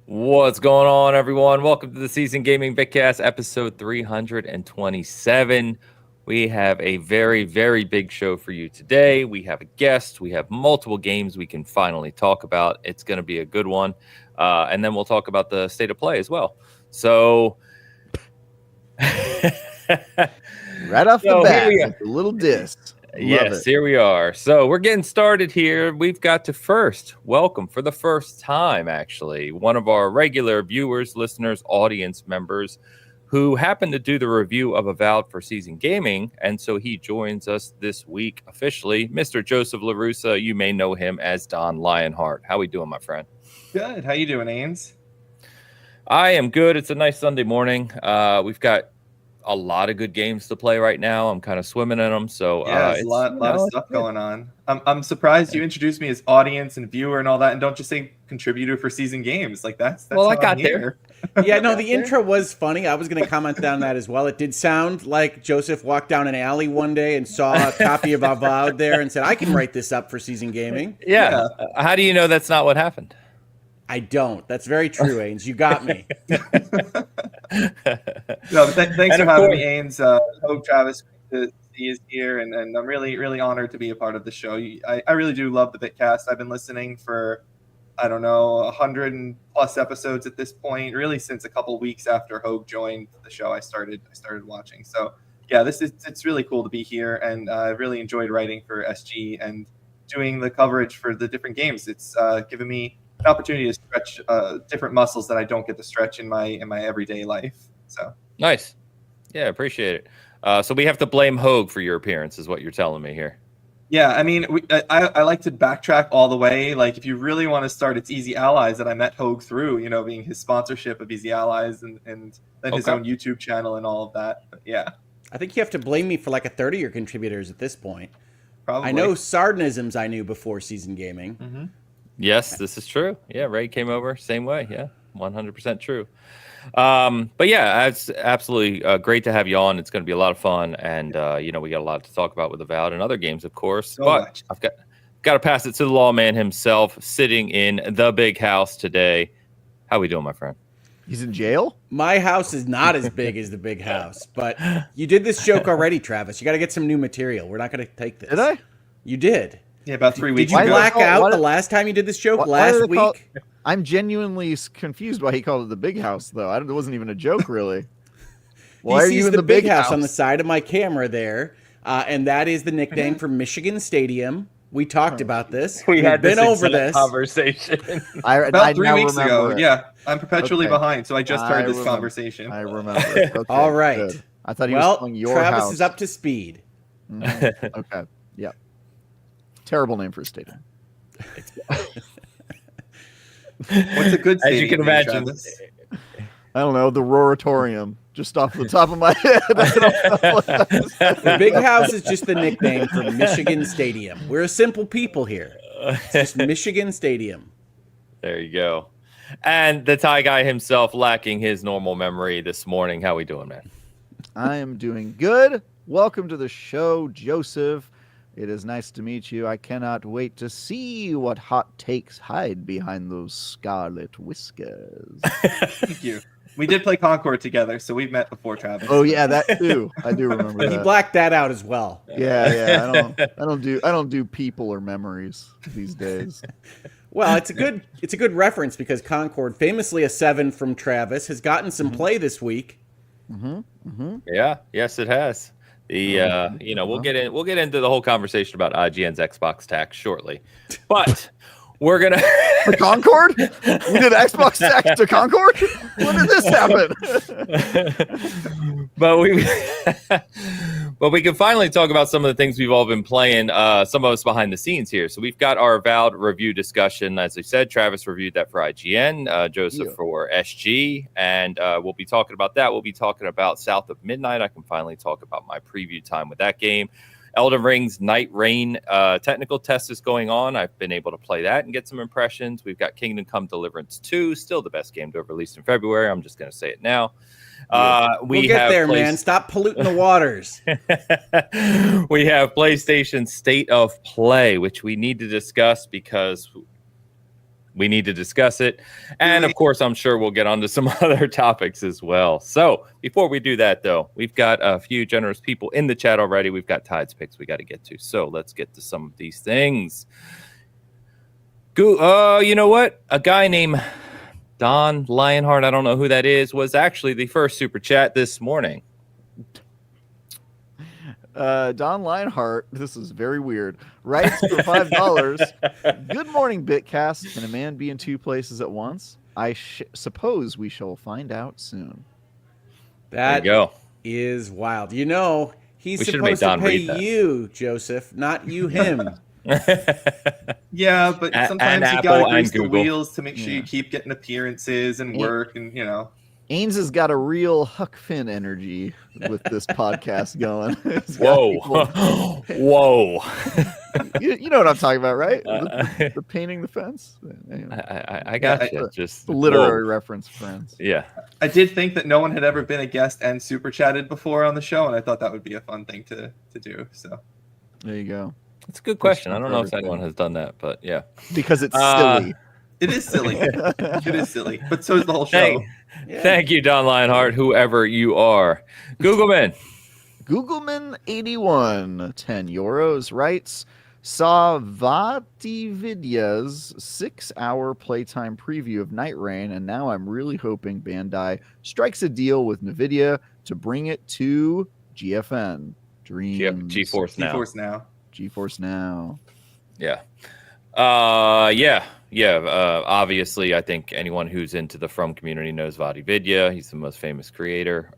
What's going on, everyone? Welcome to the Season Gaming Bitcast, episode 327. We have a very, very big show for you today. We have a guest. We have multiple games we can finally talk about. It's going to be a good one. And then we'll talk about the state of play as well. So, right off the bat, with a little diss. Yes, here we are. So we're getting started here. We've got to first welcome for the first time, actually, one of our regular viewers, listeners, audience members who happened to do the review of Avowed for Season Gaming. And so he joins us this week officially, Mr. Joseph LaRussa. You may know him as Don Lionheart. How we doing, my friend? Good. How you doing, Ains? I am good. It's a nice Sunday morning. We've got a lot of good games to play right now. I'm kind of swimming in them. So yeah, there's a lot of stuff going on. I'm surprised you introduced me as audience and viewer and all that, and don't just say contributor for Season Games. Like that's well, I got there. Yeah, no, the intro was funny. I was going to comment on that as well. It did sound like Joseph walked down an alley one day and saw a copy of Avowed there and said, "I can write this up for Season Gaming." Yeah. How do you know that's not what happened? I don't. That's very true, Ains. You got me. No, thanks for having me, Ains. Hope Travis to see is here, and I'm really, really honored to be a part of the show. I really do love the Bitcast. I've been listening for, I don't know, 100 plus episodes at this point. Really, since a couple weeks after Hogue joined the show, I started watching. So yeah, it's really cool to be here, and I've really enjoyed writing for SG and doing the coverage for the different games. It's given me an opportunity to stretch different muscles that I don't get to stretch in my everyday life. So nice. Yeah, appreciate it. So we have to blame Hogue for your appearance, is what you're telling me here. Yeah, I mean, I like to backtrack all the way. Like, if you really want to start, it's Easy Allies that I met Hogue through, being his sponsorship of Easy Allies and then his own YouTube channel and all of that. But yeah. I think you have to blame me for like a third of your contributors at this point. Probably. I know Sardanisms I knew before Season Gaming. Mm-hmm. Yes, this is true. Yeah, Ray came over, same way. Yeah, 100% true. But yeah, it's absolutely great to have you on. It's going to be a lot of fun, and we got a lot to talk about with Avowed and other games, of course. But I've got to pass it to the lawman himself, sitting in the big house today. How we doing, my friend? He's in jail? My house is not as big as the big house, but you did this joke already, Travis. You got to get some new material. We're not going to take this. Did I? You did. Yeah, about 3 weeks ago. Did you ago. black out the last time you did this joke last week? I'm genuinely confused why he called it the big house, though. It wasn't even a joke, really. Why are you in the big house on the side of my camera there? And that is the nickname for Michigan Stadium. We talked about this. We've been over this conversation. About 3 weeks ago. Yeah, I'm perpetually behind, so I just heard this conversation. I remember. Okay, all right. Good. I thought he was calling your Travis house. Is up to speed. Mm-hmm. Okay. Yeah. Terrible name for a stadium. What's a good stadium? As you can imagine. Travis? I don't know. The Roratorium. Just off the top of my head. The big house is just the nickname for Michigan Stadium. We're a simple people here. It's just Michigan Stadium. There you go. And the Thai guy himself, lacking his normal memory this morning. How we doing, man? I am doing good. Welcome to the show, Joseph. It is nice to meet you. I cannot wait to see what hot takes hide behind those scarlet whiskers. Thank you. We did play Concord together, so we've met before, Travis. Oh yeah, that too. I do remember that. He blacked that out as well. Yeah. I don't do people or memories these days. Well, it's a good reference because Concord, famously a 7 from Travis, has gotten some play this week. Mm-hmm. Mm-hmm. Yeah. Yes, it has. We'll get into the whole conversation about IGN's Xbox tax shortly, but we're gonna the Concord. We did Xbox tax to Concord. When did this happen? But we can finally talk about some of the things we've all been playing. Some of us behind the scenes here. So we've got our Avowed review discussion. As I said, Travis reviewed that for IGN, Joseph for SG, and we'll be talking about that. We'll be talking about South of Midnight. I can finally talk about my preview time with that game. Elden Ring's Nightreign technical test is going on. I've been able to play that and get some impressions. We've got Kingdom Come Deliverance 2, still the best game to have released in February. I'm just going to say it now. We'll get there, man. Stop polluting the waters. We have PlayStation State of Play, which we need to discuss because we need to discuss it. And of course, I'm sure we'll get onto some other topics as well. So before we do that, though, we've got a few generous people in the chat already. We've got Tides picks we got to get to. So let's get to some of these things. You know what? A guy named Don Lionheart, I don't know who that is, was actually the first super chat this morning. Don Lionheart, this is very weird, writes for $5. Good morning, Bitcast. Can a man be in two places at once? I suppose we shall find out soon. That there you go. Is wild. You know, he's We supposed to pay you, Joseph, not you him. Yeah, but sometimes you gotta grease the wheels to make sure you keep getting appearances and work, and you know. Ains has got a real Huck Finn energy with this podcast going. Whoa. Whoa. You know what I'm talking about, right? The painting the fence. Anyway. I got you. Just literary reference, friends. Yeah. I did think that no one had ever been a guest and super chatted before on the show, and I thought that would be a fun thing to do. So there you go. That's a good question. I don't know if anyone has done that, but yeah. Because it's silly. It is silly. It is silly. But so is the whole show. Thank you, Don Lionheart, whoever you are. Googleman. Googleman81, 10 euros, writes, saw Vatividya's 6-hour playtime preview of Nightreign, and now I'm really hoping Bandai strikes a deal with NVIDIA to bring it to GFN. Dreams. GeForce Now. GeForce Now. Yeah. Obviously, I think anyone who's into the From community knows Vatividya. He's the most famous creator.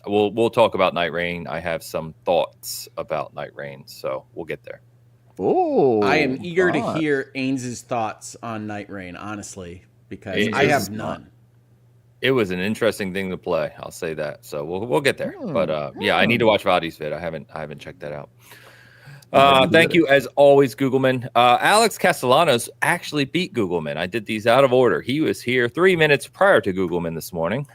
We'll talk about Nightreign. I have some thoughts about Nightreign, so we'll get there. Oh, I am eager to hear Ains's thoughts on Nightreign, honestly, because I have none. It was an interesting thing to play. I'll say that. So we'll get there. But I need to watch Vadi's vid. I haven't checked that out. Thank you, as always, Googleman. Alex Castellanos actually beat Googleman. I did these out of order. He was here 3 minutes prior to Googleman this morning.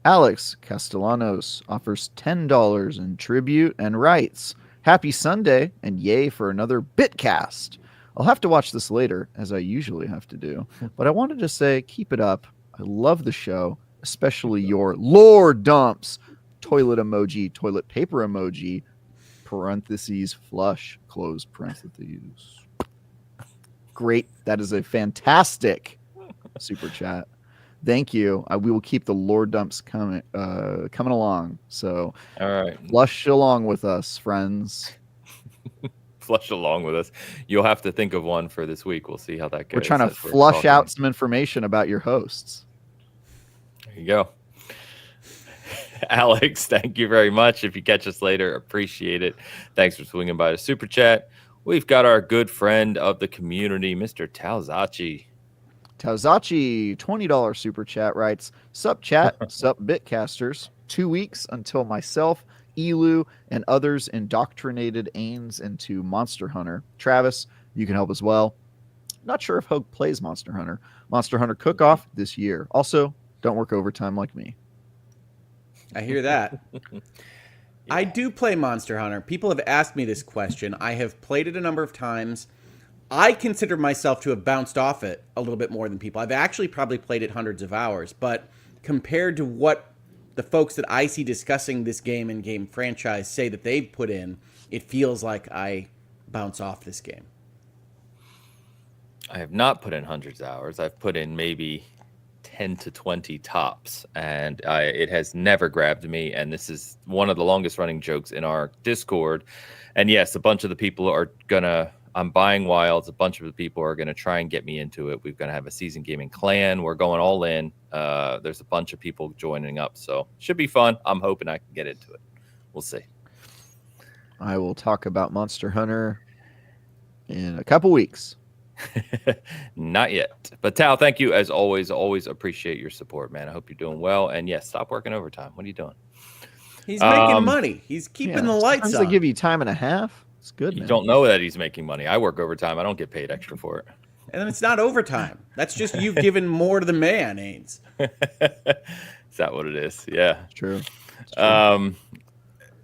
Alex Castellanos offers $10 in tribute and writes, happy Sunday and yay for another Bitcast. I'll have to watch this later, as I usually have to do. But I wanted to say, keep it up. I love the show, especially your lore dumps. Toilet emoji, toilet paper emoji, parentheses, flush, close parentheses. Great. That is a fantastic super chat. Thank you. We will keep the lore dumps coming along. So, all right, flush along with us, friends. Flush along with us. You'll have to think of one for this week. We'll see how that goes. We're trying to flush out some information about your hosts. There you go. Alex, thank you very much. If you catch us later, appreciate it. Thanks for swinging by the super chat. We've got our good friend of the community, Mr. Talzachi. Talzachi, $20 super chat, writes, sup chat, sup Bitcasters. 2 weeks until myself, Elu, and others indoctrinated Ains into Monster Hunter. Travis, you can help as well. Not sure if Hogue plays Monster Hunter. Monster Hunter Cook-Off this year. Also, don't work overtime like me. I hear that. I do play Monster Hunter. People have asked me this question. I have played it a number of times. I consider myself to have bounced off it a little bit more than people. I've actually probably played it hundreds of hours, but compared to what the folks that I see discussing this game and game franchise say that they've put in, it feels like I bounce off this game. I have not put in hundreds of hours. I've put in maybe 10 to 20 tops, and it has never grabbed me. And this is one of the longest running jokes in our Discord. And yes, a bunch of the people are gonna, I'm buying Wilds. A bunch of the people are gonna try and get me into it. We're gonna have a season gaming clan. We're going all in. There's a bunch of people joining up, so should be fun. I'm hoping I can get into it. We'll see. I will talk about Monster Hunter in a couple weeks. Not yet. But Tal, thank you as always. Always appreciate your support, man. I hope you're doing well. And yes, stop working overtime. What are you doing? He's making money. He's keeping the lights on. They give you time and a half. It's good, man. You don't know that he's making money. I work overtime. I don't get paid extra for it. And then it's not overtime. That's just you've given more to the man, Ains. Is that what it is? Yeah. It's true.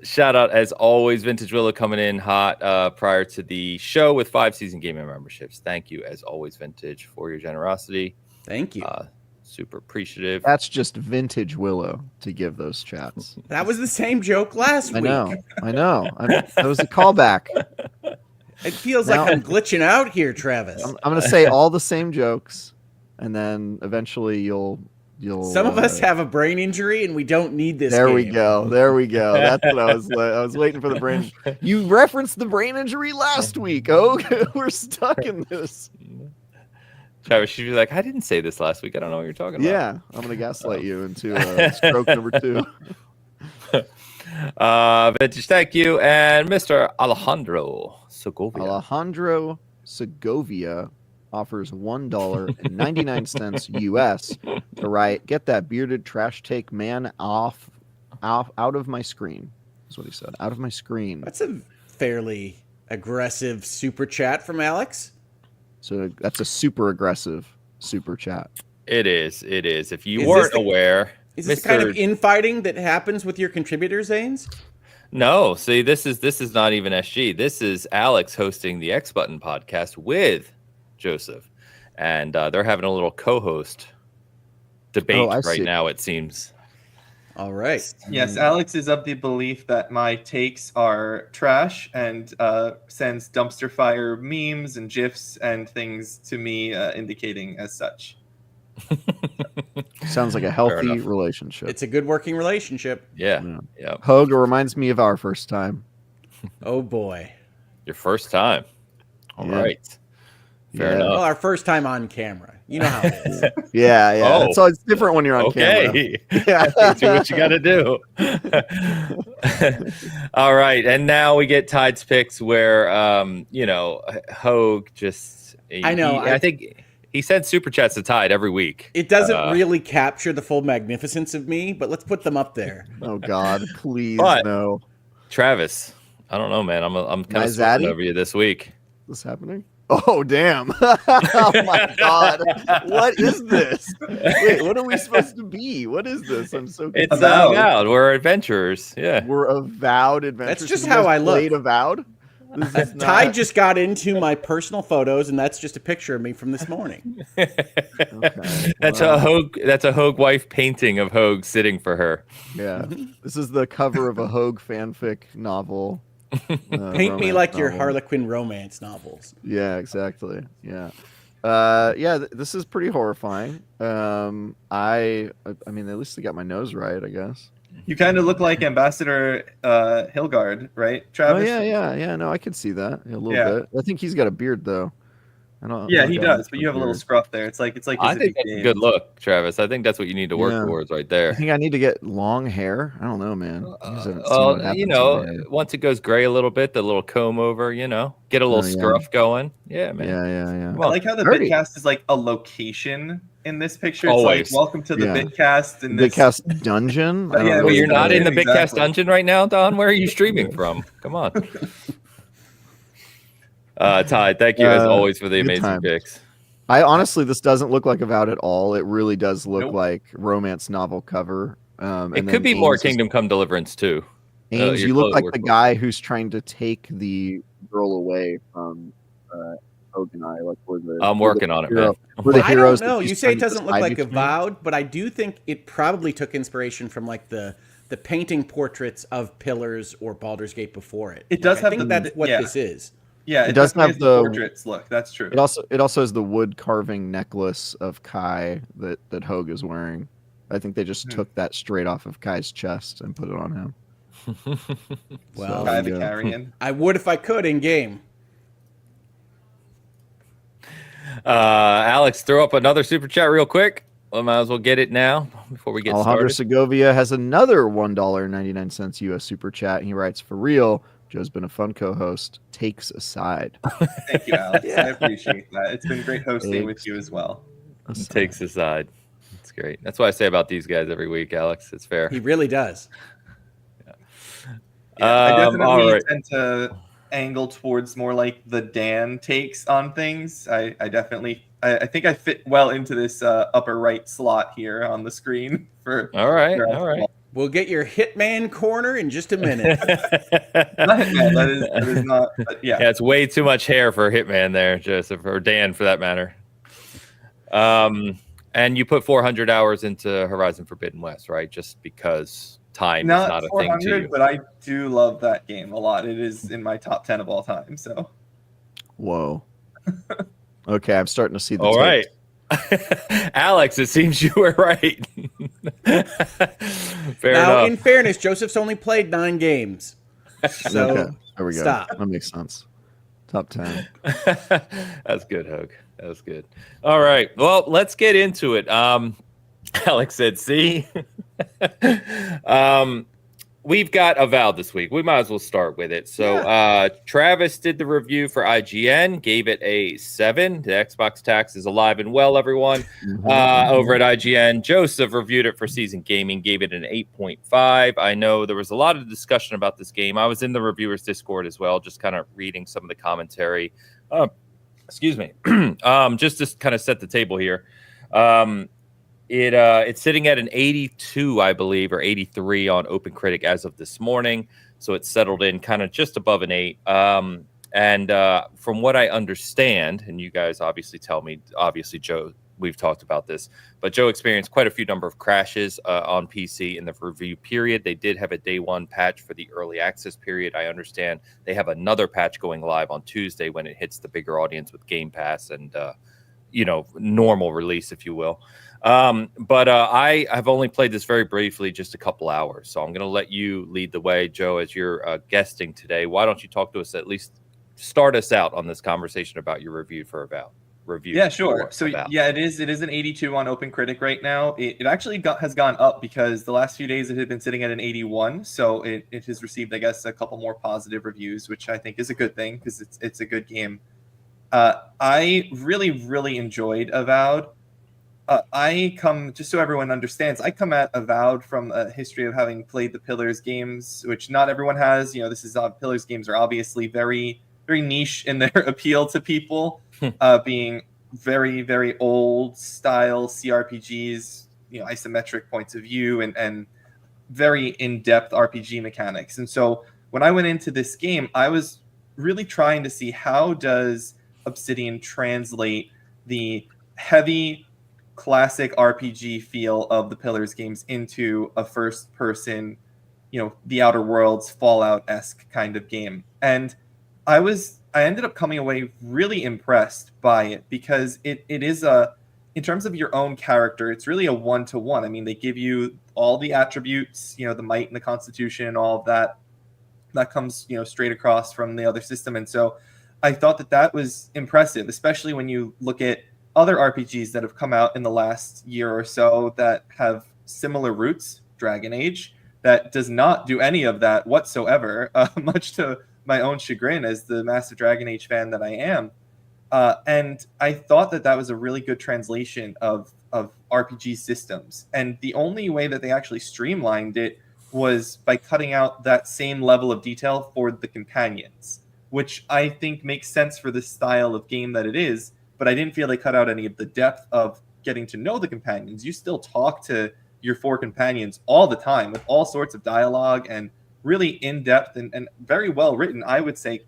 Shout out, as always, Vintage Willow coming in hot prior to the show with 5 season gaming memberships. Thank you, as always, Vintage, for your generosity. Thank you. Super appreciative. That's just Vintage Willow to give those chats. That was the same joke last week. I know. That was a callback. It feels like I'm glitching out here, Travis. I'm going to say all the same jokes, and then eventually you'll. Some of us have a brain injury, and we don't need this. There game. we go. That's what I was waiting for the brain. You referenced the brain injury last week. Oh, we're stuck in this. Travis, she'd be like, I didn't say this last week. I don't know what you're talking about. Yeah, I'm going to gaslight you into stroke number 2. Vintage, thank you. And Mr. Alejandro Segovia. Alejandro Segovia offers $1.99 US to write, "Get that bearded trash take man out of my screen." That's what he said. Out of my screen. That's a fairly aggressive super chat from Alex. So that's a super aggressive super chat. It is. If you weren't aware, is this the kind of infighting that happens with your contributors, Zanes? No. See, this is not even SG. This is Alex hosting the X Button podcast with Joseph, and they're having a little co-host debate right now, it seems. All right. Yes, Alex is of the belief that my takes are trash and sends dumpster fire memes and GIFs and things to me indicating as such. Sounds like a healthy relationship. It's a good working relationship. Yeah. Hogue reminds me of our first time. Oh, boy. Your first time. All right. Fair enough. Well, our first time on camera. You know how it is. Yeah. Oh. So it's different when you're on camera. Yeah. Do what you got to do. All right. And now we get Tide's picks where, Hogue just... I think he sends super chats to Tide every week. It doesn't really capture the full magnificence of me, but let's put them up there. Oh, God. Please, no. Travis, I don't know, man. I'm kind of sweating over you this week. What's happening? Oh, damn. Oh, my God. What is this? Wait, what are we supposed to be? What is this? I'm so confused. It's Avowed. We're adventurers. Yeah. We're Avowed adventurers. That's just how I look. Avowed? Ty just got into my personal photos, and that's just a picture of me from this morning. Okay. That's a Hogue wife painting of Hogue sitting for her. Yeah. This is the cover of a Hogue fanfic novel. Paint me like your Harlequin romance novels. Yeah, exactly. Yeah. This is pretty horrifying. I mean, at least I got my nose right, I guess. You kind of look like Ambassador Hilgard, right, Travis? Oh, yeah. No, I can see that a little bit. I think he's got a beard, though. He does, but you have a little scruff there. It's like I think that's a good look, Travis. I think that's what you need to work towards right there. I think I need to get long hair. I don't know, man. Once it goes gray a little bit, the little comb over, get a little scruff going. Yeah, man. Yeah. I like how the Bitcast is like a location in this picture. It's like, welcome to the Bitcast in this Bitcast dungeon. But you're not in the Bitcast dungeon right now, Don. Where are you streaming from? Come on. Ty, thank you as always for the amazing picks. This doesn't look like Avowed at all. It really does look like romance novel cover. It could be more Kingdom Come Deliverance too. Ames, you look like the guy who's trying to take the girl away from Hogue and I. I'm working on it, man. I don't know. You say it doesn't look like Avowed, but I do think it probably took inspiration from like the painting portraits of pillars or Baldur's Gate before it. It does I think that's what this is. Yeah, it does have the portraits look. That's true. It also has the wood carving necklace of Kai that Hogue is wearing. I think they just took that straight off of Kai's chest and put it on him. Well, Kai the Carrion. I would if I could in game. Alex, throw up another super chat real quick. We might as well get it now before we get Alejandro started. Segovia has another $1.99 US super chat. He writes, "For real, Joe's been a fun co-host. Takes aside." Thank you, Alex. I appreciate that. It's been great hosting with you as well. Takes aside. That's great. That's what I say about these guys every week, Alex. It's fair. He really does. I definitely tend to angle towards more like the Dan takes on things. I think I fit well into this upper right slot here on the screen. All right. We'll get your Hitman corner in just a minute. Not Hitman, that is not. Yeah, it's way too much hair for Hitman there, Joseph, or Dan for that matter. And you put 400 hours into Horizon Forbidden West, right? Just because time is not a thing to you. But I do love that game a lot. It is in my top 10 of all time. So, whoa. Okay, I'm starting to see the. All right, Alex, it seems you were right. Fair enough. In fairness, Joseph's only played 9 games. So okay, there we go. Stop. That makes sense. Top 10. That's good, Hogue. That was good. All right. Well, let's get into it. Alex said, see? We've got Avowed this week. We might as well start with it. So Travis did the review for IGN, gave it a 7. The Xbox tax is alive and well, everyone. Over at IGN. Joseph reviewed it for Season Gaming, gave it an 8.5. I know there was a lot of discussion about this game. I was in the reviewers Discord as well, just kind of reading some of the commentary. Excuse me. Just to kind of set the table here. It's sitting at an 82, I believe, or 83 on OpenCritic as of this morning. So it's settled in kind of just above an 8. And from what I understand, and you guys obviously tell me, obviously, Joe, we've talked about this, but Joe experienced quite a few number of crashes on PC in the review period. They did have a day 1 patch for the early access period. I understand they have another patch going live on Tuesday when it hits the bigger audience with Game Pass and, normal release, if you will. But I have only played this very briefly, just a couple hours. So I'm going to let you lead the way, Joe, as you're guesting today. Why don't you talk to us, at least start us out on this conversation about your review for Avowed? Yeah, sure. So it is an 82 on OpenCritic right now. It actually has gone up because the last few days it had been sitting at an 81. So it has received, I guess, a couple more positive reviews, which I think is a good thing because it's a good game. I really, really enjoyed Avowed. Just so everyone understands, I come at Avowed from a history of having played the Pillars games, which not everyone has. Pillars games are obviously very, very niche in their appeal to people, being very, very old style CRPGs, isometric points of view and very in-depth RPG mechanics. And so when I went into this game, I was really trying to see how does Obsidian translate the heavy classic RPG feel of the Pillars games into a first person, the Outer Worlds Fallout-esque kind of game. And I ended up coming away really impressed by it because it is in terms of your own character, it's really a 1-to-1. I mean, they give you all the attributes, the might and the constitution and all of that comes, straight across from the other system. And so I thought that was impressive, especially when you look at other RPGs that have come out in the last year or so that have similar roots, Dragon Age, that does not do any of that whatsoever, much to my own chagrin as the massive Dragon Age fan that I am. And I thought that was a really good translation of RPG systems. And the only way that they actually streamlined it was by cutting out that same level of detail for the companions, which I think makes sense for the style of game that it is. But I didn't feel they cut out any of the depth of getting to know the companions. You still talk to your 4 companions all the time with all sorts of dialogue and really in-depth and very well written, I would say,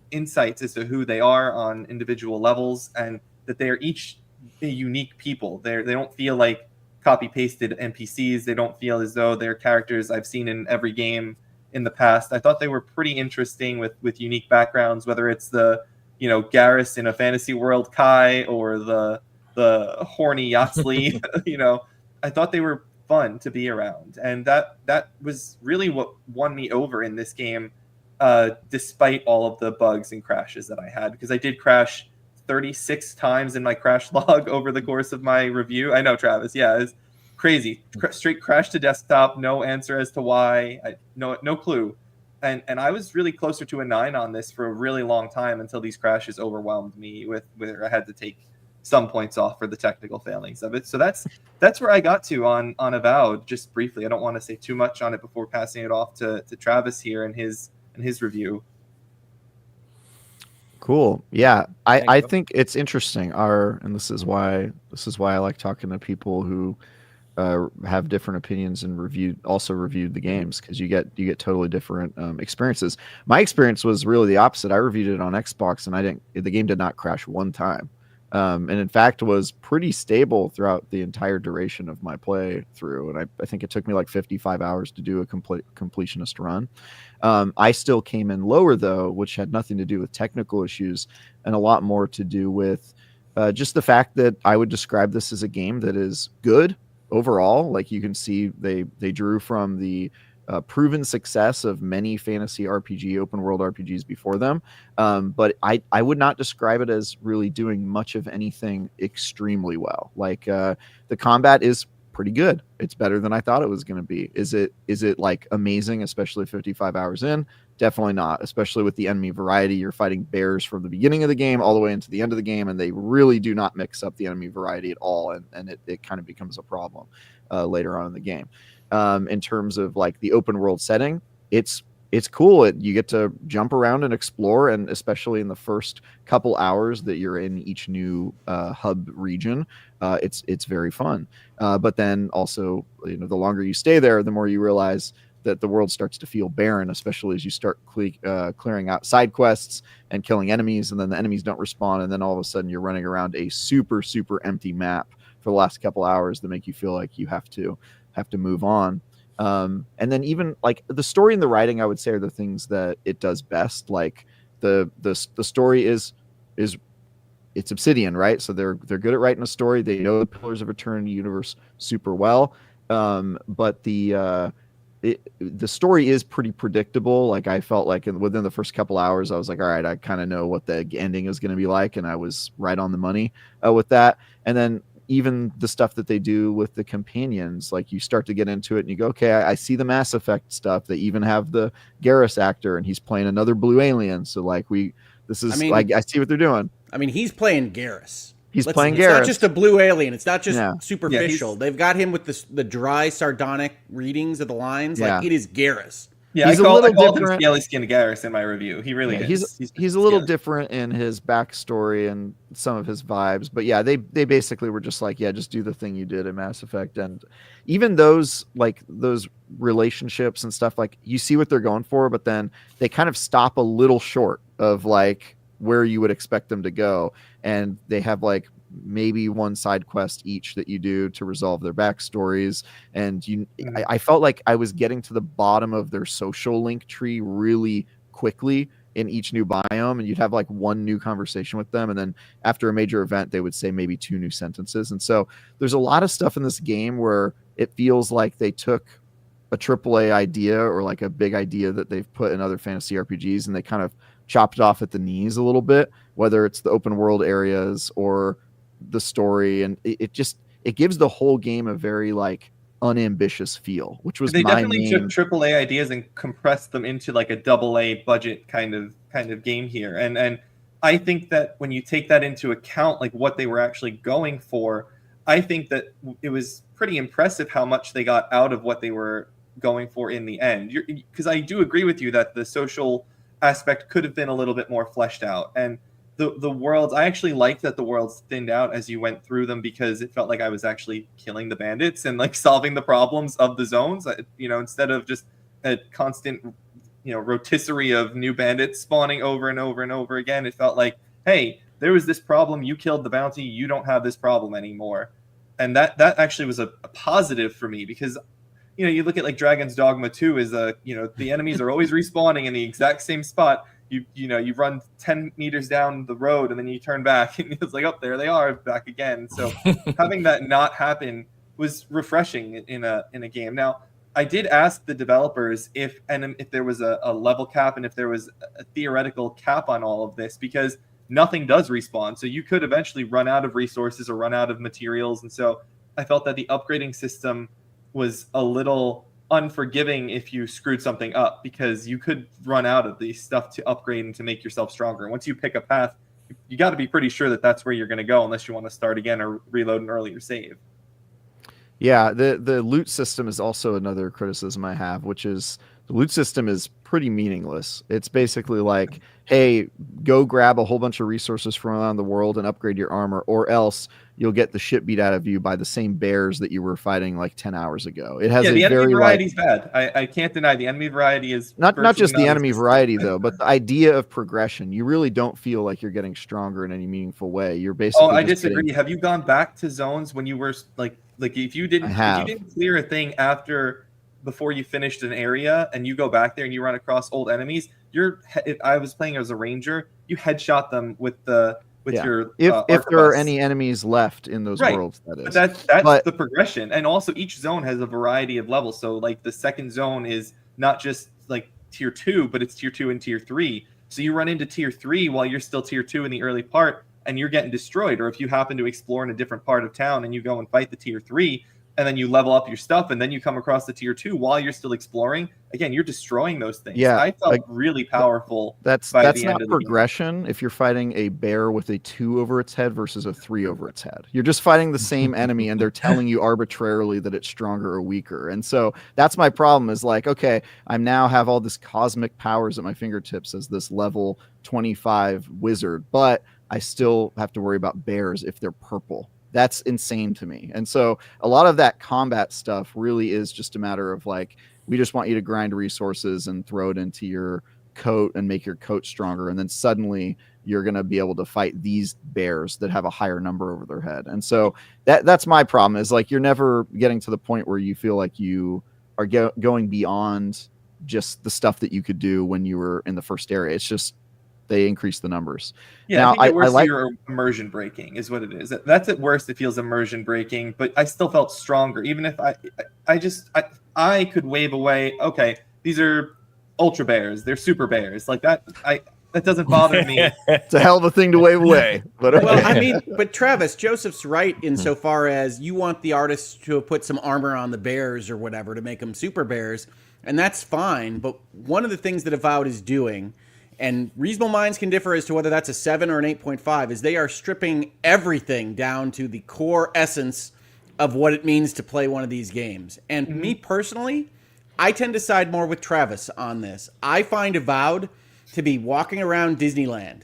insights as to who they are on individual levels and that they are each unique people. They don't feel like copy-pasted NPCs. They don't feel as though they're characters I've seen in every game in the past. I thought they were pretty interesting with unique backgrounds, whether it's the Garrus in a fantasy world Kai or the horny Yatsley. I thought they were fun to be around, and that was really what won me over in this game, despite all of the bugs and crashes that I had, because I did crash 36 times in my crash log over the course of my review. I know, Travis. Yeah, it's crazy. Straight crash to desktop, no answer as to why. No clue. And I was really closer to a 9 on this for a really long time until these crashes overwhelmed me where I had to take some points off for the technical failings of it. So that's where I got to on Avowed, just briefly. I don't want to say too much on it before passing it off to Travis here in his review. Cool. Yeah. I think it's interesting. And this is why I like talking to people who have different opinions and reviewed the games, because you get totally different experiences. My experience was really the opposite. I reviewed it on Xbox, and the game did not crash one time, and in fact was pretty stable throughout the entire duration of my play through. And I think it took me like 55 hours to do a completionist run. I still came in lower though, which had nothing to do with technical issues and a lot more to do with just the fact that I would describe this as a game that is good overall. Like, you can see they drew from the proven success of many fantasy open world RPGs before them, but I would not describe it as really doing much of anything extremely well. Like, the combat is pretty good. It's better than I thought it was going to be. Is it like amazing, especially 55 hours in? Definitely not, especially with the enemy variety. You're fighting bears from the beginning of the game all the way into the end of the game, and they really do not mix up the enemy variety at all, and it kind of becomes a problem later on in the game. In terms of like the open world setting, it's cool. You get to jump around and explore, and especially in the first couple hours that you're in each new hub region, it's very fun. But then also, the longer you stay there, the more you realize that the world starts to feel barren, especially as you start clearing out side quests and killing enemies, and then the enemies don't respawn, and then all of a sudden you're running around a super empty map for the last couple hours that make you feel like you have to move on. And then even like the story and the writing, I would say, are the things that it does best. Like the story is it's Obsidian, right? So they're good at writing a story. They know the Pillars of Eternity universe super well. But the story is pretty predictable. Like, I felt like within the first couple hours, I was like, all right, I kind of know what the ending is going to be like, and I was right on the money with that. And then even the stuff that they do with the companions, like, you start to get into it and you go, okay, I see the Mass Effect stuff. They even have the Garrus actor, and he's playing another blue alien. So like, I see what they're doing. I mean, he's playing Garrus. He's playing Garrus. It's not just a blue alien. It's not just superficial. Yeah, they've got him with the dry, sardonic readings of the lines. Like, it is Garrus. Yeah, he's I called him Scaly Skinned Garrus in my review. He really is. He's a little different in his backstory and some of his vibes. But yeah, they basically were just like, just do the thing you did in Mass Effect. And even those relationships and stuff, like, you see what they're going for, but then they kind of stop a little short of like where you would expect them to go. And they have like maybe one side quest each that you do to resolve their backstories, and I felt like I was getting to the bottom of their social link tree really quickly in each new biome, and you'd have like one new conversation with them, and then after a major event they would say maybe 2 new sentences. And so there's a lot of stuff in this game where it feels like they took a AAA idea or like a big idea that they've put in other fantasy RPGs, and they kind of chopped it off at the knees a little bit, whether it's the open world areas or the story. And it gives the whole game a very like unambitious feel, which was they definitely took AAA ideas and compressed them into like a AA budget kind of game here. And I think that when you take that into account, like what they were actually going for, I think that it was pretty impressive how much they got out of what they were going for in the end. Because I do agree with you that the social aspect could have been a little bit more fleshed out. And the worlds, I actually liked that the worlds thinned out as you went through them, because it felt like I was actually killing the bandits and like solving the problems of the zones, instead of just a constant, rotisserie of new bandits spawning over and over and over again. It felt like, hey, there was this problem, you killed the bounty, you don't have this problem anymore. And that actually was a positive for me, because you look at like Dragon's Dogma 2 is the enemies are always respawning in the exact same spot. You run 10 meters down the road and then you turn back and it's like, oh, there they are back again. So having that not happen was refreshing in a game. Now, I did ask the developers if there was a level cap and if there was a theoretical cap on all of this, because nothing does respawn. So you could eventually run out of resources or run out of materials. And so I felt that the upgrading system was a little unforgiving if you screwed something up, because you could run out of the stuff to upgrade and to make yourself stronger. And once you pick a path, you got to be pretty sure that that's where you're going to go, unless you want to start again or reload an earlier save. Yeah, the loot system is also another criticism I have, which is The loot system is pretty meaningless. It's basically like, hey, go grab a whole bunch of resources from around the world and upgrade your armor, or else you'll get the shit beat out of you by the same bears that you were fighting like 10 hours ago. It has the enemy very variety is bad. I can't deny the enemy variety is not just the enemy variety though, but the idea of progression. You really don't feel like you're getting stronger in any meaningful way. You're basically. Oh, I disagree. Have you gone back to zones when you were like if you didn't clear a thing before you finished an area and you go back there and you run across old enemies, I was playing as a ranger, you headshot them with your if there are any enemies left in those worlds, that is. But that's the progression. And also each zone has a variety of levels. So like the second zone is not just like tier 2, but it's tier 2 and tier 3. So you run into tier 3 while you're still tier 2 in the early part and you're getting destroyed. Or if you happen to explore in a different part of town and you go and fight the tier 3, and then you level up your stuff, and then you come across the tier 2 while you're still exploring. Again, you're destroying those things. Yeah, I felt really powerful. That's not progression if you're fighting a bear with a 2 over its head versus a 3 over its head. You're just fighting the same enemy, and they're telling you arbitrarily that it's stronger or weaker. And so that's my problem is like, okay, I now have all this cosmic powers at my fingertips as this level 25 wizard, but I still have to worry about bears if they're purple. That's insane to me. And so a lot of that combat stuff really is just a matter of like, we just want you to grind resources and throw it into your coat and make your coat stronger. And then suddenly you're going to be able to fight these bears that have a higher number over their head. And so that's my problem is like, you're never getting to the point where you feel like you are going beyond just the stuff that you could do when you were in the first area. It's just, they increase the numbers. Yeah, now, I think I like your immersion breaking is what it is. That's at worst. It feels immersion breaking, but I still felt stronger. Even if I could wave away. Okay, these are ultra bears. They're super bears. Like that. That doesn't bother me. It's a hell of a thing to wave away. But okay. Well, I mean, but Travis, Joseph's right insofar as you want the artist to have put some armor on the bears or whatever to make them super bears, and that's fine. But one of the things that Avowed is doing, and reasonable minds can differ as to whether that's a 7 or an 8.5, is they are stripping everything down to the core essence of what it means to play one of these games. And me personally, I tend to side more with Travis on this. I find Avowed to be walking around Disneyland,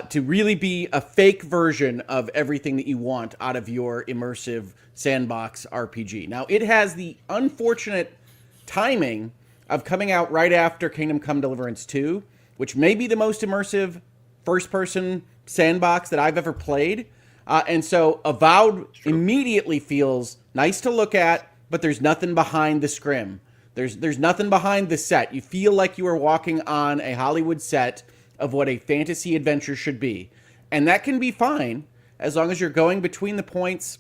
to really be a fake version of everything that you want out of your immersive sandbox RPG. Now, it has the unfortunate timing of coming out right after Kingdom Come Deliverance 2, which may be the most immersive first-person sandbox that I've ever played. And so Avowed immediately feels nice to look at, but there's nothing behind the scrim. There's nothing behind the set. You feel like you are walking on a Hollywood set of what a fantasy adventure should be. And that can be fine as long as you're going between the points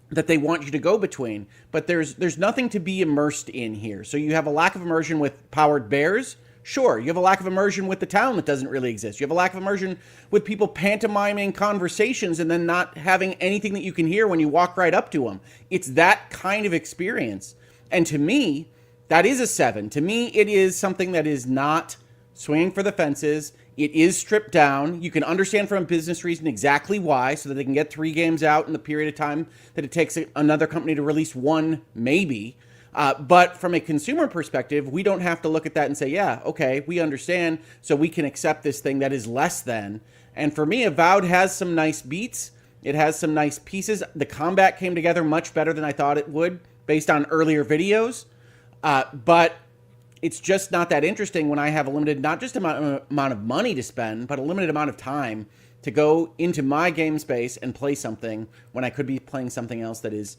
that they want you to go between. But there's nothing to be immersed in here. So you have a lack of immersion with powered bears. Sure, you have a lack of immersion with the town that doesn't really exist. You have a lack of immersion with people pantomiming conversations and then not having anything that you can hear when you walk right up to them. It's that kind of experience. And to me, that is a 7. To me, it is something that is not swinging for the fences. It is stripped down. You can understand from a business reason exactly why, so that they can get 3 games out in the period of time that it takes another company to release 1, maybe. But from a consumer perspective, we don't have to look at that and say, yeah, okay, we understand, so we can accept this thing that is less than. And for me, Avowed has some nice beats. It has some nice pieces. The combat came together much better than I thought it would, based on earlier videos. But it's just not that interesting when I have a limited, not just amount of money to spend, but a limited amount of time to go into my game space and play something when I could be playing something else that is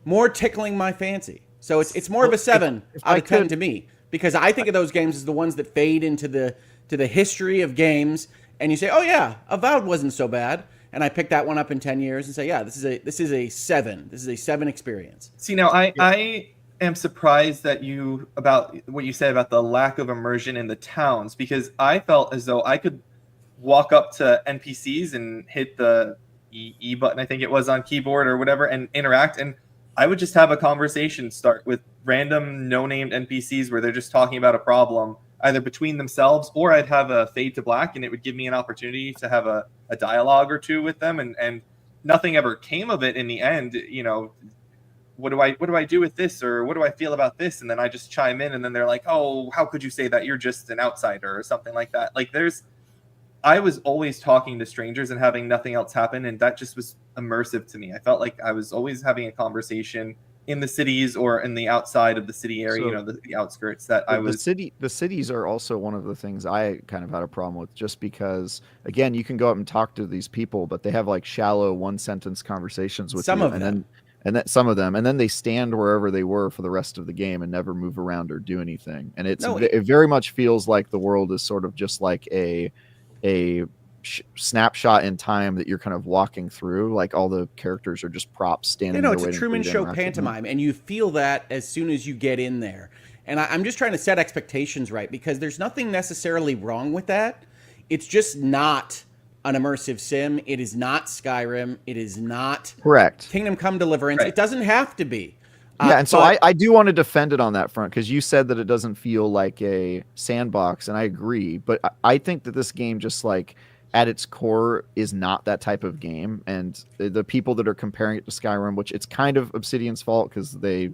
more tickling my fancy. So it's more of a 7 out of 10 to me, because I think of those games as the ones that fade into the history of games, and you say, oh yeah, Avowed wasn't so bad, and I pick that one up in 10 years and say, yeah, this is a 7. This is a 7 experience. See, now I am surprised that about what you said about the lack of immersion in the towns, because I felt as though I could walk up to NPCs and hit the E button, I think it was, on keyboard or whatever, and interact, and I would just have a conversation start with random no-named NPCs where they're just talking about a problem, either between themselves, or I'd have a fade to black, and it would give me an opportunity to have a dialogue or two with them, and nothing ever came of it in the end. what do I do with this, or what do I feel about this? And then I just chime in, and then they're like, oh, how could you say that? You're just an outsider or something like that. Like I was always talking to strangers and having nothing else happen, and that just was immersive to me. I felt like I was always having a conversation in the cities or in the outside of the city area, So, the outskirts. That I was the cities are also one of the things I kind of had a problem with, just because again, you can go up and talk to these people, but they have like shallow one sentence conversations with Some you, of them. and then some of them, and then they stand wherever they were for the rest of the game and never move around or do anything. And it very much feels like the world is sort of just like a snapshot in time that you're kind of walking through. Like all the characters are just props standing there. It's a Truman Show pantomime, and you feel that as soon as you get in there. And I'm just trying to set expectations right, because there's nothing necessarily wrong with that. It's just not an immersive sim. It is not Skyrim. It is not correct Kingdom Come Deliverance. Right. It doesn't have to be. Yeah, and so I do want to defend it on that front, because you said that it doesn't feel like a sandbox, and I agree. But I think that this game, just like at its core, is not that type of game. And the people that are comparing it to Skyrim, which it's kind of Obsidian's fault, because they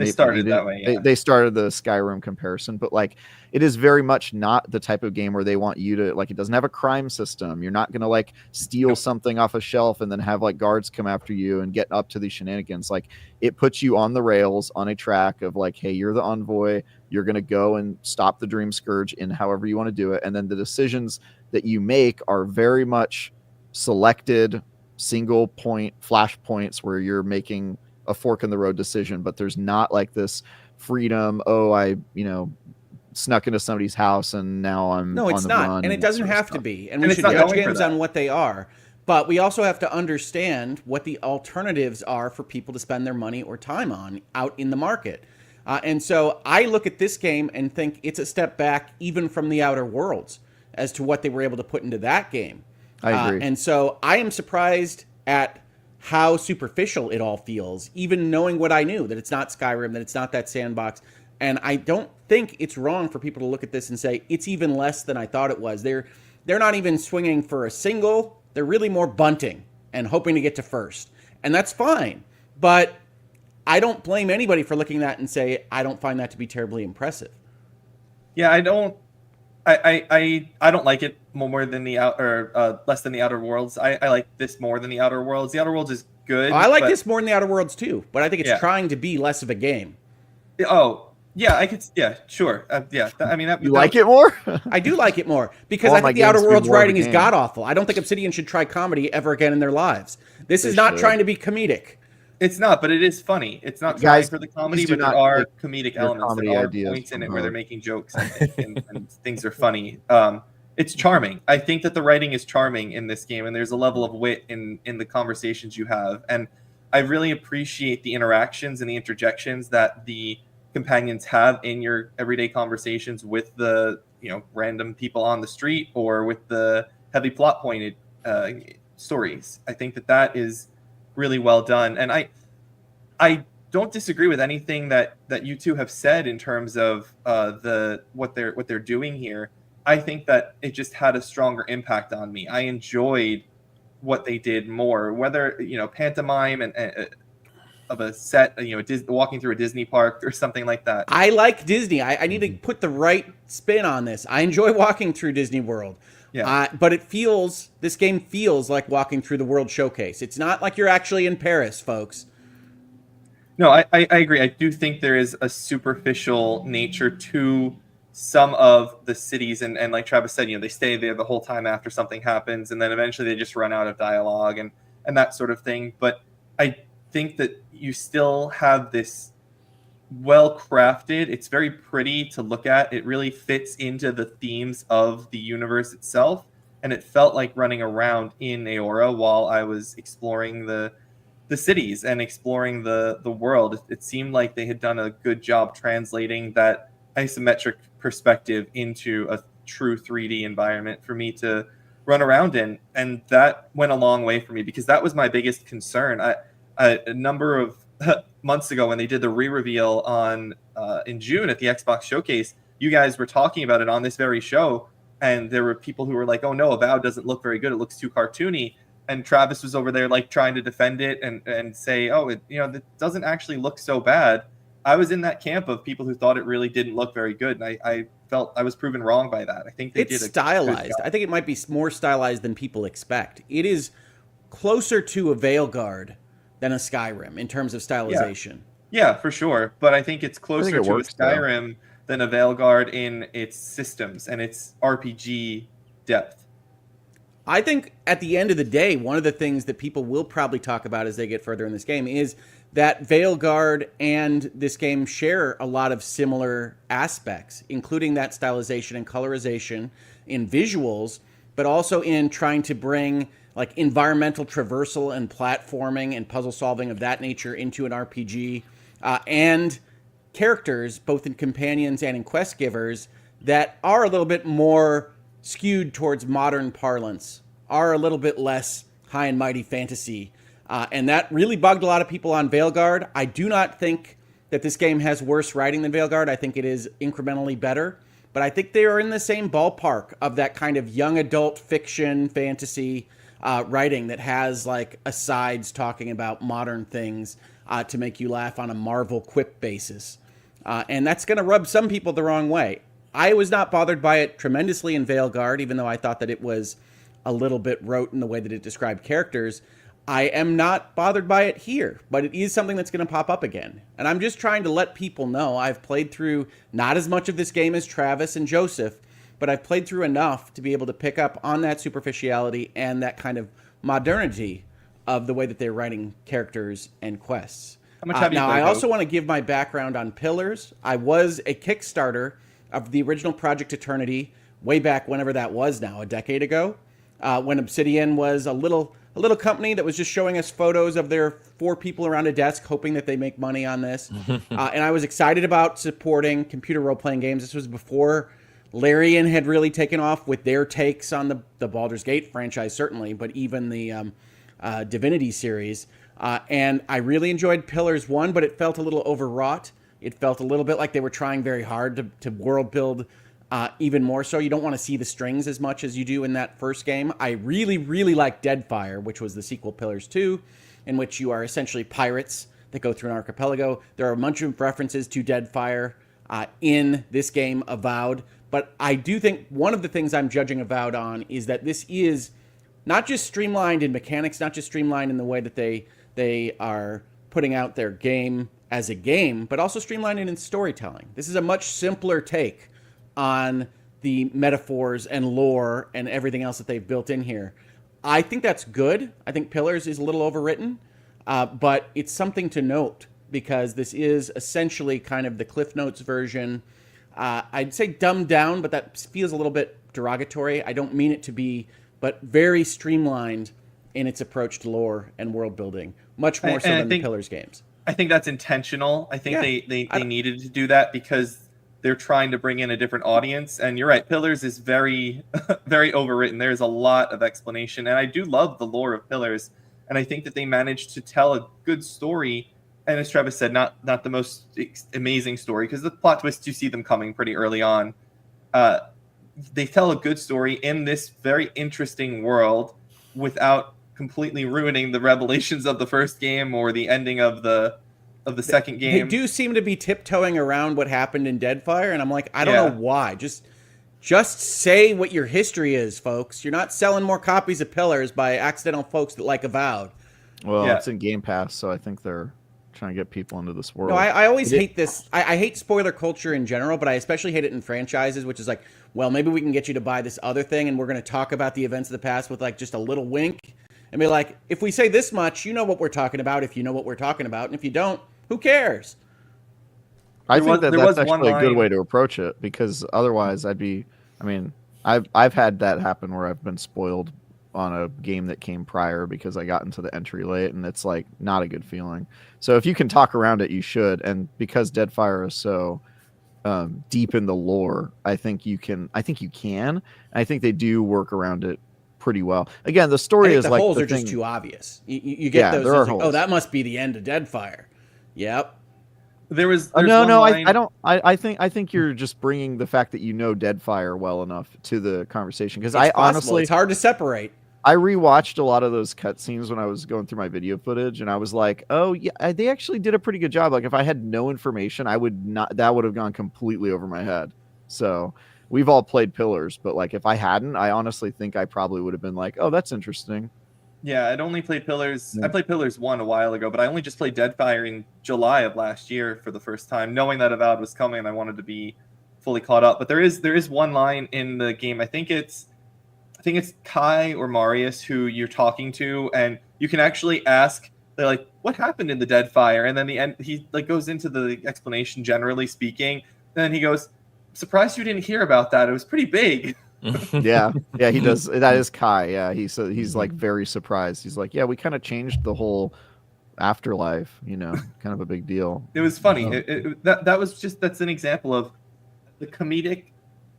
started that way. Yeah. They started the Skyrim comparison, but like it is very much not the type of game where they want you to, like, it doesn't have a crime system. You're not going to like steal something off a shelf and then have like guards come after you and get up to these shenanigans. Like, it puts you on the rails on a track of like, hey, you're the envoy. You're going to go and stop the Dream Scourge in however you want to do it. And then the decisions that you make are very much selected single point flashpoints where you're making a fork in the road decision, but there's not like this freedom. Oh, I snuck into somebody's house and now I'm no, it's on the not, run, and it doesn't have to be. And we should judge games on what they are, but we also have to understand what the alternatives are for people to spend their money or time on out in the market. And so I look at this game and think it's a step back even from the Outer Worlds as to what they were able to put into that game. I agree. And so I am surprised at how superficial it all feels, even knowing what I knew, that it's not Skyrim, that it's not that sandbox. And I don't think it's wrong for people to look at this and say, it's even less than I thought it was. They're not even swinging for a single. They're really more bunting and hoping to get to first. And that's fine. But I don't blame anybody for looking at that and say, I don't find that to be terribly impressive. Yeah, I don't like it more than less than the Outer Worlds. I like this more than the Outer Worlds. The Outer Worlds is good. I like this more than the Outer Worlds too, but I think it's trying to be less of a game. Oh, yeah, I could. Yeah, sure. Yeah, I mean, you like it more? I do like it more, because I think the Outer Worlds writing is god awful. I don't think Obsidian should try comedy ever again in their lives. This is not trying to be comedic. It's not, but it is charming. It's not trying for the comedy, but there are comedic elements. There are points in it where they're making jokes and things are funny. It's charming. I think that the writing is charming in this game, and there's a level of wit in the conversations you have. And I really appreciate the interactions and the interjections that the companions have in your everyday conversations with the random people on the street or with the heavy plot pointed stories. I think that is really well done, and I don't disagree with anything that you two have said in terms of what they're doing here. I think that it just had a stronger impact on me. I enjoyed what they did more, whether pantomime and of a set, walking through a Disney park or something like that. I like Disney. I need to put the right spin on this. I enjoy walking through Disney World. Yeah. But this game feels like walking through the World Showcase. It's not like you're actually in Paris, folks. No, I agree. I do think there is a superficial nature to some of the cities. And like Travis said, they stay there the whole time after something happens. And then eventually they just run out of dialogue and that sort of thing. But I think that you still have this well-crafted. It's very pretty to look at. It really fits into the themes of the universe itself, and it felt like running around in Aora while I was exploring the cities and exploring the world. It seemed like they had done a good job translating that isometric perspective into a true 3D environment for me to run around in, and that went a long way for me, because that was my biggest concern. A number of months ago, when they did the re-reveal in June at the Xbox Showcase, you guys were talking about it on this very show, and there were people who were like, "Oh no, Avowed doesn't look very good. It looks too cartoony." and Travis was over there like trying to defend it and say, oh, it doesn't actually look so bad. I was in that camp of people who thought it really didn't look very good, and I felt I was proven wrong by that. I think it's stylized. I think it might be more stylized than people expect. It is closer to a Veilguard than a Skyrim in terms of stylization. Yeah, for sure. But I think it's closer to a Skyrim than a Veilguard in its systems and its RPG depth. I think at the end of the day, one of the things that people will probably talk about as they get further in this game is that Veilguard and this game share a lot of similar aspects, including that stylization and colorization in visuals, but also in trying to bring like environmental traversal and platforming and puzzle solving of that nature into an RPG, and characters, both in companions and in quest givers, that are a little bit more skewed towards modern parlance, are a little bit less high and mighty fantasy. And that really bugged a lot of people on Veilguard. I do not think that this game has worse writing than Veilguard. I think it is incrementally better. But I think they are in the same ballpark of that kind of young adult fiction, fantasy writing that has like asides talking about modern things to make you laugh on a Marvel quip basis. And that's going to rub some people the wrong way. I was not bothered by it tremendously in Veilguard, even though I thought that it was a little bit rote in the way that it described characters. I am not bothered by it here, but it is something that's going to pop up again. And I'm just trying to let people know I've played through not as much of this game as Travis and Joseph, but I've played through enough to be able to pick up on that superficiality and that kind of modernity of the way that they're writing characters and quests. How much have you now, played, I also want to give my background on Pillars. I was a Kickstarter of the original Project Eternity way back whenever that was now, a decade ago, when Obsidian was a little company that was just showing us photos of their 4 people around a desk, hoping that they make money on this. And I was excited about supporting computer role-playing games. This was before Larian had really taken off with their takes on the Baldur's Gate franchise, certainly, but even the Divinity series. And I really enjoyed Pillars 1, but it felt a little overwrought. It felt a little bit like they were trying very hard to world build even more so. You don't want to see the strings as much as you do in that first game. I really, really like Deadfire, which was the sequel Pillars 2, in which you are essentially pirates that go through an archipelago. There are a bunch of references to Deadfire in this game, Avowed. But I do think one of the things I'm judging Avowed on is that this is not just streamlined in mechanics, not just streamlined in the way that they are putting out their game as a game, but also streamlined in storytelling. This is a much simpler take on the metaphors and lore and everything else that they've built in here. I think that's good. I think Pillars is a little overwritten, but it's something to note because this is essentially kind of the Cliff Notes version. I'd say dumbed down, but that feels a little bit derogatory. I don't mean it to be, but very streamlined in its approach to lore and world building, much more so than the Pillars games. I think that's intentional. I think they needed to do that because they're trying to bring in a different audience. And you're right, Pillars is very, very overwritten. There's a lot of explanation. And I do love the lore of Pillars. And I think that they managed to tell a good story. And as Travis said, not the most amazing story, because the plot twists, you see them coming pretty early on. They tell a good story in this very interesting world without completely ruining the revelations of the first game or the ending of the second game. They do seem to be tiptoeing around what happened in Deadfire, and I'm like, I don't know why. Just say what your history is, folks. You're not selling more copies of Pillars by accidental folks that like Avowed. Well, it's in Game Pass, so I think they're trying to get people into this world. No, I always hate this. I hate spoiler culture in general, but I especially hate it in franchises, which is like, well, maybe we can get you to buy this other thing, and we're going to talk about the events of the past with like just a little wink. And be like, if we say this much, you know what we're talking about if you know what we're talking about. And if you don't, who cares? I think that's actually a good way to approach it, because otherwise I've had that happen where I've been spoiled on a game that came prior because I got into the entry late, and it's like not a good feeling. So if you can talk around it, you should. And because Deadfire is so deep in the lore, I think you can. I think they do work around it pretty well. Again, the story is like holes are just too obvious. You get those. There are like, holes. Oh, that must be the end of Deadfire. Yep. There was no. I don't. I think you're just bringing the fact that you know Deadfire well enough to the conversation, because I honestly, it's hard to separate. I rewatched a lot of those cutscenes when I was going through my video footage, and I was like, "Oh yeah, they actually did a pretty good job." Like if I had no information, I would not. That would have gone completely over my head. So we've all played Pillars, but like if I hadn't, I honestly think I probably would have been like, "Oh, that's interesting." Yeah, I'd only played Pillars. I played Pillars 1 a while ago, but I only just played Deadfire in July of last year for the first time, knowing that Avowed was coming, and I wanted to be fully caught up. But there is one line in the game. I think it's Kai or Marius who you're talking to, and you can actually ask. They're like, "What happened in the Deadfire?" And then the end, he like goes into the explanation, generally speaking. Then he goes, "Surprised you didn't hear about that. It was pretty big." yeah, he does. That is Kai. Yeah, he's like very surprised. He's like, "Yeah, we kind of changed the whole afterlife. Kind of a big deal." It was funny. That was that's an example of the comedic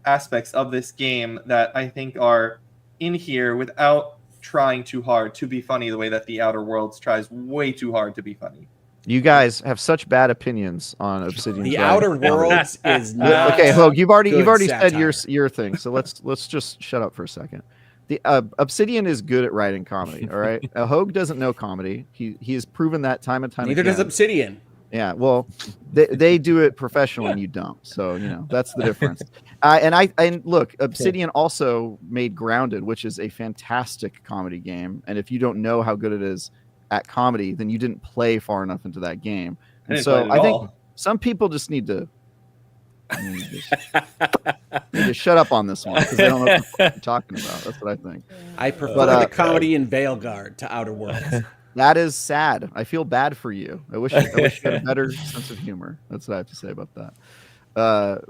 aspects of this game that I think are in here without trying too hard to be funny the way that the Outer Worlds tries way too hard to be funny. You guys have such bad opinions on Obsidian. The Outer Worlds is not okay. Hogue, you've already said satire. your thing, so let's just shut up for a second. The Obsidian is good at writing comedy. All right, Hogue doesn't know comedy. He has proven that time and time Neither again. does Obsidian. Yeah, well, they do it professionally and you don't. So, that's the difference. And look, Obsidian also made Grounded, which is a fantastic comedy game. And if you don't know how good it is at comedy, then you didn't play far enough into that game. And so I think some people just need to shut up on this one because they don't know what they're talking about. That's what I think. I prefer the comedy in Veilguard to Outer Worlds. That is sad. I feel bad for you. I wish you had a better sense of humor. That's what I have to say about that.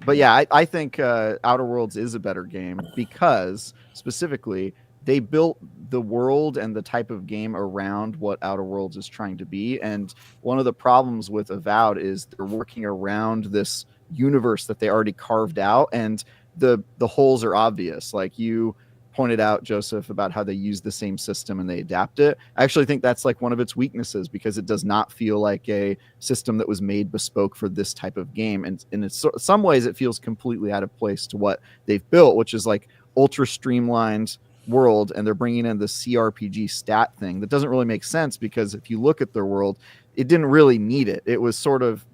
But yeah, I think Outer Worlds is a better game because specifically they built the world and the type of game around what Outer Worlds is trying to be. And one of the problems with Avowed is they're working around this universe that they already carved out, and the holes are obvious. Like you pointed out, Joseph, about how they use the same system and they adapt it. I actually think that's like one of its weaknesses because it does not feel like a system that was made bespoke for this type of game. And in some ways, it feels completely out of place to what they've built, which is like ultra streamlined world. And they're bringing in the CRPG stat thing that doesn't really make sense because if you look at their world, it didn't really need it. It was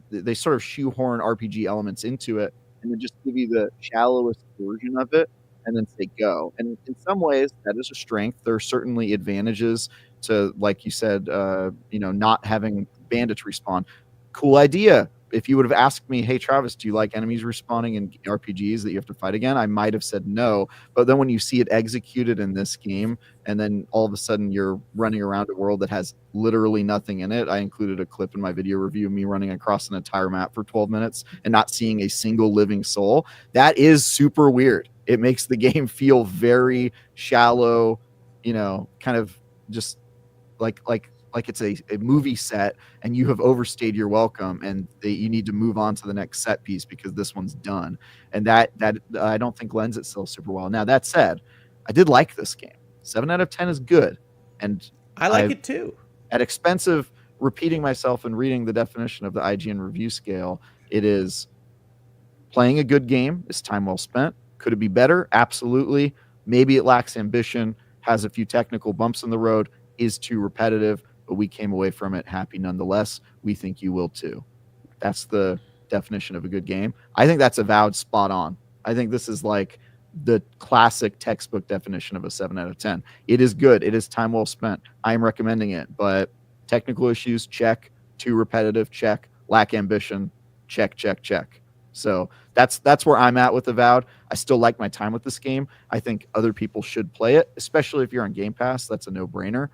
they sort of shoehorn RPG elements into it and then just give you the shallowest version of it and then say go. And in some ways, that is a strength. There are certainly advantages to, like you said, not having bandits respawn. Cool idea. If you would have asked me, hey, Travis, do you like enemies respawning in RPGs that you have to fight again? I might have said no. But then when you see it executed in this game, and then all of a sudden you're running around a world that has literally nothing in it. I included a clip in my video review of me running across an entire map for 12 minutes and not seeing a single living soul. That is super weird. It makes the game feel very shallow, kind of just like it's a movie set and you have overstayed your welcome and you need to move on to the next set piece because this one's done. And that I don't think lends itself super well. Now, that said, I did like this game. 7 out of 10 is good. And I like it too. At expense of repeating myself and reading the definition of the IGN review scale, it is playing a good game is time well spent. Could it be better? Absolutely. Maybe it lacks ambition, has a few technical bumps in the road, is too repetitive, but we came away from it happy nonetheless. We think you will too. That's the definition of a good game. I think that's Avowed spot on. I think this is like the classic textbook definition of a 7 out of 10. It is good. It is time well spent. I am recommending it, but technical issues, check. Too repetitive, check. Lack ambition, check. So that's where I'm at with Avowed. I still like my time with this game. I think other people should play it, especially if you're on Game Pass. That's a no-brainer.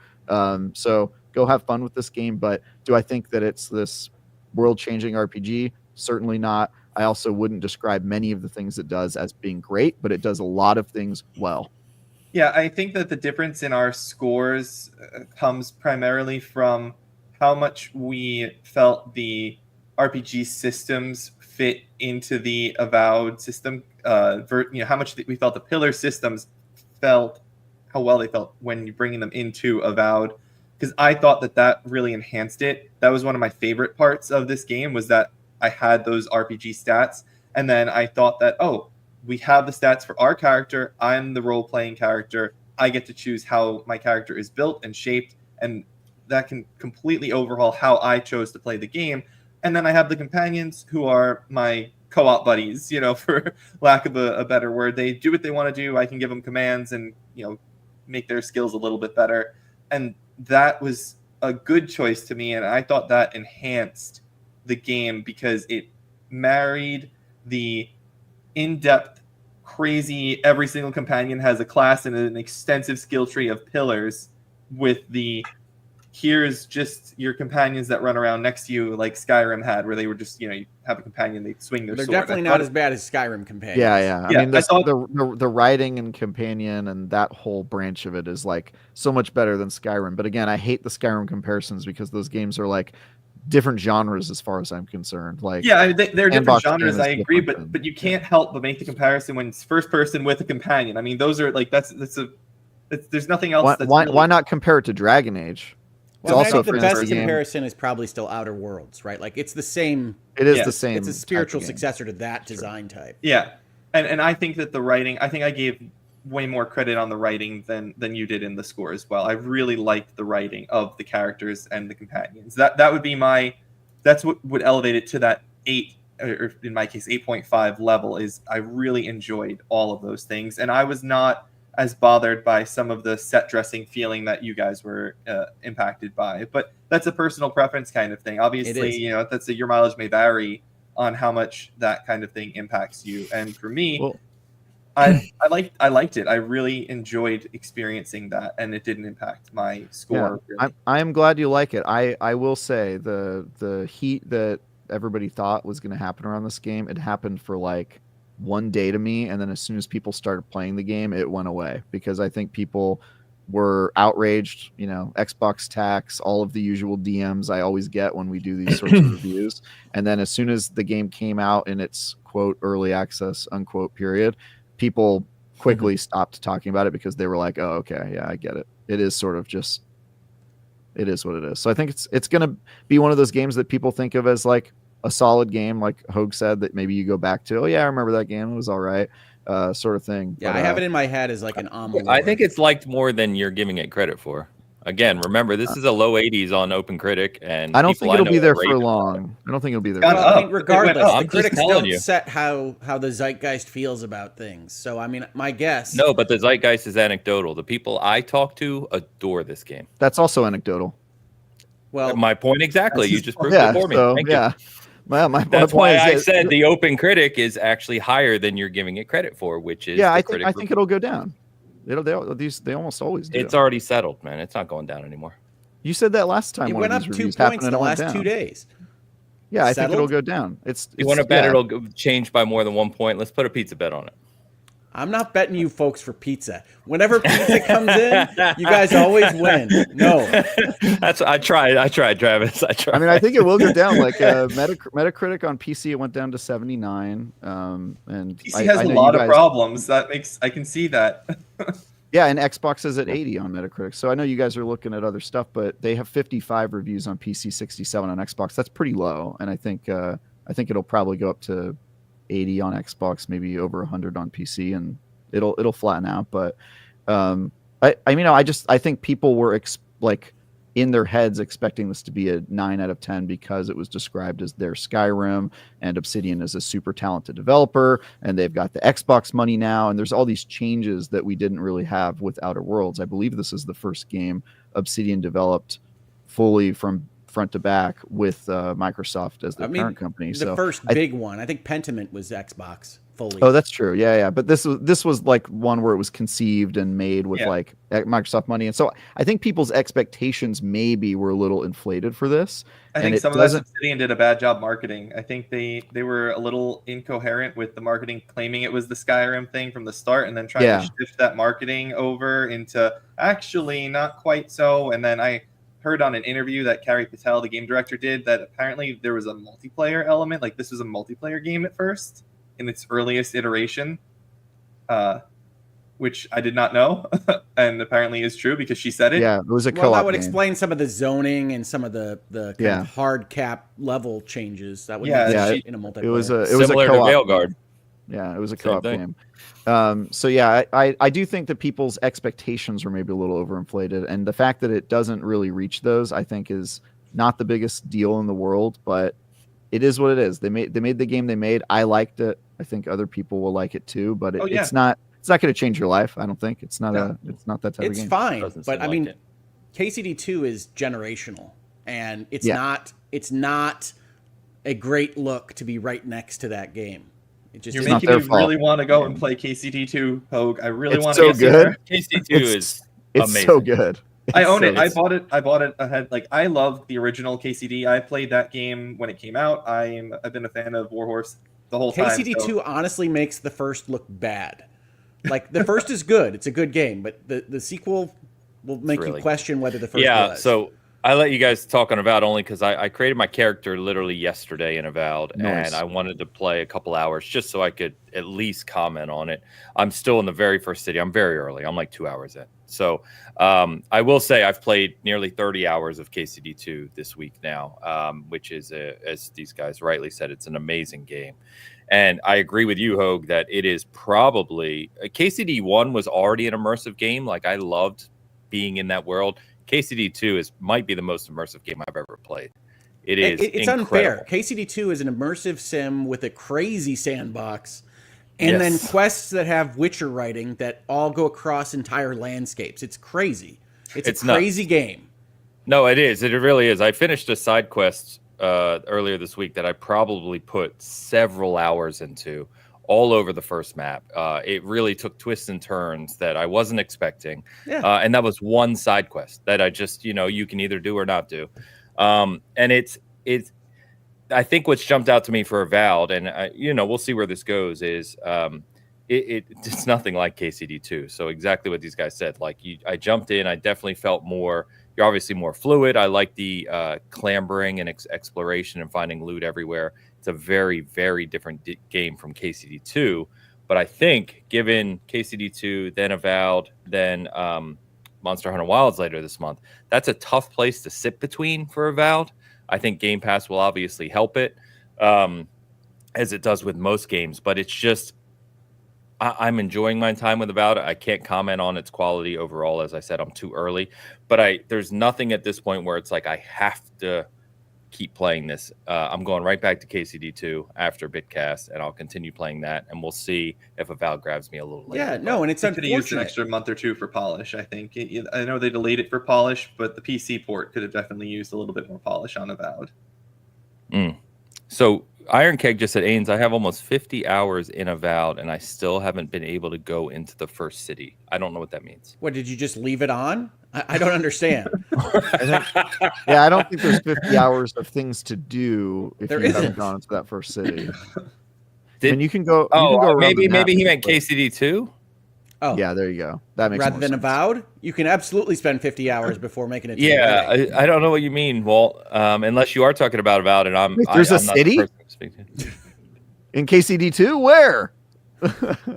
So go have fun with this game. But do I think that it's this world-changing RPG? Certainly not. I also wouldn't describe many of the things it does as being great, but it does a lot of things well. Yeah, I think that the difference in our scores comes primarily from how much we felt the RPG systems fit into the Avowed system. How much we felt the pillar systems felt, how well they felt when you're bringing them into Avowed. Because I thought that really enhanced it. That was one of my favorite parts of this game, was that I had those RPG stats. And then I thought that, we have the stats for our character. I'm the role-playing character. I get to choose how my character is built and shaped, and that can completely overhaul how I chose to play the game. And then I have the companions who are my co-op buddies, for lack of a better word. They do what they want to do. I can give them commands and, make their skills a little bit better. And that was a good choice to me. And I thought that enhanced the game because it married the in-depth, crazy, every single companion has a class and an extensive skill tree of pillars with the here's just your companions that run around next to you like Skyrim had, where they were just, you have a companion, they swing their They're sword. They're definitely not as bad as Skyrim companions. Yeah. I mean, I thought the writing and companion and that whole branch of it is like so much better than Skyrim. But again, I hate the Skyrim comparisons because those games are like different genres as far as I'm concerned. Like, yeah, they're different genres. I agree, different but you can't help but make the comparison when it's first person with a companion. I mean, those are like there's nothing else. Why not compare it to Dragon Age? Well, also I think the best comparison is probably still Outer Worlds, right? Like it's the same. It is the same. It's a spiritual successor to that design type. Yeah, and I think that the writing. I think I gave way more credit on the writing than you did in the score as well. I really liked the writing of the characters and the companions. That would be that's what would elevate it to that 8, or in my case 8.5 level. Is I really enjoyed all of those things, and I was not as bothered by some of the set dressing feeling that you guys were impacted by. But that's a personal preference kind of thing. Obviously, your mileage may vary on how much that kind of thing impacts you. And for me, I liked it. I really enjoyed experiencing that, and it didn't impact my score. Yeah, really. I am glad you like it. I will say the heat that everybody thought was going to happen around this game, it happened for like one day to me, and then as soon as people started playing the game, it went away because I think people were outraged. Xbox tax, all of the usual DMs I always get when we do these sorts of reviews. And then as soon as the game came out in its quote early access unquote period, people quickly stopped talking about it because they were like, oh, okay, yeah, I get it. It is sort of just, it is what it is. So I think it's going to be one of those games that people think of as like a solid game, like Hogue said, that maybe you go back to, oh yeah, I remember that game, it was all right, sort of thing. Yeah, but I have it in my head as like an I think it's liked more than you're giving it credit for. Again, remember, this is a low 80s on OpenCritic, and I don't think it'll be there for long. I don't think it'll be there. Well, I mean, regardless, the critics don't you. set how the zeitgeist feels about things. So, I mean, my guess. No, but the zeitgeist is anecdotal. The people I talk to adore this game. That's also anecdotal. Well, my point exactly. You just proved it for me. So, Thank you. Well, that's why I said the OpenCritic is actually higher than you're giving it credit for, which is I think it'll go down. They almost always do. It's already settled, man. It's not going down anymore. You said that last time. It went up 2 points in the last 2 days. Yeah, I think it'll go down. You want to bet it'll change by more than 1 point? Let's put a pizza bet on it. I'm not betting you folks for pizza. Whenever pizza comes in, you guys always win. No. I tried, Travis. I tried. I mean, I think it will go down. Like Metacritic on PC, it went down to 79. And PC has a lot of problems. I can see that. Yeah, and Xbox is at 80 on Metacritic. So I know you guys are looking at other stuff, but they have 55 reviews on PC, 67 on Xbox. That's pretty low, and I think it'll probably go up to 80 on Xbox, maybe over 100 on PC, and it'll flatten out. But I think people were in their heads expecting this to be a 9 out of 10 because it was described as their Skyrim, and Obsidian is a super talented developer, and they've got the Xbox money now, and there's all these changes that we didn't really have with Outer Worlds. I believe this is the first game Obsidian developed fully from front to back with Microsoft as the parent company. The first big one, I think Pentiment was Xbox fully. Oh, that's true. Yeah. But this was like one where it was conceived and made with like Microsoft money, and so I think people's expectations maybe were a little inflated for this. I think some of that Obsidian did a bad job marketing. I think they were a little incoherent with the marketing, claiming it was the Skyrim thing from the start, and then trying to shift that marketing over into actually not quite so. And then I heard on an interview that Carrie Patel, the game director, did that apparently there was a multiplayer element. Like this was a multiplayer game at first in its earliest iteration, which I did not know, and apparently is true because she said it. Yeah, it was a co-op. Well, that would game. Explain some of the zoning and some of the kind of hard cap level changes. That would in a multiplayer. It was a similar co-op. to Veilguard. Yeah, it was a Same co-op thing. game. So yeah, I do think that people's expectations were maybe a little overinflated, and the fact that it doesn't really reach those, I think, is not the biggest deal in the world. But it is what it is. They made the game they made. I liked it. I think other people will like it too. But it's not going to change your life. I don't think it's not it's not that type of game. It's fine, Doesn't but seem I like mean, it. KCD2 is generational, and it's not a great look to be right next to that game. It just You're isn't. making me really want to go and play KCD2, Hogue. I really want to. So good. KCD2 is It's amazing. so good. I own it. I bought it ahead. Like, I love the original KCD. I played that game when it came out. I've been a fan of Warhorse the whole time. KCD2 honestly makes the first look bad. Like, the first is good. It's a good game, but the sequel will make you question whether the first was. So I let you guys talk on Avowed only because I created my character literally yesterday in Avowed, and I wanted to play a couple hours just so I could at least comment on it. I'm still in the very first city. I'm very early. I'm like 2 hours in. So I will say I've played nearly 30 hours of KCD2 this week now, which is, as these guys rightly said, it's an amazing game. And I agree with you, Hogue, that it is probably KCD1 was already an immersive game. Like, I loved being in that world. KCD2 might be the most immersive game I've ever played. It's incredible. unfair. KCD2 is an immersive sim with a crazy sandbox, and then quests that have Witcher writing that all go across entire landscapes. It's crazy. It's a crazy game. No, it is. It really is. I finished a side quest earlier this week that I probably put several hours into, all over the first map. It really took twists and turns that I wasn't expecting. And that was one side quest that I just, you can either do or not do. And it's I think what's jumped out to me for Avowed, and we'll see where this goes, is it's nothing like KCD2. So exactly what these guys said. Like, I jumped in, I definitely felt more. You're obviously more fluid. I like the clambering and exploration and finding loot everywhere. It's a very, very different game from KCD2. But I think given KCD2, then Avowed, then Monster Hunter Wilds later this month, that's a tough place to sit between for Avowed. I think Game Pass will obviously help it, as it does with most games. But it's just, I'm enjoying my time with Avowed. I can't comment on its quality overall. As I said, I'm too early. But there's nothing at this point where it's like I have to keep playing this. I'm going right back to KCD2 after Bitcast, and I'll continue playing that, and we'll see if Avowed grabs me a little later. Yeah, no, and it's unfortunate. Could have used an extra month or two for polish, I think. I know they delayed it for polish, but the PC port could have definitely used a little bit more polish on Avowed. So Iron Keg just said, Ains, I have almost 50 hours in Avowed, and I still haven't been able to go into the first city. I don't know what that means. What, did you just leave it on? I don't understand. I don't think there's 50 hours of things to do if you haven't gone into that first city. And you can go. Maybe he meant KCD2. Oh, yeah, there you go. That makes rather more than sense. Avowed, you can absolutely spend 50 hours before making it. To Yeah, I don't know what you mean, Walt. Unless you are talking about Avowed, and there's a city in KCD2. Where?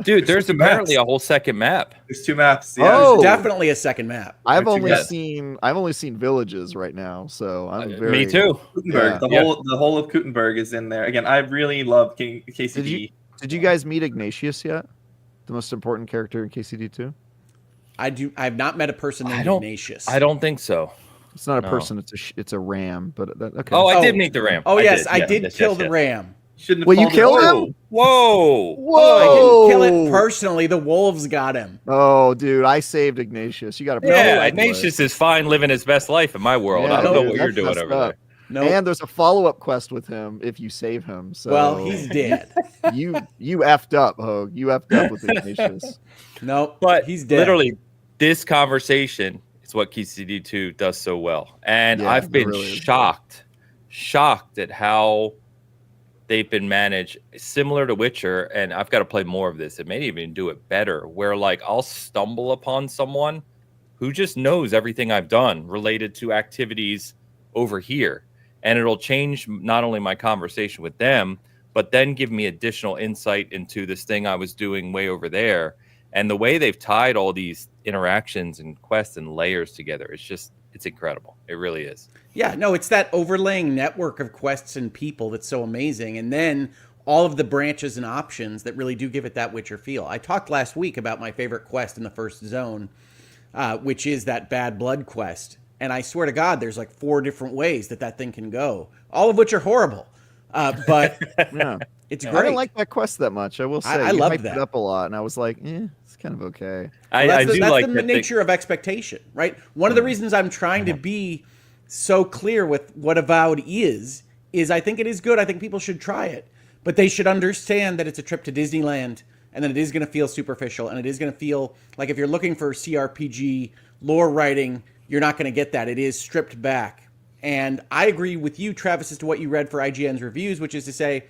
Dude, there's apparently a whole second map. There's two maps. Yeah, Oh, there's definitely a second map. I've only seen villages right now, so I'm very. Me too. Kutenberg, the whole of Kutenberg is in there. Again, I really love KCD. Did you guys meet Ignatius yet? The most important character in KCD2? I've not met a person named Ignatius. I don't think so. It's not a person. It's a ram. But okay. Oh, I did meet the ram. Oh, yes, I did kill the ram. Well, you killed him? Whoa! I didn't kill it personally. The wolves got him. Oh, dude, I saved Ignatius. You got to. Yeah, Ignatius is fine living his best life in my world. Yeah, I don't know what you're doing over there. No. And there's a follow-up quest with him if you save him. So well, he's dead. you effed up, Hogue. You effed up with Ignatius. No, but he's dead. Literally, this conversation is what KCD2 does so well, and I've been really shocked at how they've been managed, similar to Witcher, and I've got to play more of this. It may even do it better, where like I'll stumble upon someone who just knows everything I've done related to activities over here. And it'll change not only my conversation with them, but then give me additional insight into this thing I was doing way over there. And the way they've tied all these interactions and quests and layers together, it's incredible. It really is. Yeah, no, it's that overlaying network of quests and people that's so amazing. And then all of the branches and options that really do give it that Witcher feel. I talked last week about my favorite quest in the first zone, which is that Bad Blood quest. And I swear to God, there's like 4 different ways that thing can go, all of which are horrible. But Yeah. it's great. I didn't like that quest that much. I will say, I you loved hyped that it up a lot, and I was like, it's kind of okay. I do like the nature of expectation, right? One of the reasons I'm trying to be so clear with what Avowed is I think it is good. I think people should try it, but they should understand that it's a trip to Disneyland, and that it is going to feel superficial, and it is going to feel like if you're looking for CRPG lore writing, you're not going to get that. It is stripped back. And I agree with you, Travis, as to what you read for IGN's reviews, which is to say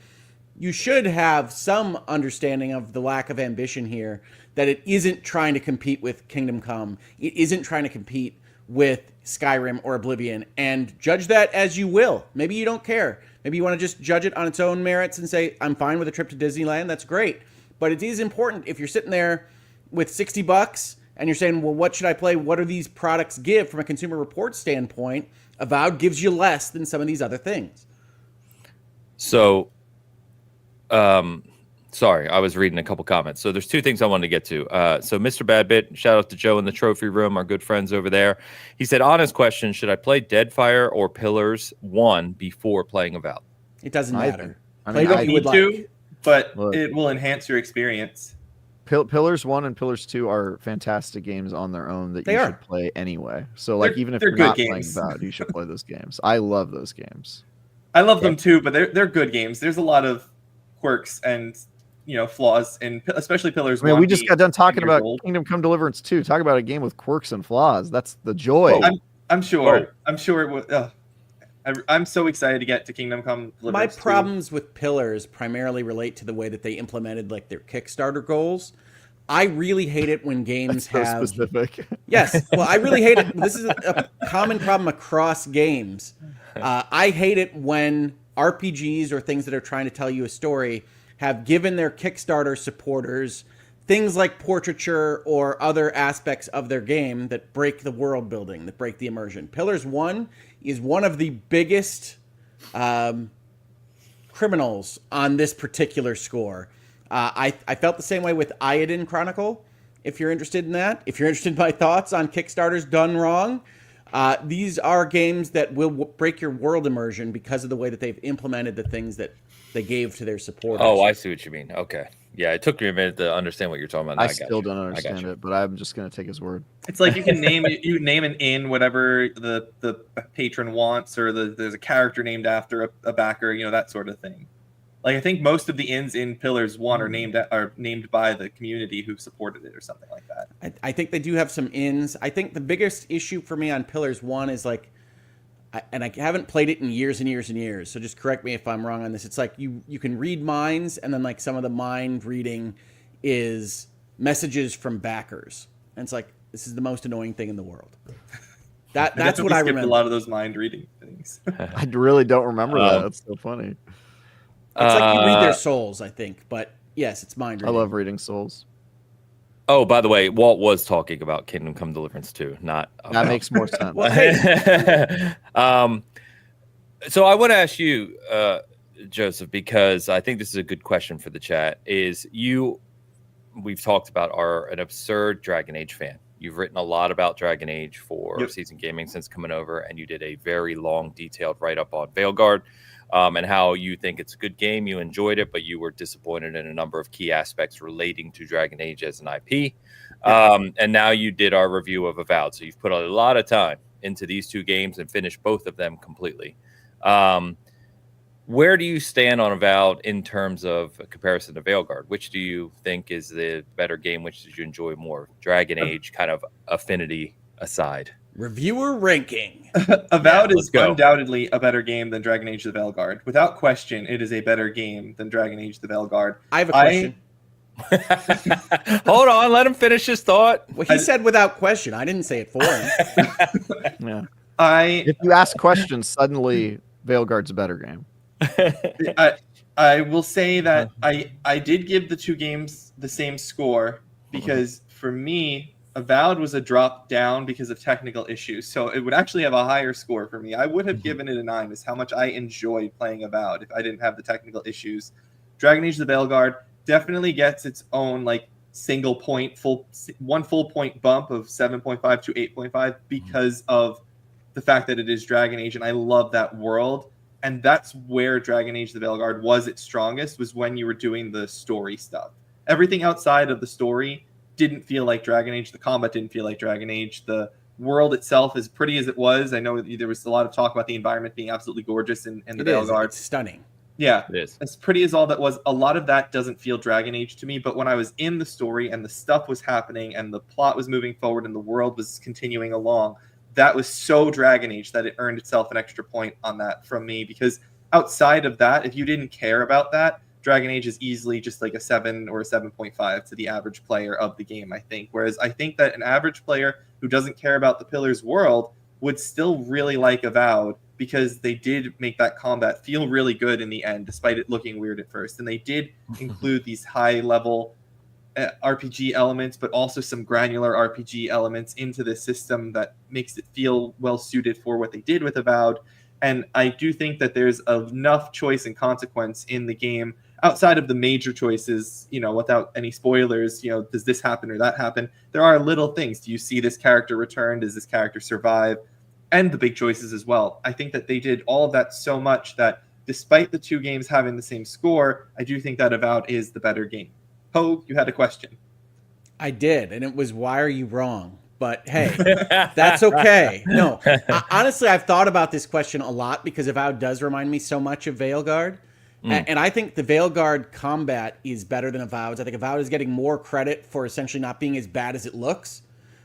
you should have some understanding of the lack of ambition here, that it isn't trying to compete with Kingdom Come. It isn't trying to compete with Skyrim or Oblivion, and judge that as you will. Maybe you don't care. Maybe you want to just judge it on its own merits and say, I'm fine with a trip to Disneyland. That's great. But it is important if you're sitting there with $60 and you're saying, well, what should I play? What do these products give from a Consumer Reports standpoint? Avowed gives you less than some of these other things. So, sorry, I was reading a couple comments. So there's 2 things I wanted to get to. So Mr. Badbit, shout out to Joe in the trophy room, our good friends over there. He said, honest question, should I play Deadfire or Pillars 1 before playing Avowed? It doesn't matter. You don't need to, but it will enhance your experience. Pillars 1 and Pillars 2 are fantastic games on their own that you should play anyway. So, like, even if you're not playing Avowed, you should play those games. I love those games. I love them too, but they're good games. There's a lot of quirks and flaws, and especially Pillars 1. We just got done talking about Kingdom Come Deliverance 2. Talk about a game with quirks and flaws. That's the joy. I'm sure. I'm sure it will. I'm so excited to get to Kingdom Come Deliverance 2. My problems with Pillars primarily relate to the way that they implemented like their Kickstarter goals. I really hate it when games have so specific. Yes, well, I really hate it. This is a common problem across games. I hate it when RPGs or things that are trying to tell you a story have given their Kickstarter supporters things like portraiture or other aspects of their game that break the world building, that break the immersion. Pillars 1 is one of the biggest criminals on this particular score. I felt the same way with Iodine Chronicle, if you're interested in that. If you're interested in my thoughts on Kickstarters done wrong, these are games that will break your world immersion because of the way that they've implemented the things that they gave to their supporters. Oh, I see what you mean. Okay. Yeah, it took me a minute to understand what you're talking about. I still don't understand it, but I'm just going to take his word. It's like you can name an inn whatever the patron wants, or there's a character named after a backer, that sort of thing. Like, I think most of the inns in Pillars 1 are named by the community who supported it or something like that. I think they do have some inns. I think the biggest issue for me on Pillars 1 is like, and I haven't played it in years and years and years, so just correct me if I'm wrong on this. It's like you can read minds, and then like some of the mind reading is messages from backers. And it's like, this is the most annoying thing in the world. That's what I remember. A lot of those mind reading things. I really don't remember that. That's so funny. It's like you read their souls, I think. But yes, it's mind reading. I love reading souls. Oh, by the way, Walt was talking about Kingdom Come Deliverance 2, not that makes more sense. Well, hey. So I want to ask you, Joseph, because I think this is a good question for the chat. We've talked about an absurd Dragon Age fan. You've written a lot about Dragon Age for Season Gaming since coming over, and you did a very long, detailed write-up on Veilguard. And how you think it's a good game, you enjoyed it, but you were disappointed in a number of key aspects relating to Dragon Age as an IP. And now you did our review of Avowed, so you've put a lot of time into these 2 games and finished both of them completely. Where do you stand on Avowed in terms of a comparison to Veilguard? Which do you think is the better game? Which did you enjoy more? Dragon Age kind of affinity aside. Reviewer ranking. Avowed is undoubtedly a better game than Dragon Age the Veilguard. Without question, it is a better game than Dragon Age the Veilguard. I have a question. Hold on, let him finish his thought. Well, he said without question. I didn't say it for him. Yeah. If you ask questions, suddenly Veilguard's a better game. I will say that I did give the 2 games the same score because for me, Avowed was a drop down because of technical issues, so it would actually have a higher score for me. I would have given it a 9, is how much I enjoyed playing Avowed if I didn't have the technical issues. Dragon Age the Veilguard definitely gets its own like single point, one full point bump of 7.5 to 8.5 because of the fact that it is Dragon Age, and I love that world. And that's where Dragon Age the Veilguard was its strongest, was when you were doing the story stuff. Everything outside of the story didn't feel like Dragon Age. The combat didn't feel like Dragon Age. The world itself, as pretty as it was, I know there was a lot of talk about the environment being absolutely gorgeous in the Veilguard. It's stunning. Yeah, it is. As pretty as all that was, a lot of that doesn't feel Dragon Age to me. But when I was in the story and the stuff was happening and the plot was moving forward and the world was continuing along, that was so Dragon Age that it earned itself an extra point on that from me. Because outside of that, if you didn't care about that, Dragon Age is easily just like a 7 or a 7.5 to the average player of the game, I think. Whereas I think that an average player who doesn't care about the Pillars world would still really like Avowed, because they did make that combat feel really good in the end, despite it looking weird at first. And they did include these high-level RPG elements, but also some granular RPG elements into the system that makes it feel well-suited for what they did with Avowed. And I do think that there's enough choice and consequence in the game outside of the major choices, without any spoilers, does this happen or that happen? There are little things. Do you see this character return? Does this character survive? And the big choices as well. I think that they did all of that so much that despite the two games having the same score, I do think that Avowed is the better game. Ho, you had a question. I did, and it was, why are you wrong? But hey, that's okay. No, honestly, I've thought about this question a lot because Avowed does remind me so much of Veilguard. And I think the Veilguard combat is better than Avowed's. I think Avowed is getting more credit for essentially not being as bad as it looks.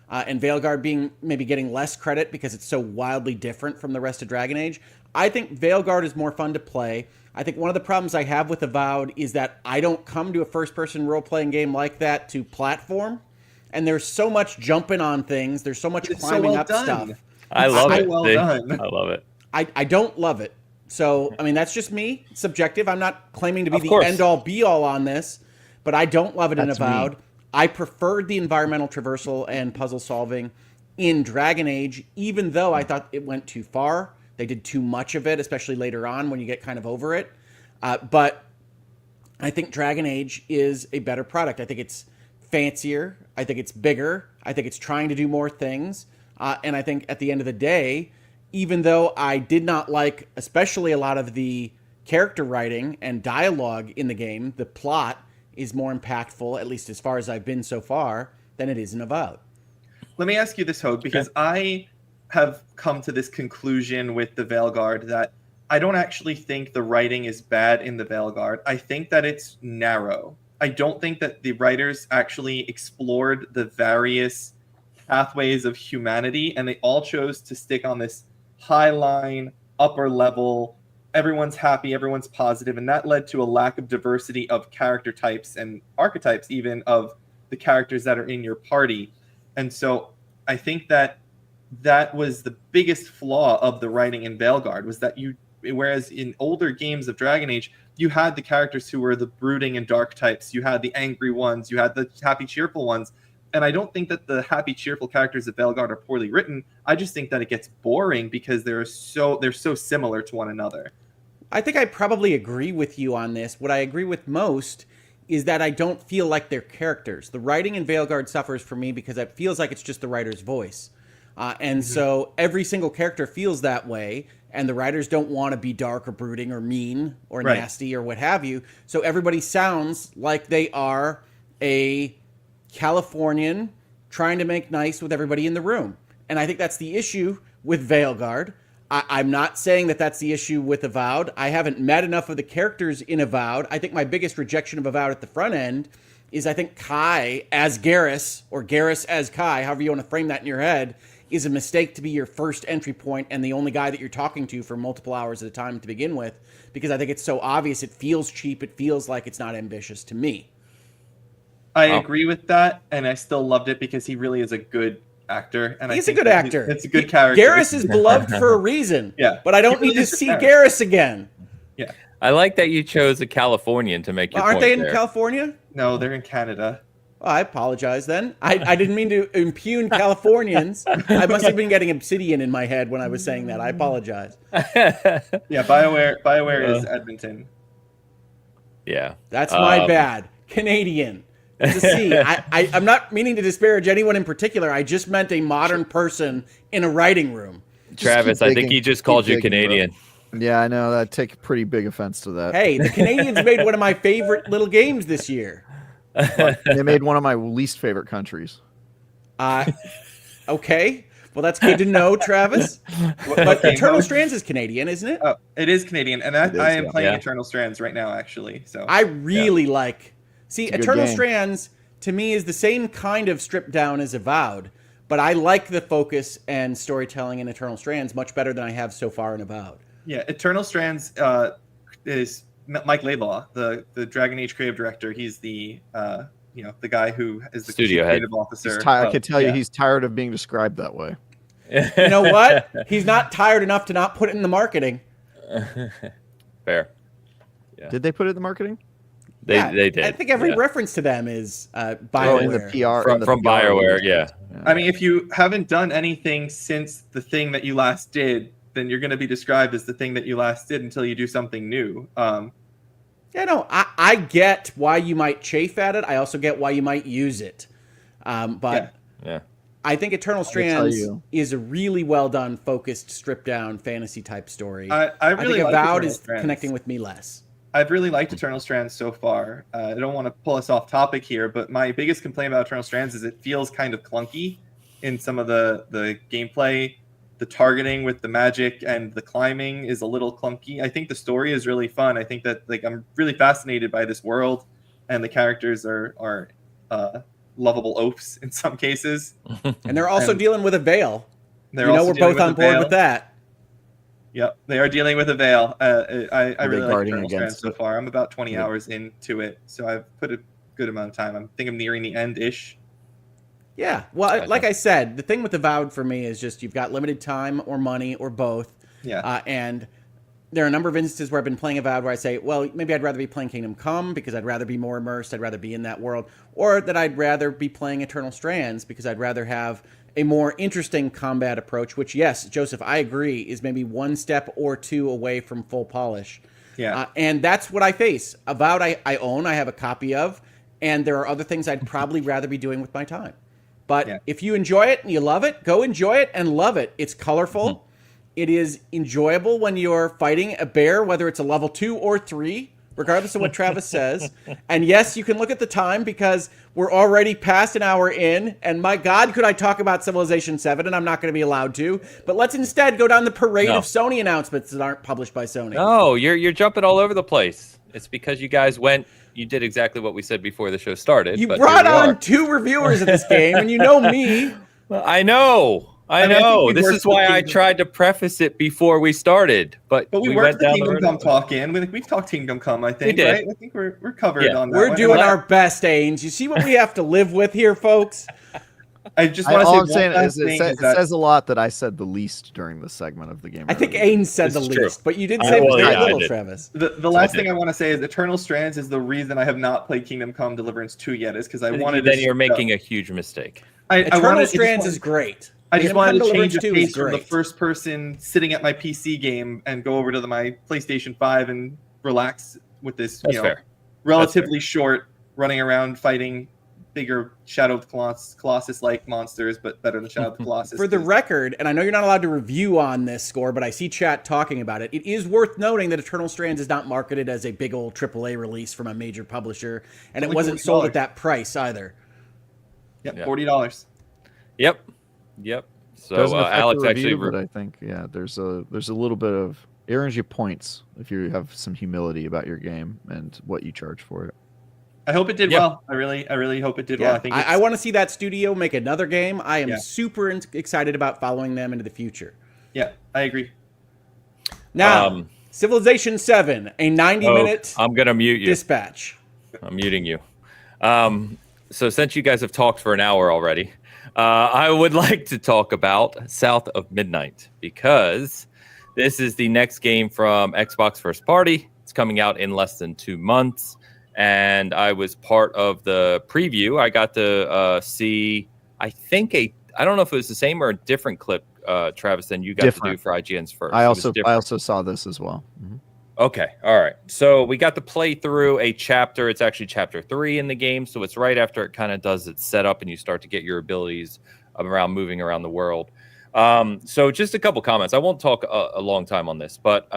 And Veilguard being maybe getting less credit because it's so wildly different from the rest of Dragon Age. I think Veilguard is more fun to play. I think one of the problems I have with Avowed is that I don't come to a first-person role-playing game like that to platform. And there's so much jumping on things. There's so much climbing up stuff. I love it. Well done. I love it. I don't love it. So, I mean, that's just me. It's subjective. I'm not claiming to be the course. end-all, be-all on this. But I don't love it in That's Avowed. me. I preferred the environmental traversal and puzzle solving in Dragon Age, even though I thought it went too far. They did too much of it, especially later on when you get kind of over it. But I think Dragon Age is a better product. I think it's fancier. I think it's bigger. I think it's trying to do more things. And I think at the end of the day, even though I did not like especially a lot of the character writing and dialogue in the game, the plot is more impactful, at least as far as I've been so far, than it is in Avowed. Let me ask you this, Hogue, because I have come to this conclusion with the Veilguard that I don't actually think the writing is bad in the Veilguard. I think that it's narrow. I don't think that the writers actually explored the various pathways of humanity, and they all chose to stick on this high line, upper level, everyone's happy, everyone's positive, and that led to a lack of diversity of character types and archetypes even of the characters that are in your party. And so I think that that was the biggest flaw of the writing in Veilguard, was that whereas in older games of Dragon Age, you had the characters who were the brooding and dark types, you had the angry ones, you had the happy, cheerful ones. And I don't think that the happy, cheerful characters of Veilguard are poorly written. I just think that it gets boring because they're so similar to one another. I think I probably agree with you on this. What I agree with most is that I don't feel like they're characters. The writing in Veilguard suffers for me because it feels like it's just the writer's voice. So every single character feels that way, and the writers don't want to be dark or brooding or mean or nasty or what have you. So everybody sounds like they are a Californian trying to make nice with everybody in the room. And I think that's the issue with Veilguard. I'm not saying that that's the issue with Avowed. I haven't met enough of the characters in Avowed. I think my biggest rejection of Avowed at the front end is I think Kai as Garrus, or Garrus as Kai, however you want to frame that in your head, is a mistake to be your first entry point and the only guy that you're talking to for multiple hours at a time to begin with, because I think it's so obvious. It feels cheap. It feels like it's not ambitious to me. I agree with that, and I still loved it because he really is a good actor. And He's a good actor. It's a good character. Garrus is beloved for a reason. Yeah. But I don't need to see Garrus again. Yeah. I like that you chose a Californian to make your Aren't point they in there. California? No, they're in Canada. Oh, I apologize then. I didn't mean to impugn Californians. I must have been getting Obsidian in my head when I was saying that. I apologize. Yeah, BioWare is Edmonton. Yeah. That's my bad. Canadian. It's a C. I'm not meaning to disparage anyone in particular. I just meant a modern person in a writing room. Travis, I think he just called you Canadian. Yeah, I know. I take pretty big offense to that. Hey, the Canadians made one of my favorite little games this year. They made one of my least favorite countries. Okay. Well, that's good to know, Travis. But Eternal Strands is Canadian, isn't it? Oh, it is Canadian, and I am playing Eternal Strands right now, actually. So I really like. See, Eternal game. Strands to me is the same kind of stripped down as Avowed, but I like the focus and storytelling in Eternal Strands much better than I have so far in Avowed. Yeah, Eternal Strands is Mike Laidlaw, the Dragon Age creative director. He's the the guy who is the studio head, creative officer. I can tell you, he's tired of being described that way. You know what? He's not tired enough to not put it in the marketing. Fair. Yeah. Did they put it in the marketing? They did. I think every reference to them is BioWare. In the PR from BioWare. Yeah. I mean, if you haven't done anything since the thing that you last did, then you're going to be described as the thing that you last did until you do something new. I get why you might chafe at it. I also get why you might use it. But I think Eternal Strands is a really well done, focused, stripped down fantasy type story. I really think like Avowed Eternal is Strands. connecting with me less. I've really liked Eternal Strands so far. I don't want to pull us off topic here, but my biggest complaint about Eternal Strands is it feels kind of clunky in some of the gameplay. The targeting with the magic and the climbing is a little clunky. I think the story is really fun. I think that I'm really fascinated by this world, and the characters are lovable oafs in some cases. And they're also dealing with a veil. We're both on board with that. Yep, they are dealing with a veil. I really like Eternal Strands so far. I'm about 20 hours into it, so I've put a good amount of time. I think I'm nearing the end-ish. Yeah, well, like I said, the thing with Avowed for me is just you've got limited time or money or both. Yeah. And there are a number of instances where I've been playing Avowed where I say, well, maybe I'd rather be playing Kingdom Come because I'd rather be more immersed, I'd rather be in that world, or that I'd rather be playing Eternal Strands because I'd rather have a more interesting combat approach, which, yes, Joseph, I agree, is maybe one step or two away from full polish. Yeah. And that's what I face. Avowed I own, I have a copy of, and there are other things I'd probably rather be doing with my time. But if you enjoy it and you love it, go enjoy it and love it. It's colorful. Mm-hmm. It is enjoyable when you're fighting a bear, whether it's a level 2 or 3, regardless of what Travis says. And yes, you can look at the time because we're already past an hour in. And my God, could I talk about Civilization 7? And I'm not going to be allowed to. But let's instead go down the parade of Sony announcements that aren't published by Sony. No, you're jumping all over the place. It's because you guys you did exactly what we said before the show started. You brought on 2 reviewers of this game, and you know me. I know. This is why I tried to preface it before we started. But we worked the Kingdom Come talk in. We've talked Kingdom Come, I think, right? I think we're covered on that. We're doing our best, Ains. You see what we have to live with here, folks? I just want to say it says a lot that I said the least during the segment of the game. I think Ains said the least, but you did say very little, Travis. The last thing I want to say is Eternal Strands is the reason I have not played Kingdom Come Deliverance 2 yet, is because I wanted to... Then you're making a huge mistake. Eternal Strands is great. I just wanted to change the pace from the first person sitting at my PC game and go over to my PlayStation 5 and relax with this relatively short running around fighting bigger Shadow of the Colossus-like monsters, but better than Shadow of the Colossus. For the record, and I know you're not allowed to review on this score, but I see chat talking about it. It is worth noting that Eternal Strands is not marketed as a big old AAA release from a major publisher, and it wasn't sold at that price either. Yep, $40. Yep. So Alex actually, but I think there's a little bit of it earns you points if you have some humility about your game and what you charge for it. I hope it did well. I really hope it did well. I want to see that studio make another game. I am super excited about following them into the future. Yeah, I agree. Now, Civilization 7, a 90-minute I'm going to mute you. Dispatch. I'm muting you. So since you guys have talked for an hour already, I would like to talk about South of Midnight, because this is the next game from Xbox First Party. It's coming out in less than 2 months. And I was part of the preview. I got to see, I don't know if it was the same or a different clip, Travis, than you got to do for IGN's first. I also saw this as well. Mm-hmm. Okay. All right. So we got to play through a chapter. It's actually chapter 3 in the game. So it's right after it kind of does its setup and you start to get your abilities around moving around the world. So just a couple comments. I won't talk a long time on this, but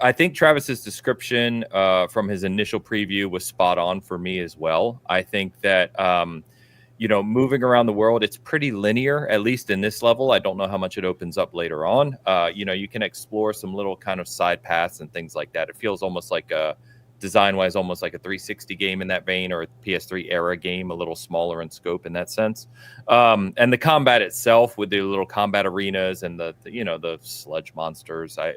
I think Travis's description from his initial preview was spot on for me as well. I think that, moving around the world, it's pretty linear, at least in this level. I don't know how much it opens up later on. You can explore some little kind of side paths and things like that. It feels almost like design-wise, almost like a 360 game in that vein, or a PS3 era game, a little smaller in scope in that sense. And the combat itself with the little combat arenas and the sludge monsters, I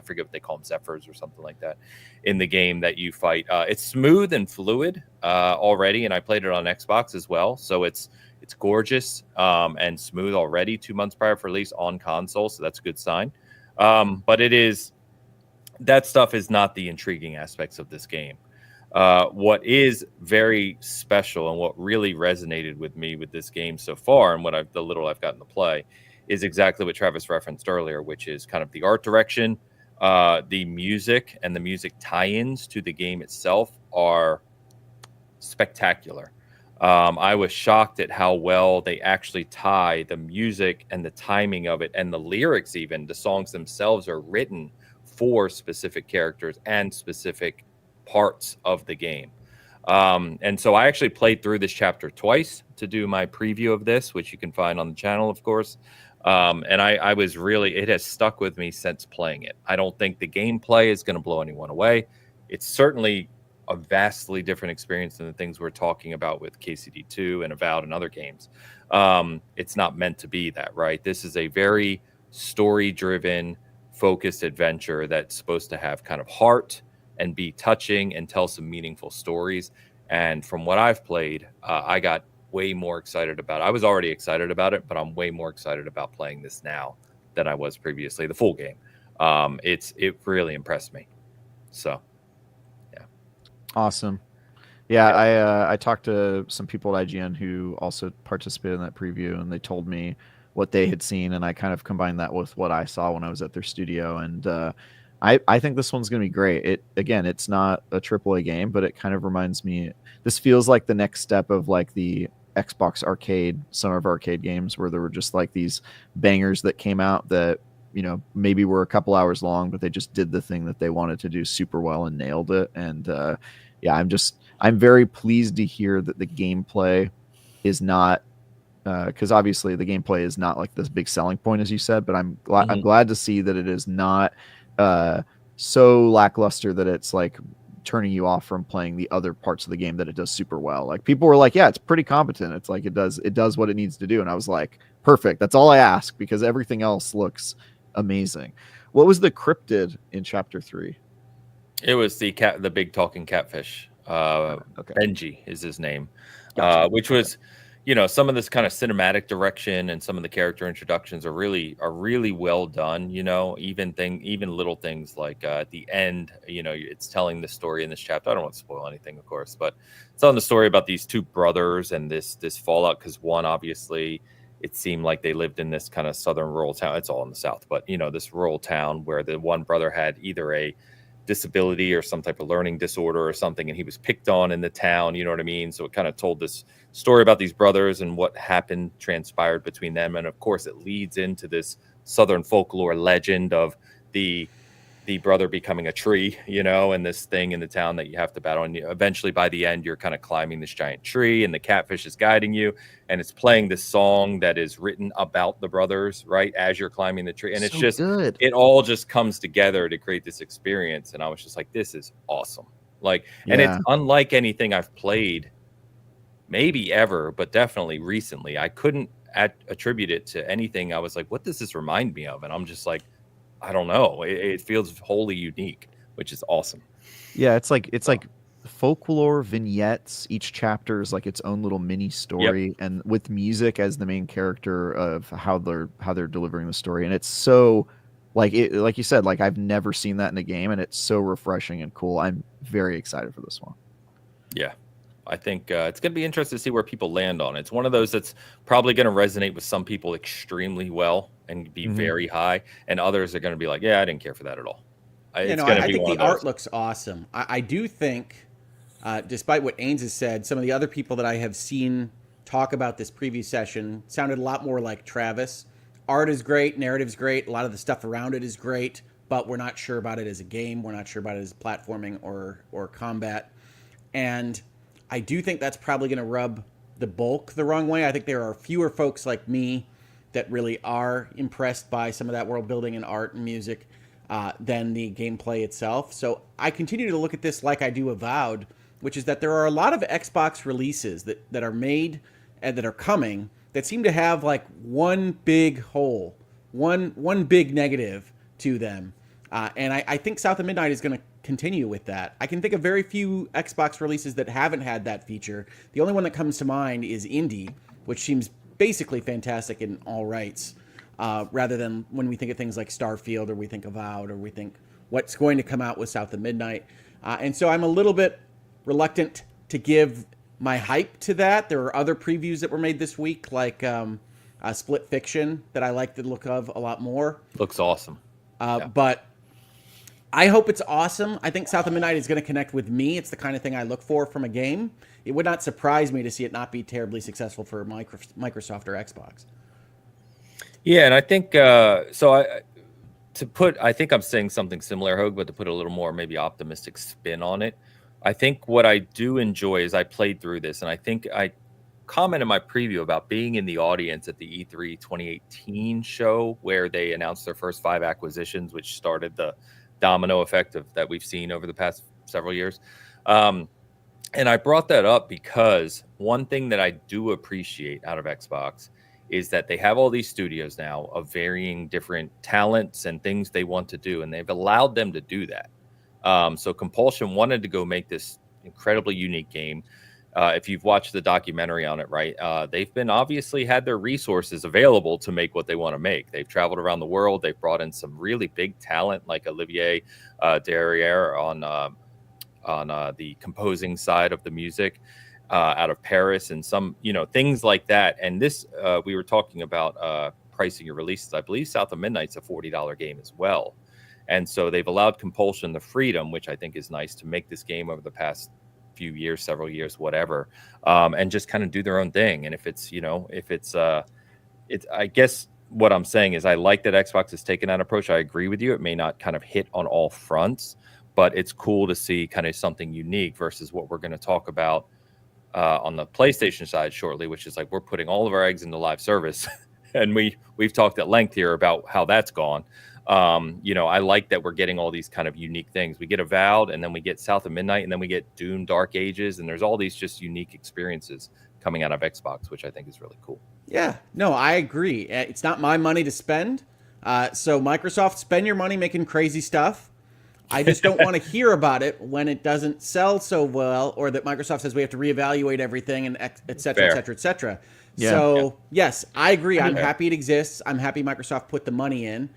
forget what they call them, Zephyrs or something like that, in the game that you fight. It's smooth and fluid already, and I played it on Xbox as well, so it's gorgeous and smooth already 2 months prior for release on console, so that's a good sign. But that stuff is not the intriguing aspects of this game. What is very special and what really resonated with me with this game so far, and the little I've gotten to play, is exactly what Travis referenced earlier, which is kind of the art direction, the music, and the music tie-ins to the game itself are spectacular. I was shocked at how well they actually tie the music and the timing of it, and the lyrics. Even the songs themselves are written for specific characters and specific parts of the game. And so I actually played through this chapter twice to do my preview of this, which you can find on the channel, of course. And I was really, it has stuck with me since playing it. I don't think the gameplay is going to blow anyone away. It's certainly a vastly different experience than the things we're talking about with KCD2 and Avowed and other games. It's not meant to be that, right? This is a very story-driven, focused adventure that's supposed to have kind of heart and be touching and tell some meaningful stories. And from what I've played, I got way more excited about it. I was already excited about it, but I'm way more excited about playing this now than I was previously, the full game. It really impressed me. So, yeah. Awesome. Yeah, I talked to some people at IGN who also participated in that preview, and they told me what they had seen, and I kind of combined that with what I saw when I was at their studio, and I think this one's going to be great. It's not a AAA game, but it kind of reminds me, this feels like the next step of like the Xbox Arcade, Summer of Arcade games, where there were just like these bangers that came out that, maybe were a couple hours long, but they just did the thing that they wanted to do super well and nailed it. And I'm very pleased to hear that the gameplay is not, because obviously the gameplay is not like this big selling point, as you said, but I'm glad to see that it is not so lackluster that it's like turning you off from playing the other parts of the game that it does super well. Like, people were like, yeah, it's pretty competent. It's like it does what it needs to do. And I was like, perfect. That's all I ask, because everything else looks amazing. What was the cryptid in chapter 3? It was the big talking catfish. Okay. Benji is his name. Gotcha. Which was, some of this kind of cinematic direction and some of the character introductions are really well done. Even little things like at the end, it's telling the story in this chapter. I don't want to spoil anything, of course, but it's telling the story about these two brothers and this fallout, because one, obviously, it seemed like they lived in this kind of southern rural town. It's all in the South, but this rural town where the one brother had either a disability or some type of learning disorder or something, and he was picked on in the town, you know what I mean? So it kind of told this story about these brothers and what transpired between them. And of course it leads into this southern folklore legend of the brother becoming a tree, and this thing in the town that you have to battle. And eventually by the end, you're kind of climbing this giant tree and the catfish is guiding you, and it's playing this song that is written about the brothers, right, as you're climbing the tree. And it's just good. It all just comes together to create this experience. And I was just like, this is awesome. And it's unlike anything I've played maybe ever, but definitely recently. I couldn't attribute it to anything. I was like, what does this remind me of? And I'm just like, I don't know. It feels wholly unique, which is awesome. Yeah, it's like folklore vignettes. Each chapter is like its own little mini story, and with music as the main character of how they're delivering the story. And it's so like you said, like I've never seen that in a game, and it's so refreshing and cool. I'm very excited for this one. Yeah. I think it's going to be interesting to see where people land on it. It's one of those that's probably going to resonate with some people extremely well and be very high, and others are going to be like, yeah, I didn't care for that at all. It's going to be I think one the of those. art looks awesome. I do think, despite what Ains has said, some of the other people that I have seen talk about this preview session sounded a lot more like Travis. Art is great, narrative's great, a lot of the stuff around it is great, but we're not sure about it as a game. We're not sure about it as platforming or combat. And I do think that's probably going to rub the bulk the wrong way. I think there are fewer folks like me that really are impressed by some of that world building and art and music than the gameplay itself. So I continue to look at this like I do Avowed, which is that there are a lot of Xbox releases that are made and that are coming that seem to have like one big hole, one big negative to them. And I think South of Midnight is going to continue with that. I can think of very few Xbox releases that haven't had that feature. The only one that comes to mind is Indie, which seems basically fantastic in all rights, rather than when we think of things like Starfield or we think Avowed or we think what's going to come out with South of Midnight. And so I'm a little bit reluctant to give my hype to that. There are other previews that were made this week, like Split Fiction, that I like the look of a lot more. Looks awesome. But I hope it's awesome. I think South of Midnight is going to connect with me. It's the kind of thing I look for from a game. It would not surprise me to see it not be terribly successful for Microsoft or Xbox. Yeah, and I think I think I'm saying something similar, Hogue, but to put a little more maybe optimistic spin on it, I think what I do enjoy is I played through this, and I think I commented in my preview about being in the audience at the E3 2018 show where they announced their first 5 acquisitions, which started the domino effect that we've seen over the past several years. And I brought that up because one thing that I do appreciate out of Xbox is that they have all these studios now of varying different talents and things they want to do, and they've allowed them to do that. So Compulsion wanted to go make this incredibly unique game. If you've watched the documentary on it, right, they've been obviously had their resources available to make what they want to make. They've traveled around the world. They've brought in some really big talent like Olivier Derriere on the composing side of the music out of Paris and some, things like that. And this, we were talking about pricing your releases. I believe South of Midnight's a $40 game as well. And so they've allowed Compulsion the freedom, which I think is nice, to make this game over the past few years, several years, whatever, and just kind of do their own thing. And if it's, I guess what I'm saying is I like that Xbox has taken that approach. I agree with you. It may not kind of hit on all fronts, but it's cool to see kind of something unique versus what we're going to talk about on the PlayStation side shortly, which is like we're putting all of our eggs into live service. And we've talked at length here about how that's gone. I like that we're getting all these kind of unique things. We get Avowed, and then we get South of Midnight, and then we get Dune Dark Ages, and there's all these just unique experiences coming out of Xbox, which I think is really cool. Yeah, no, I agree. It's not my money to spend. So Microsoft, spend your money making crazy stuff. I just don't want to hear about it when it doesn't sell so well, or that Microsoft says we have to reevaluate everything, and et cetera, et cetera, et cetera. Yeah. So, yes, I agree. I'm happy it exists. I'm happy Microsoft put the money in.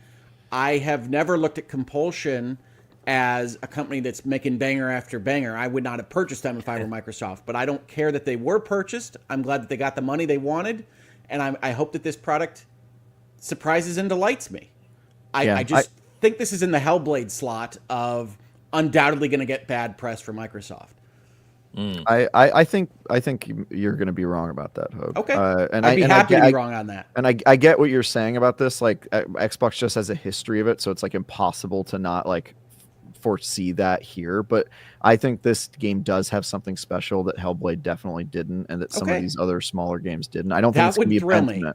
I have never looked at Compulsion as a company that's making banger after banger. I would not have purchased them if I were Microsoft, but I don't care that they were purchased. I'm glad that they got the money they wanted, and I hope that this product surprises and delights me. I just think this is in the Hellblade slot of undoubtedly going to get bad press for Microsoft. I think you're going to be wrong about that, Hope. Okay, and I'd be happy to be wrong on that. And I get what you're saying about this. Like Xbox just has a history of it, so it's like impossible to not like foresee that here. But I think this game does have something special that Hellblade definitely didn't, and that some of these other smaller games didn't. I don't think it's going to be a Pentiment.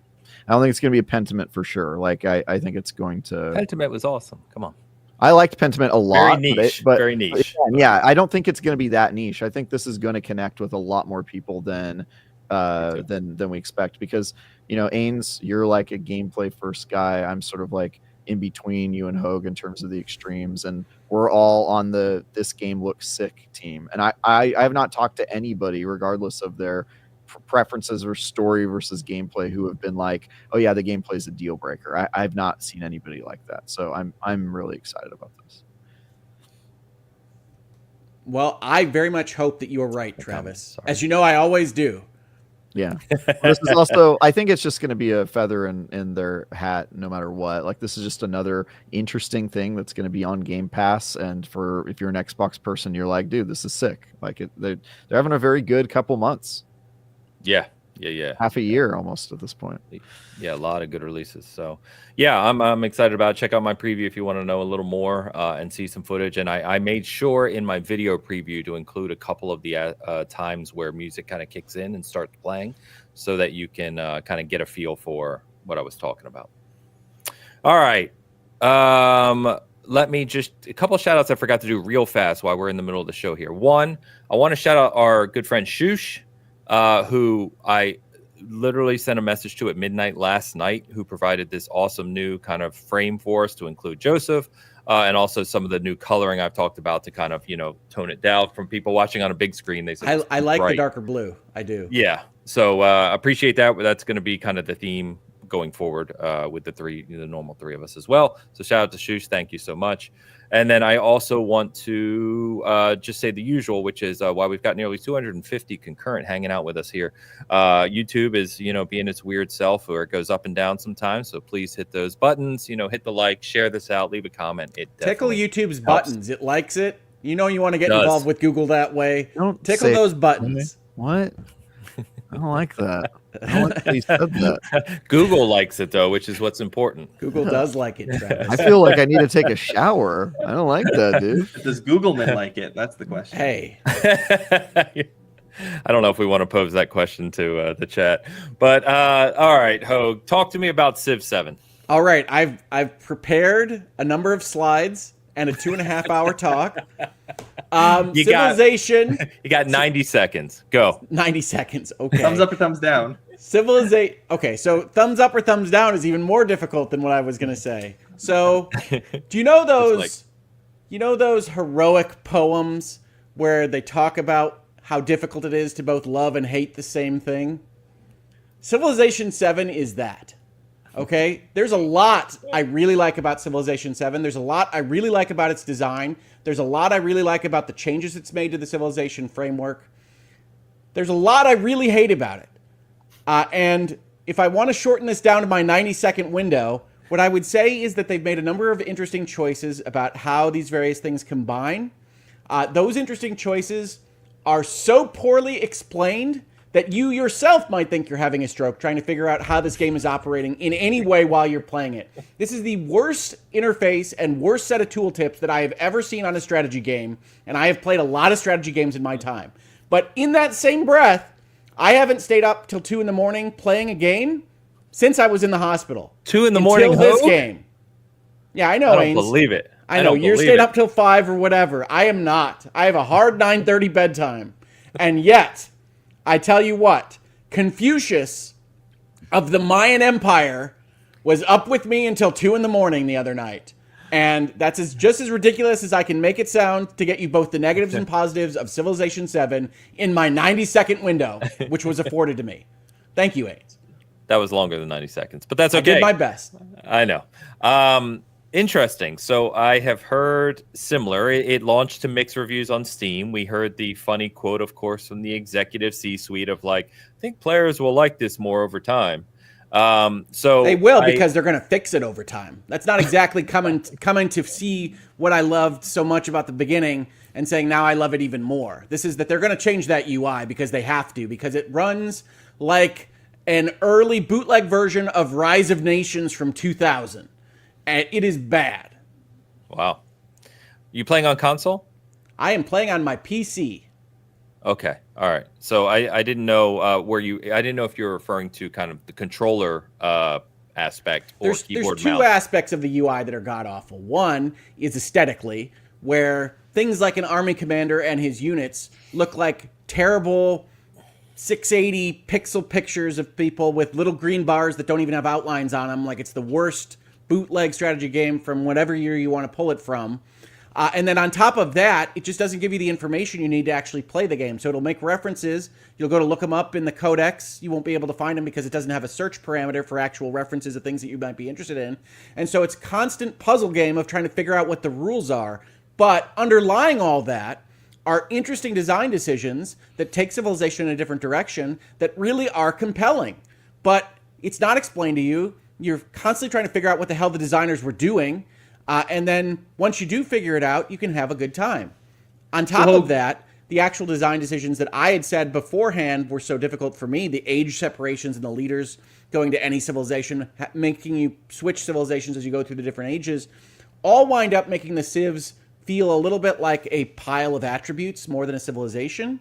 I don't think it's going to be a Pentiment for sure. Like I think it's going to. Pentiment was awesome. Come on. I liked Pentiment a lot. Very niche. But very niche. Yeah, I don't think it's going to be that niche. I think this is going to connect with a lot more people than we expect, because Ains, you're like a gameplay first guy. I'm sort of like in between you and Hogue in terms of the extremes, and we're all on the this game looks sick team. And I have not talked to anybody, regardless of their preferences or story versus gameplay, who have been like, oh yeah, the gameplay is a deal breaker. I've not seen anybody like that, so I'm really excited about this. Well, I very much hope that you are right, Travis. As you know, I always do. Yeah. This is also, I think it's just going to be a feather in their hat no matter what. Like, this is just another interesting thing that's going to be on Game Pass. And for if you're an Xbox person, you're like, dude, this is sick. Like, they're having a very good couple months. Yeah. Half a year almost at this point. Yeah, a lot of good releases. So, yeah, I'm excited about it. Check out my preview if you want to know a little more and see some footage. And I made sure in my video preview to include a couple of the times where music kind of kicks in and starts playing so that you can kind of get a feel for what I was talking about. All right. Let me just a couple of shout outs I forgot to do real fast while we're in the middle of the show here. One, I want to shout out our good friend Shush, who I literally sent a message to at midnight last night, who provided this awesome new kind of frame for us to include Joseph and also some of the new coloring I've talked about to kind of, tone it down from people watching on a big screen. They said I like the darker blue. I do. Yeah. So appreciate that. That's going to be kind of the theme going forward with the normal three of us as well. So shout out to Shush. Thank you so much. And then I also want to just say the usual, which is why we've got nearly 250 concurrent hanging out with us here. YouTube is, being its weird self where it goes up and down sometimes. So please hit those buttons, hit the like, share this out, leave a comment. It tickle YouTube's helps. buttons. It likes it. You want to get involved with Google that way. Don't tickle those buttons. What? I don't like that. I don't like that you said that. Google likes it, though, which is what's important. Google does like it, Travis. I feel like I need to take a shower. I don't like that, dude. Does Googleman like it? That's the question. Hey. I don't know if we want to pose that question to the chat. But all right, Hogue, talk to me about Civ 7. All right. I've prepared a number of slides and a 2.5-hour talk. Civilization. You got 90 seconds. Go. 90 seconds. Okay. Thumbs up or thumbs down? Civilization. Okay, so thumbs up or thumbs down is even more difficult than what I was going to say. So, do you know those? Those heroic poems where they talk about how difficult it is to both love and hate the same thing? Civilization 7 is that. Okay, there's a lot I really like about Civilization 7. There's a lot I really like about its design. There's a lot I really like about the changes it's made to the Civilization framework. There's a lot I really hate about it. And if I want to shorten this down to my 90-second window, what I would say is that they've made a number of interesting choices about how these various things combine. Those interesting choices are so poorly explained that you yourself might think you're having a stroke trying to figure out how this game is operating in any way while you're playing it. This is the worst interface and worst set of tooltips that I have ever seen on a strategy game, and I have played a lot of strategy games in my time. But in that same breath, I haven't stayed up till 2 a.m. playing a game since I was in the hospital. 2 a.m. Until this game. Yeah, I know, I don't Ains. believe it. I know, you're staying up till 5 or whatever. I am not. I have a hard 9:30 bedtime. And yet, I tell you what, Confucius of the Mayan Empire was up with me until 2 a.m. the other night. And that's just as ridiculous as I can make it sound to get you both the negatives and positives of Civilization 7 in my 90-second window, which was afforded to me. Thank you, Ains. That was longer than 90 seconds, but that's okay. I did my best. I know. Interesting. So I have heard similar. It launched to mixed reviews on Steam. We heard the funny quote, of course, from the executive C-suite of like, I think players will like this more over time. So they will because they're going to fix it over time. That's not exactly coming to see what I loved so much about the beginning and saying now I love it even more. This is that they're going to change that UI because they have to, because it runs like an early bootleg version of Rise of Nations from 2000. And it is bad. Wow. You playing on console? I am playing on my PC. Okay. All right. So I didn't know I didn't know if you're referring to kind of the controller aspect or keyboard There's two mouse. aspects of the UI that are god-awful. One is aesthetically, where things like an army commander and his units look like terrible 680 pixel pictures of people with little green bars that don't even have outlines on them. Like it's the worst bootleg strategy game from whatever year you want to pull it from. And then on top of that, it just doesn't give you the information you need to actually play the game. So it'll make references. You'll go to look them up in the codex. You won't be able to find them because it doesn't have a search parameter for actual references of things that you might be interested in. And so it's constant puzzle game of trying to figure out what the rules are. But underlying all that are interesting design decisions that take civilization in a different direction that really are compelling. But it's not explained to you. You're constantly trying to figure out what the hell the designers were doing. And then once you do figure it out, you can have a good time. On top of that, the actual design decisions that I had said beforehand were so difficult for me, the age separations and the leaders going to any civilization, making you switch civilizations as you go through the different ages, all wind up making the civs feel a little bit like a pile of attributes more than a civilization.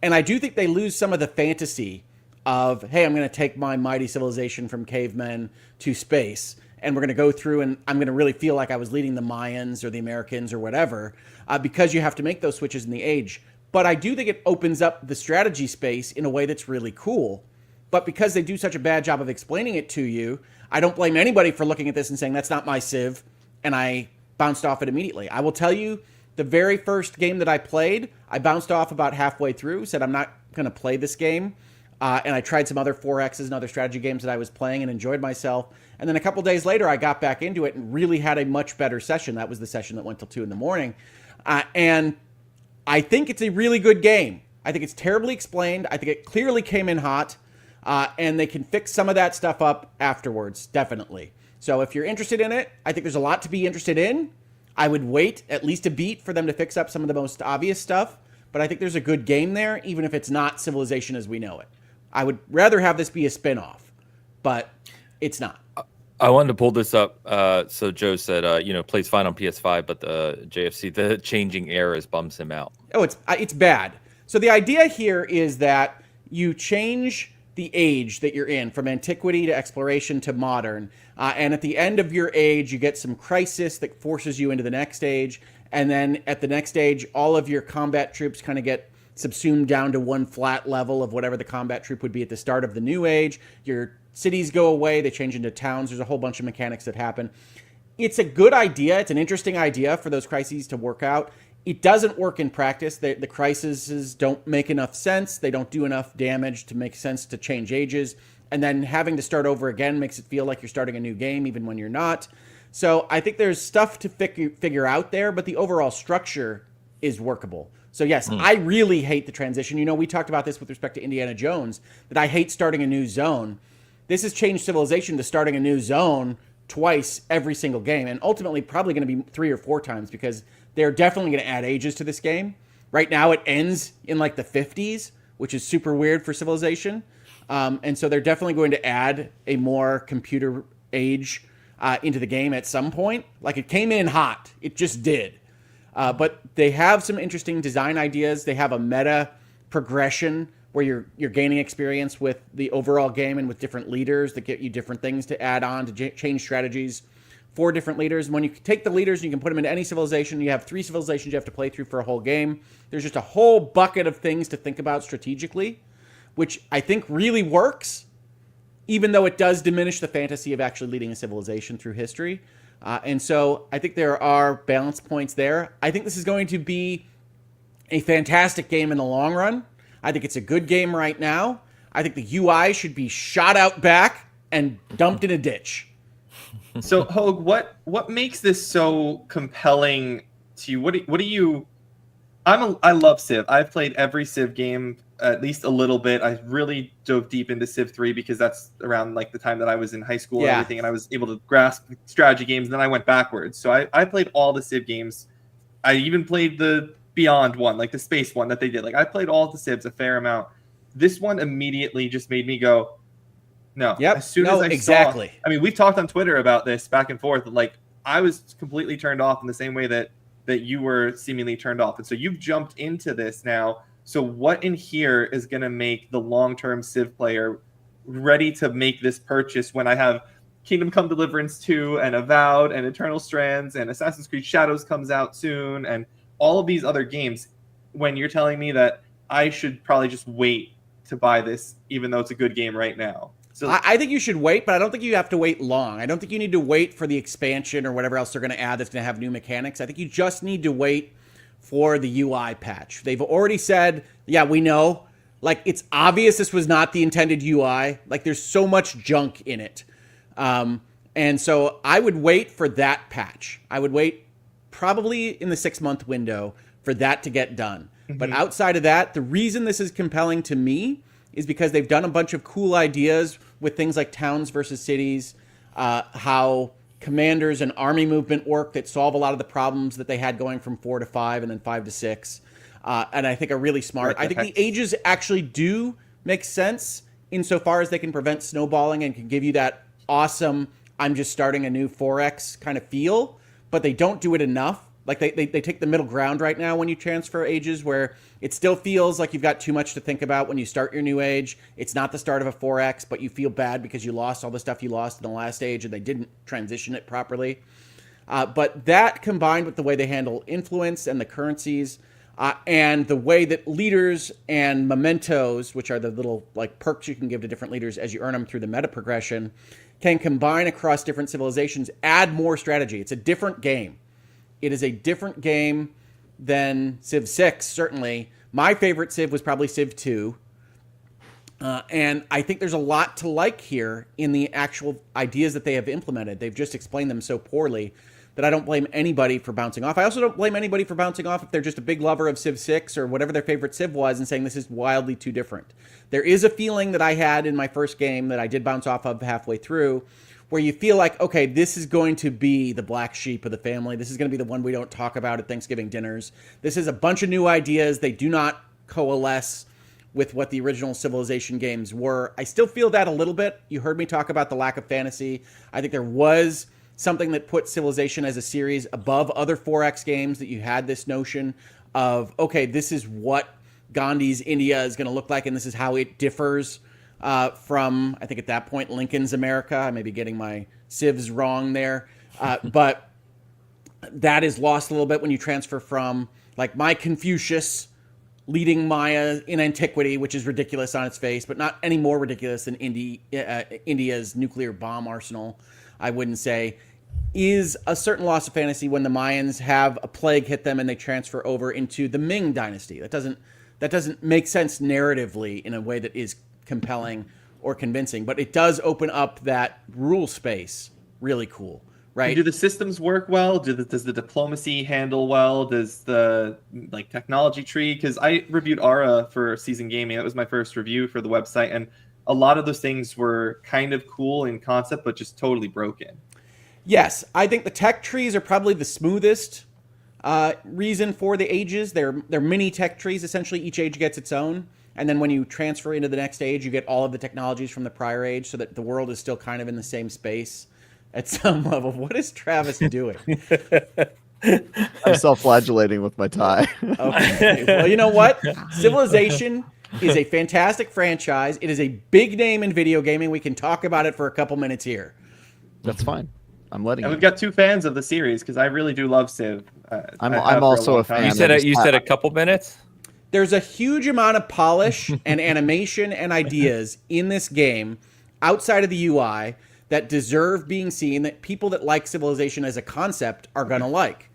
And I do think they lose some of the fantasy of, hey, I'm going to take my mighty civilization from cavemen to space, and we're going to go through and I'm going to really feel like I was leading the Mayans or the Americans or whatever, because you have to make those switches in the age. But I do think it opens up the strategy space in a way that's really cool. But because they do such a bad job of explaining it to you, I don't blame anybody for looking at this and saying, that's not my civ, and I bounced off it immediately. I will tell you, the very first game that I played, I bounced off about halfway through, said I'm not going to play this game. And I tried some other 4Xs and other strategy games that I was playing and enjoyed myself. And then a couple days later, I got back into it and really had a much better session. That was the session that went till 2 a.m. And I think it's a really good game. I think it's terribly explained. I think it clearly came in hot. And they can fix some of that stuff up afterwards, definitely. So if you're interested in it, I think there's a lot to be interested in. I would wait at least a beat for them to fix up some of the most obvious stuff. But I think there's a good game there, even if it's not Civilization as we know it. I would rather have this be a spin-off, but it's not. I wanted to pull this up. So Joe said, plays fine on PS5, but the JFC, the changing eras bums him out. Oh, it's bad. So the idea here is that you change the age that you're in from antiquity to exploration to modern. And at the end of your age, you get some crisis that forces you into the next age. And then at the next age, all of your combat troops kind of get subsumed down to one flat level of whatever the combat troop would be at the start of the new age. Your cities go away. They change into towns. There's a whole bunch of mechanics that happen. It's a good idea. It's an interesting idea for those crises to work out. It doesn't work in practice. The crises don't make enough sense. They don't do enough damage to make sense to change ages. And then having to start over again makes it feel like you're starting a new game even when you're not. So I think there's stuff to figure out there, but the overall structure is workable. So yes, I really hate the transition. We talked about this with respect to Indiana Jones, that I hate starting a new zone. This has changed Civilization to starting a new zone twice every single game, and ultimately probably going to be 3 or 4 times, because they're definitely going to add ages to this game. Right now it ends in like the 50s, which is super weird for Civilization. And so they're definitely going to add a more computer age into the game at some point. Like, it came in hot. It just did. But they have some interesting design ideas. They have a meta progression where you're gaining experience with the overall game and with different leaders that get you different things to add on to change strategies for different leaders. And when you take the leaders and you can put them into any civilization, you have 3 civilizations you have to play through for a whole game. There's just a whole bucket of things to think about strategically, which I think really works, even though it does diminish the fantasy of actually leading a civilization through history. And so I think there are balance points there. I think this is going to be a fantastic game in the long run. I think it's a good game right now. I think the UI should be shot out back and dumped in a ditch. So, Hogue, what makes this so compelling to you? What do you? I love Civ. I've played every Civ game at least a little bit. I really dove deep into Civ 3 because that's around like the time that I was in high school and everything, and I was able to grasp strategy games. And then I went backwards. So I played all the Civ games. I even played the Beyond one, like the space one that they did. Like, I played all the Civs a fair amount. This one immediately just made me go, no. Yep. As soon as I exactly. saw, I mean, we've talked on Twitter about this back and forth. Like, I was completely turned off in the same way that you were seemingly turned off. And so you've jumped into this now. So what in here is going to make the long-term Civ player ready to make this purchase when I have Kingdom Come Deliverance 2 and Avowed and Eternal Strands and Assassin's Creed Shadows comes out soon and all of these other games, when you're telling me that I should probably just wait to buy this, even though it's a good game right now? So I think you should wait, but I don't think you have to wait long. I don't think you need to wait for the expansion or whatever else they're going to add that's going to have new mechanics. I think you just need to wait for the UI patch. They've already said, yeah, we know. Like, it's obvious this was not the intended UI. Like, there's so much junk in it. And so I would wait for that patch. I would wait probably in the 6-month window for that to get done. But outside of that, the reason this is compelling to me is because they've done a bunch of cool ideas with things like towns versus cities, how commanders and army movement work that solve a lot of the problems that they had going from 4 to 5 and then 5 to 6. And I think are really smart. I think the ages actually do make sense insofar as they can prevent snowballing and can give you that awesome, I'm just starting a new 4X kind of feel, but they don't do it enough. Like they take the middle ground right now when you transfer ages, where it still feels like you've got too much to think about when you start your new age. It's not the start of a 4X, but you feel bad because you lost all the stuff you lost in the last age and they didn't transition it properly. But that combined with the way they handle influence and the currencies, and the way that leaders and mementos, which are the little like perks you can give to different leaders as you earn them through the meta progression, can combine across different civilizations, add more strategy. It's a different game. It is a different game than Civ 6, certainly. My favorite Civ was probably Civ 2. And I think there's a lot to like here in the actual ideas that they have implemented. They've just explained them so poorly that I don't blame anybody for bouncing off. I also don't blame anybody for bouncing off if they're just a big lover of Civ 6 or whatever their favorite Civ was and saying this is wildly too different. There is a feeling that I had in my first game that I did bounce off of halfway through, where you feel like, okay, this is going to be the black sheep of the family. This is going to be the one we don't talk about at Thanksgiving dinners. This is a bunch of new ideas. They do not coalesce with what the original Civilization games were. I still feel that a little bit. You heard me talk about the lack of fantasy. I think there was something that put Civilization as a series above other 4X games, that you had this notion of, okay, this is what Gandhi's India is going to look like, and this is how it differs from, I think at that point, Lincoln's America. I may be getting my civs wrong there. But that is lost a little bit when you transfer from, like, my Confucius leading Maya in antiquity, which is ridiculous on its face, but not any more ridiculous than India's nuclear bomb arsenal, I wouldn't say, is a certain loss of fantasy when the Mayans have a plague hit them and they transfer over into the Ming dynasty. That doesn't make sense narratively in a way that is compelling or convincing, but it does open up that rule space really cool, right? Do the systems work well? Does the diplomacy handle well? Does the technology tree? Because I reviewed Ara for Season Gaming. That was my first review for the website, and a lot of those things were kind of cool in concept, but just totally broken. Yes, I think the tech trees are probably the smoothest reason for the ages. They're mini tech trees. Essentially, each age gets its own. And then when you transfer into the next age, you get all of the technologies from the prior age, so that the world is still kind of in the same space at some level. What is Travis doing? I'm self-flagellating with my tie. Okay. Well, you know what? Civilization is a fantastic franchise. It is a big name in video gaming. We can talk about it for a couple minutes here. That's fine. I'm letting And you. we've got two fans of the series, because I really do love Civ. I'm also a fan. You said a couple minutes? There's a huge amount of polish and animation and ideas in this game outside of the UI that deserve being seen, that people that like Civilization as a concept are going to like.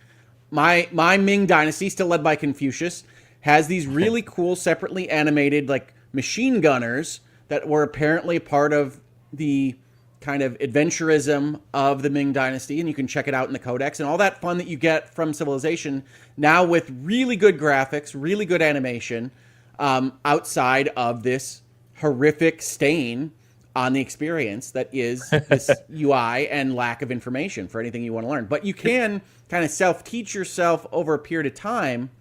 My Ming dynasty, still led by Confucius, has these really cool separately animated like machine gunners that were apparently part of the kind of adventurism of the Ming dynasty, and you can check it out in the codex, and all that fun that you get from Civilization now with really good graphics, really good animation, outside of this horrific stain on the experience that is this UI and lack of information for anything you want to learn. But you can kind of self-teach yourself over a period of time,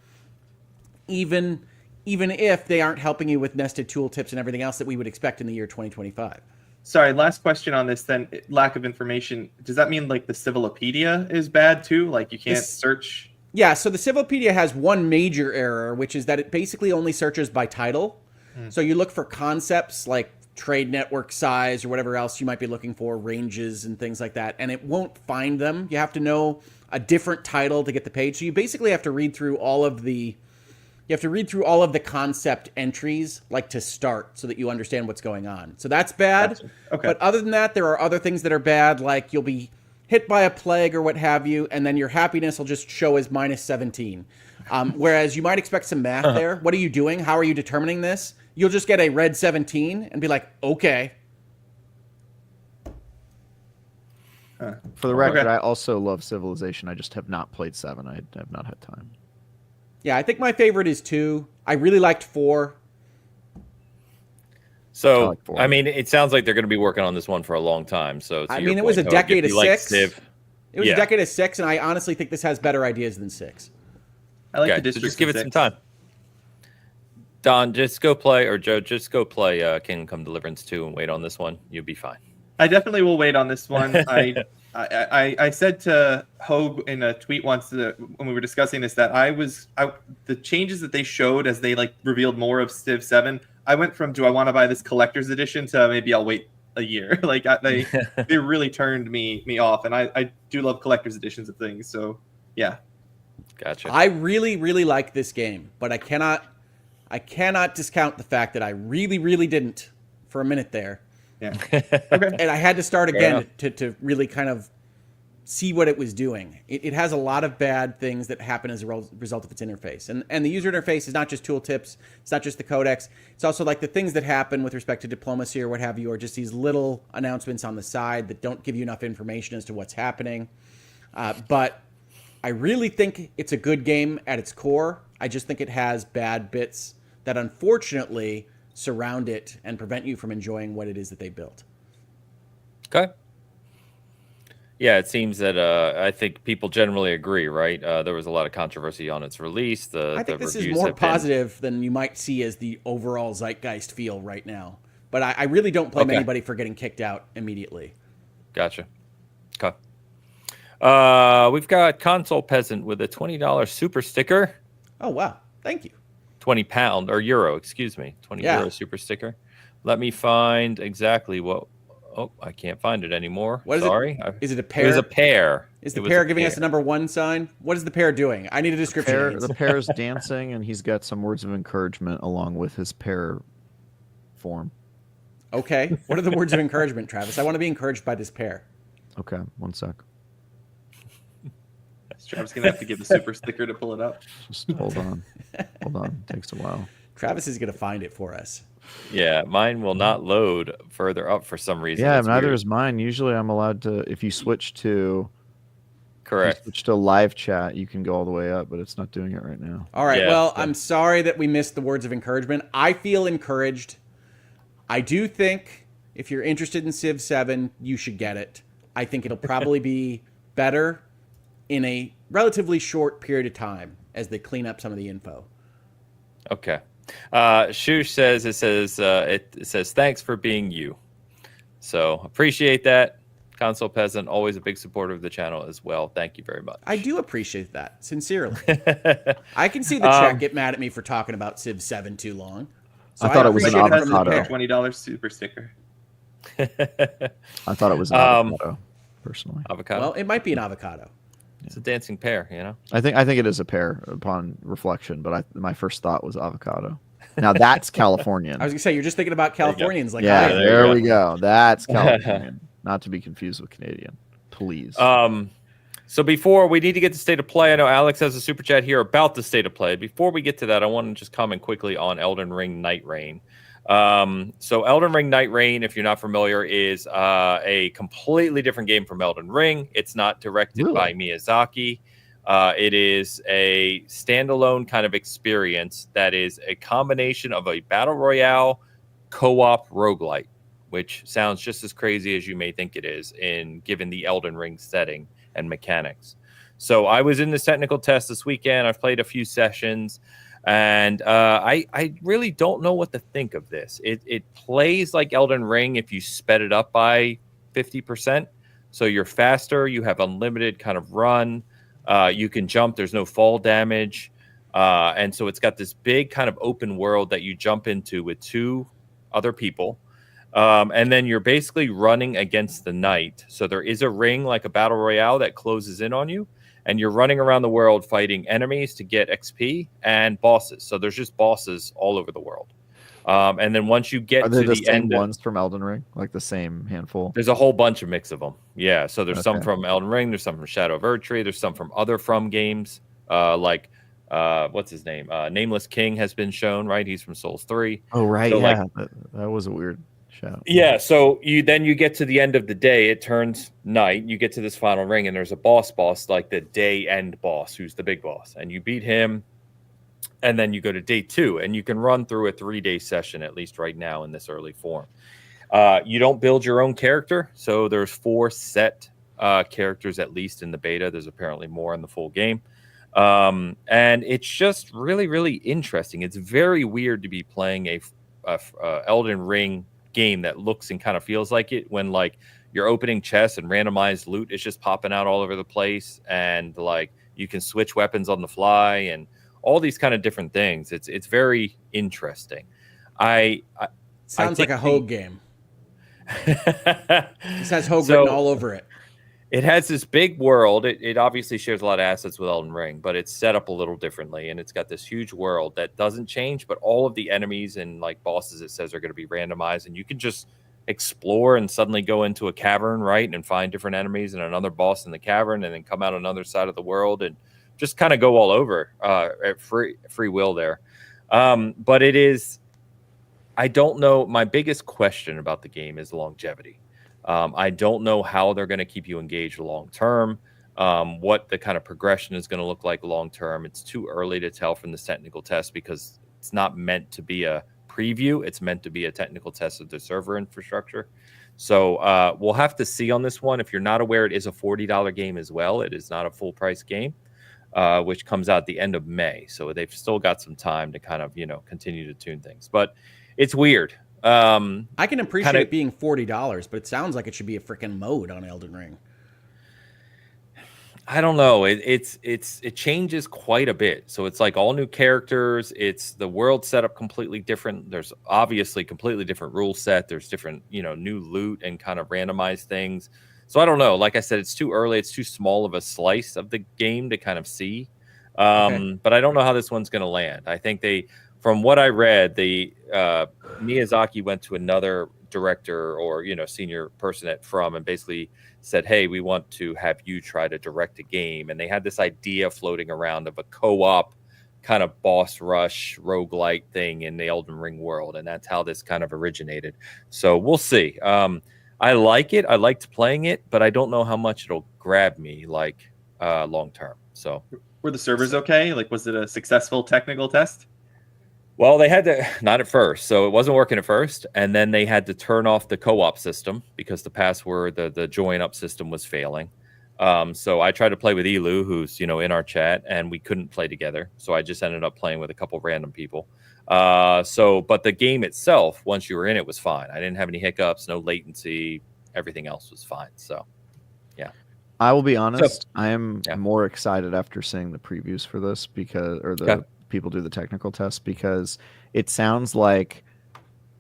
even if they aren't helping you with nested tooltips and everything else that we would expect in the year 2025. Sorry, last question on this then. Lack of information. Does that mean like the Civilopedia is bad too? Like you can't search? Yeah, so the Civilopedia has one major error, which is that it basically only searches by title. So you look for concepts like trade network size or whatever else you might be looking for, ranges and things like that, and it won't find them. You have to know a different title to get the page. So you basically have to read through all of the concept entries, like to start, so that you understand what's going on. So that's bad. Gotcha. Okay. But other than that, there are other things that are bad, like you'll be hit by a plague or what have you, and then your happiness will just show as minus 17. Whereas you might expect some math there. What are you doing? How are you determining this? You'll just get a red 17 and be like, okay. For the record, I also love Civilization. I just have not played 7. I have not had time. Yeah, I think my favorite is 2. I really liked 4. So, I mean, it sounds like they're going to be working on this one for a long time. So, I mean, it was a decade of 6. It was a decade of 6, and I honestly think this has better ideas than 6. I like the District. So just give it some time. Don, just go play, or Joe, just go play Kingdom Come Deliverance 2 and wait on this one. You'll be fine. I definitely will wait on this one. I said to Hogue in a tweet once when we were discussing this that the changes that they showed as they like revealed more of Civ 7. I went from do I want to buy this collector's edition to maybe I'll wait a year. Like they really turned me off, and I do love collector's editions of things. So yeah, gotcha. I really like this game, but I cannot discount the fact that I really didn't for a minute there. Yeah. Okay. And I had to start again to really kind of see what it was doing. It has a lot of bad things that happen as a result of its interface. And the user interface is not just tooltips. It's not just the codex. It's also like the things that happen with respect to diplomacy or what have you, or just these little announcements on the side that don't give you enough information as to what's happening. But I really think it's a good game at its core. I just think it has bad bits that unfortunately surround it and prevent you from enjoying what it is that they built. Okay. Yeah, it seems that I think people generally agree, right? There was a lot of controversy on its release. I think this is more positive than you might see as the overall zeitgeist feel right now. But I really don't blame anybody for getting kicked out immediately. Gotcha. Okay. We've got Console Peasant with a $20 super sticker. Oh, wow. Thank you. £20 or euro, excuse me. €20 super sticker. Let me find exactly what. Oh, I can't find it anymore. What is Sorry. Is it a pair? It was a pair. Is the pair giving us a number 1 sign? What is the pair doing? I need a description. The pair is dancing, and he's got some words of encouragement along with his pair form. Okay. What are the words of encouragement, Travis? I want to be encouraged by this pair. Okay, 1 sec. Travis gonna have to give the super sticker to pull it up. Just hold on. Hold on. It takes a while. Travis is gonna find it for us. Yeah, mine will not load further up for some reason. Yeah, neither is mine. Usually I'm allowed to, if you switch to live chat, you can go all the way up, but it's not doing it right now. All right, well, I'm sorry that we missed the words of encouragement. I feel encouraged. I do think if you're interested in Civ 7, you should get it. I think it'll probably be better in a relatively short period of time as they clean up some of the info. Okay. Shush says it says thanks for being you. So appreciate that. Console Peasant, always a big supporter of the channel as well. Thank you very much. I do appreciate that, sincerely. I can see the chat get mad at me for talking about Civ 7 too long. So I thought it was an avocado. $20 super sticker. I thought it was an avocado, personally. Avocado? Well, it might be an avocado. It's a dancing pear, you know? I think it is a pear upon reflection, but my first thought was avocado. Now that's Californian. I was going to say, you're just thinking about Californians. Like, yeah, there we go. That's Californian. Not to be confused with Canadian. Please. So before we need to get to State of Play, I know Alex has a super chat here about the State of Play. Before we get to that, I want to just comment quickly on Elden Ring Nightreign. So Elden Ring Nightreign, if you're not familiar, is a completely different game from Elden Ring. It's not directed by Miyazaki. It is a standalone kind of experience that is a combination of a battle royale co-op roguelite, which sounds just as crazy as you may think it is given the Elden Ring setting and mechanics. So I was in this technical test this weekend. I've played a few sessions. And I really don't know what to think of this. It plays like Elden Ring if you sped it up by 50%. So you're faster. You have unlimited kind of run. You can jump. There's no fall damage. And so it's got this big kind of open world that you jump into with 2 other people. And then you're basically running against the night. So there is a ring like a battle royale that closes in on you. And you're running around the world fighting enemies to get XP and bosses. So there's just bosses all over the world. And then once you get to the same end, ones from Elden Ring, like the same handful. There's a whole bunch of mix of them. Yeah. So there's some from Elden Ring. There's some from Shadow of Erdtree. There's some from other From games. Like what's his name? Nameless King has been shown. Right. He's from Souls 3. Oh right. So, yeah. That was a weird. Shout. Yeah, so you get to the end of the day, it turns night, you get to this final ring, and there's a boss, like the day end boss, who's the big boss, and you beat him, And then you go to day 2, and you can run through a 3-day session, at least right now in this early form. You don't build your own character, so there's 4 set characters at least in the beta. There's apparently more in the full game. And it's just really, really interesting. It's very weird to be playing a Elden Ring game that looks and kind of feels like it when like you're opening chests and randomized loot is just popping out all over the place, and like you can switch weapons on the fly and all these kind of different things. It's very interesting. Sounds like a Hogue game. This has Hogue written all over it. It has this big world. It obviously shares a lot of assets with Elden Ring, but it's set up a little differently, and it's got this huge world that doesn't change, but all of the enemies and like bosses it says are going to be randomized, and you can just explore and suddenly go into a cavern, right, and find different enemies and another boss in the cavern, and then come out on another side of the world and just kind of go all over at free will there. But it is, I don't know. My biggest question about the game is longevity. I don't know how they're going to keep you engaged long term, what the kind of progression is going to look like long term. It's too early to tell from this technical test because it's not meant to be a preview. It's meant to be a technical test of the server infrastructure. So we'll have to see on this one. If you're not aware, it is a $40 game as well. It is not a full price game, which comes out at the end of May. So they've still got some time to kind of, continue to tune things. But it's weird. I can appreciate it being $40, but it sounds like it should be a freaking mode on Elden Ring. I don't know. It changes quite a bit. So it's like all new characters. It's the world set up completely different. There's obviously completely different rule set. There's different, new loot and kind of randomized things. So I don't know. Like I said, it's too early. It's too small of a slice of the game to kind of see. But I don't know how this one's going to land. I think from what I read, Miyazaki went to another director or senior person From and basically said, hey, we want to have you try to direct a game. And they had this idea floating around of a co-op kind of boss rush roguelite thing in the Elden Ring world, and that's how this kind of originated. So we'll see. I like it. I liked playing it, but I don't know how much it'll grab me like long term. So were the servers okay? Like, was it a successful technical test? Well, they had to, not at first. So it wasn't working at first. And then they had to turn off the co-op system because the password, the join up system was failing. So I tried to play with Elu, who's, in our chat, and we couldn't play together. So I just ended up playing with a couple random people. But the game itself, once you were in it, was fine. I didn't have any hiccups, no latency. Everything else was fine. So, yeah. I will be honest. I am more excited after seeing the previews for this people do the technical test, because it sounds like,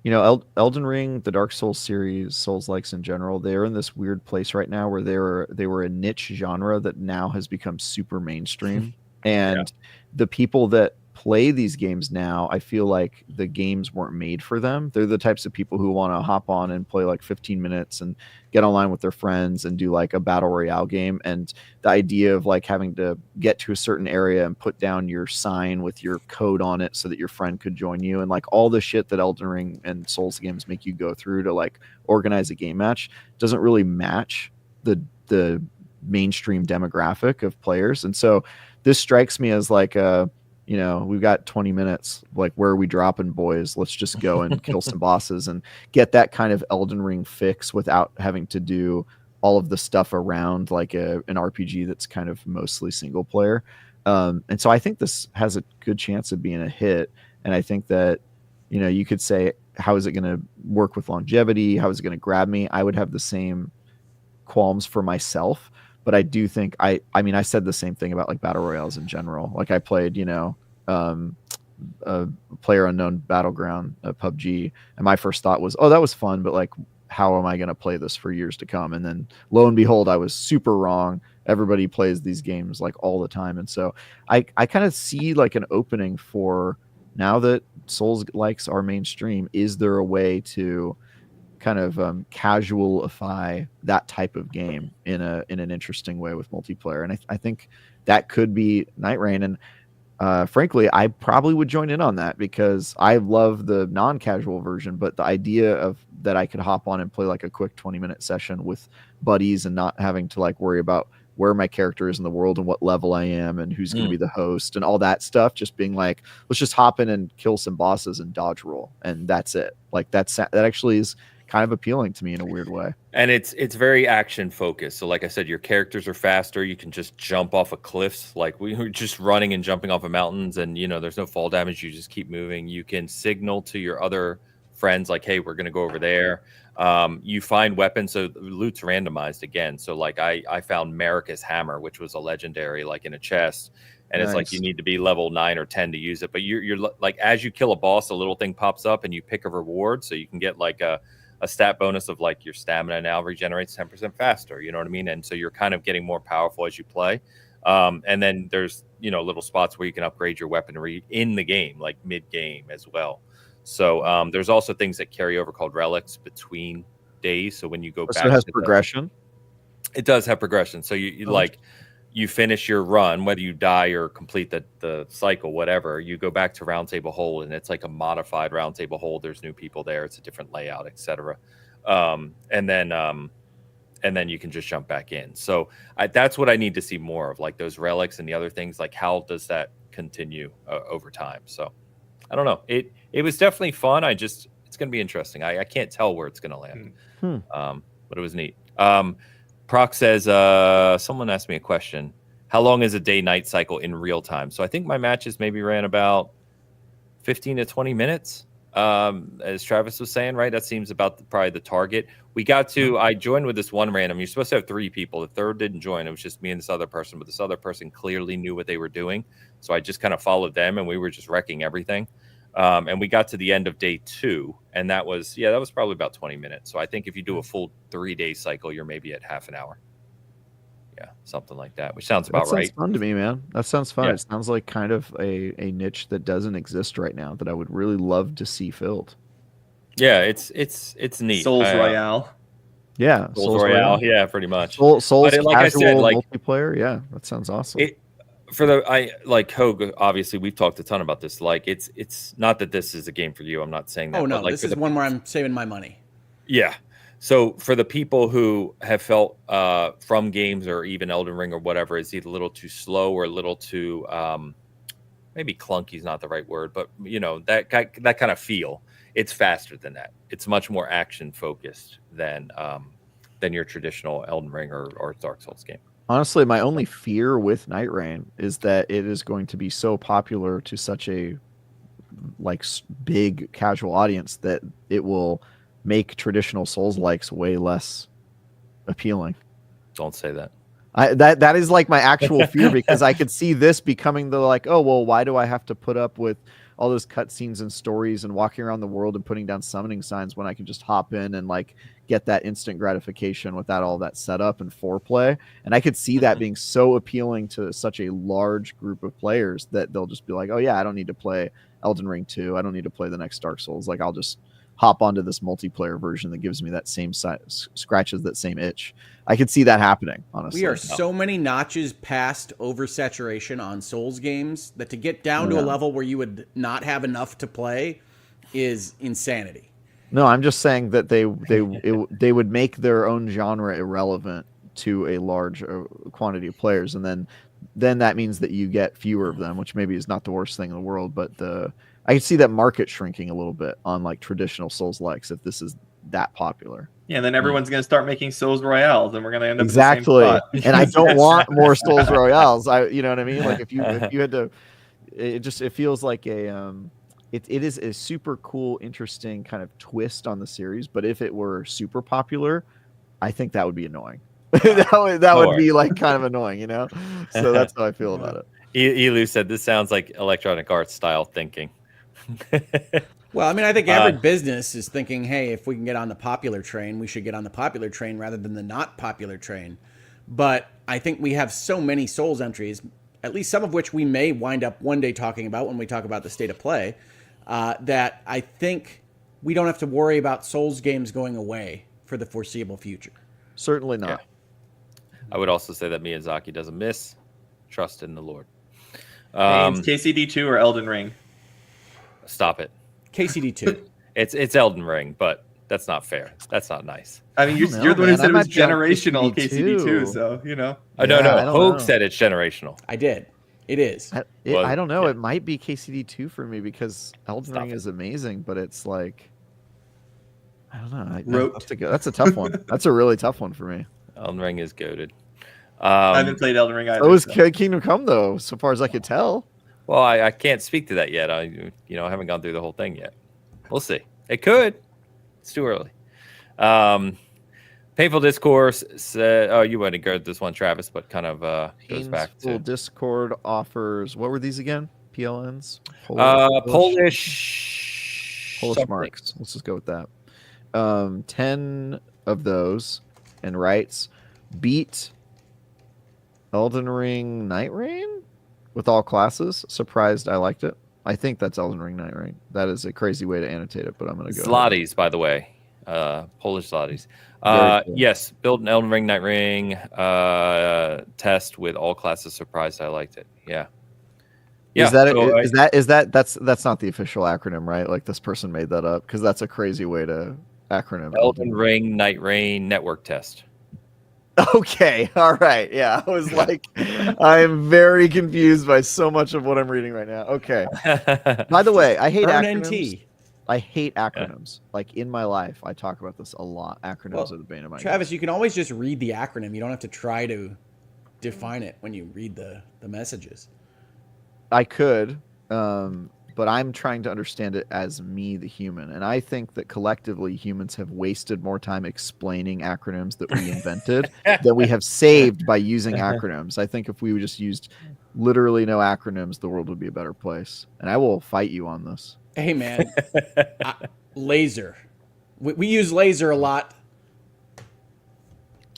Elden Ring, the Dark Souls series, Souls-likes in general, they're in this weird place right now where they were a niche genre that now has become super mainstream. And the people that play these games now, I feel like the games weren't made for them. They're the types of people who want to hop on and play like 15 minutes and get online with their friends and do like a battle royale game. And the idea of like having to get to a certain area and put down your sign with your code on it so that your friend could join you, and like all the shit that Elden Ring and Souls games make you go through to like organize a game match doesn't really match the mainstream demographic of players. And so this strikes me as like we've got 20 minutes. Like, where are we dropping, boys? Let's just go and kill some bosses and get that kind of Elden Ring fix without having to do all of the stuff around like an RPG that's kind of mostly single player. And so I think this has a good chance of being a hit. And I think that, you could say, how is it going to work with longevity? How is it going to grab me? I would have the same qualms for myself. But I do think I said the same thing about like battle royales in general. Like I played, Player Unknown Battleground, PUBG, and my first thought was, oh, that was fun, but like, how am I going to play this for years to come? And then lo and behold, I was super wrong. Everybody plays these games like all the time, and so I kind of see like an opening for, now that Souls likes are mainstream, is there a way to kind of casualify that type of game in an interesting way with multiplayer? And I think that could be Nightreign. And frankly, I probably would join in on that, because I love the non-casual version, but the idea of that I could hop on and play like a quick 20-minute session with buddies and not having to like worry about where my character is in the world and what level I am and who's going to be the host and all that stuff. Just being like, let's just hop in and kill some bosses and dodge roll, and that's it. Like that actually is kind of appealing to me in a weird way. And it's very action focused. So like I said, your characters are faster. You can just jump off of cliffs. Like we were just running and jumping off of mountains, and there's no fall damage. You just keep moving. You can signal to your other friends like, hey, we're going to go over there. You find weapons. So loot's randomized again. So like I found Marika's hammer, which was a legendary, like in a chest. And It's like you need to be level 9 or 10 to use it. But you're like, as you kill a boss, a little thing pops up and you pick a reward. So you can get like a stat bonus of like your stamina now regenerates 10% faster. You know what I mean? And so you're kind of getting more powerful as you play. And then there's, little spots where you can upgrade your weaponry in the game, like mid game as well. So there's also things that carry over called relics between days. So when you go back, so it has progression. It does have progression. So you finish your run, whether you die or complete the cycle, whatever, you go back to Round Table Hold, and it's like a modified Round Table Hold. There's new people there. It's a different layout, etc. And then you can just jump back in. So that's what I need to see more of, like those relics and the other things. Like how does that continue over time? So I don't know. It was definitely fun. It's going to be interesting. I can't tell where it's going to land. But it was neat. Proc says, someone asked me a question. How long is a day-night cycle in real time? So I think my matches maybe ran about 15 to 20 minutes, as Travis was saying, right? That seems about probably the target. I joined with this one random. You're supposed to have 3 people. The third didn't join. It was just me and this other person, but this other person clearly knew what they were doing. So I just kind of followed them, and we were just wrecking everything. And we got to the end of day 2, and that was probably about 20 minutes. So I think if you do a full 3-day cycle, you're maybe at half an hour. Yeah, something like that, which sounds about right. That sounds fun to me, man. That sounds fun. Yeah. It sounds like kind of a niche that doesn't exist right now that I would really love to see filled. Yeah, it's neat. Souls Royale. Yeah, Souls Royale. Yeah, pretty much. Souls like I casual said, like multiplayer. Yeah, that sounds awesome. Hogue, obviously we've talked a ton about this. Like it's not that this is a game for you. I'm not saying that. Oh no, but like this is one where I'm saving my money. Yeah. So for the people who have felt from games or even Elden Ring or whatever is either a little too slow or a little too maybe clunky is not the right word, but that kind of feel. It's faster than that. It's much more action focused than your traditional Elden Ring or Dark Souls game. Honestly, my only fear with Nightreign is that it is going to be so popular to such a big casual audience that it will make traditional Souls likes way less appealing. Don't say that. That is like my actual fear, because I could see this becoming the like, oh well, why do I have to put up with all those cutscenes and stories and walking around the world and putting down summoning signs when I can just hop in and like get that instant gratification without all that setup and foreplay. And I could see that being so appealing to such a large group of players that they'll just be like, oh yeah, I don't need to play Elden Ring 2. I don't need to play the next Dark Souls. Like I'll just hop onto this multiplayer version that gives me that same scratches that same itch. I could see that happening, honestly. We are so many notches past oversaturation on Souls games that to get down to a level where you would not have enough to play is insanity. No, I'm just saying that they would make their own genre irrelevant to a large quantity of players, and then that means that you get fewer of them, which maybe is not the worst thing in the world, but I can see that market shrinking a little bit on like traditional Souls likes if this is that popular. Yeah, and then everyone's going to start making Souls Royales, and we're going to end up exactly. in the same spot. And I don't want more Souls Royales. You know what I mean? Like if you had to, it feels like it is a super cool, interesting kind of twist on the series. But if it were super popular, I think that would be annoying. that would be like kind of annoying, So that's how I feel about it. Elu said this sounds like Electronic Arts style thinking. Well, I mean, I think every business is thinking, hey, if we can get on the popular train, we should get on the popular train rather than the not popular train. But I think we have so many Souls entries, at least some of which we may wind up one day talking about when we talk about the state of play, that I think we don't have to worry about Souls games going away for the foreseeable future. Certainly not. Yeah. I would also say that Miyazaki doesn't miss. Trust in the Lord. KCD2 or Elden Ring? Stop it. KCD2. It's Elden Ring, but That's not fair. That's not nice. I mean, I don't you're know, the one who man. said I it was might be on generational KCD2, KCD2, so you know. Oh, Yeah, I no. don't Hogue know. said it's generational. I did. It is. I don't know. Yeah. It might be KCD2 for me because Elden Ring is amazing, but it's like, I don't know. That's a tough one. That's a really tough one for me. Elden Ring is goated. I haven't played Elden Ring either. So was Kingdom Come, though, so far as I could tell. Well, I can't speak to that yet. I haven't gone through the whole thing yet. We'll see. It could. It's too early. Painful Discourse said, "Oh, you went to go this one, Travis," but kind of goes back to Discord offers. What were these again? PLNs. Polish marks. Let's just go with that. 10 of those, and writes, beat Elden Ring Nightreign with all classes. Surprised I liked it. I think that's Elden Ring Nightreign. That is a crazy way to annotate it, but I'm going to go Zlotys, by the way. Polish Zlotys. Cool. Yes, build an Elden Ring Nightreign test with all classes. Surprised I liked it. Yeah. That's not the official acronym, right? Like this person made that up because that's a crazy way to acronym. Elden Ring Nightreign network test. Okay, all right. Yeah, I was like, I am very confused by so much of what I'm reading right now. Okay. By the way, I hate acronyms. I hate acronyms. Like in my life, I talk about this a lot. Acronyms are the bane of my Travis, you can always just read the acronym. You don't have to try to define it when you read the messages. I could, but I'm trying to understand it as me, the human. And I think that collectively humans have wasted more time explaining acronyms that we invented than we have saved by using acronyms. I think if we just used literally no acronyms, the world would be a better place. And I will fight you on this. Hey, man. Laser. We use laser a lot.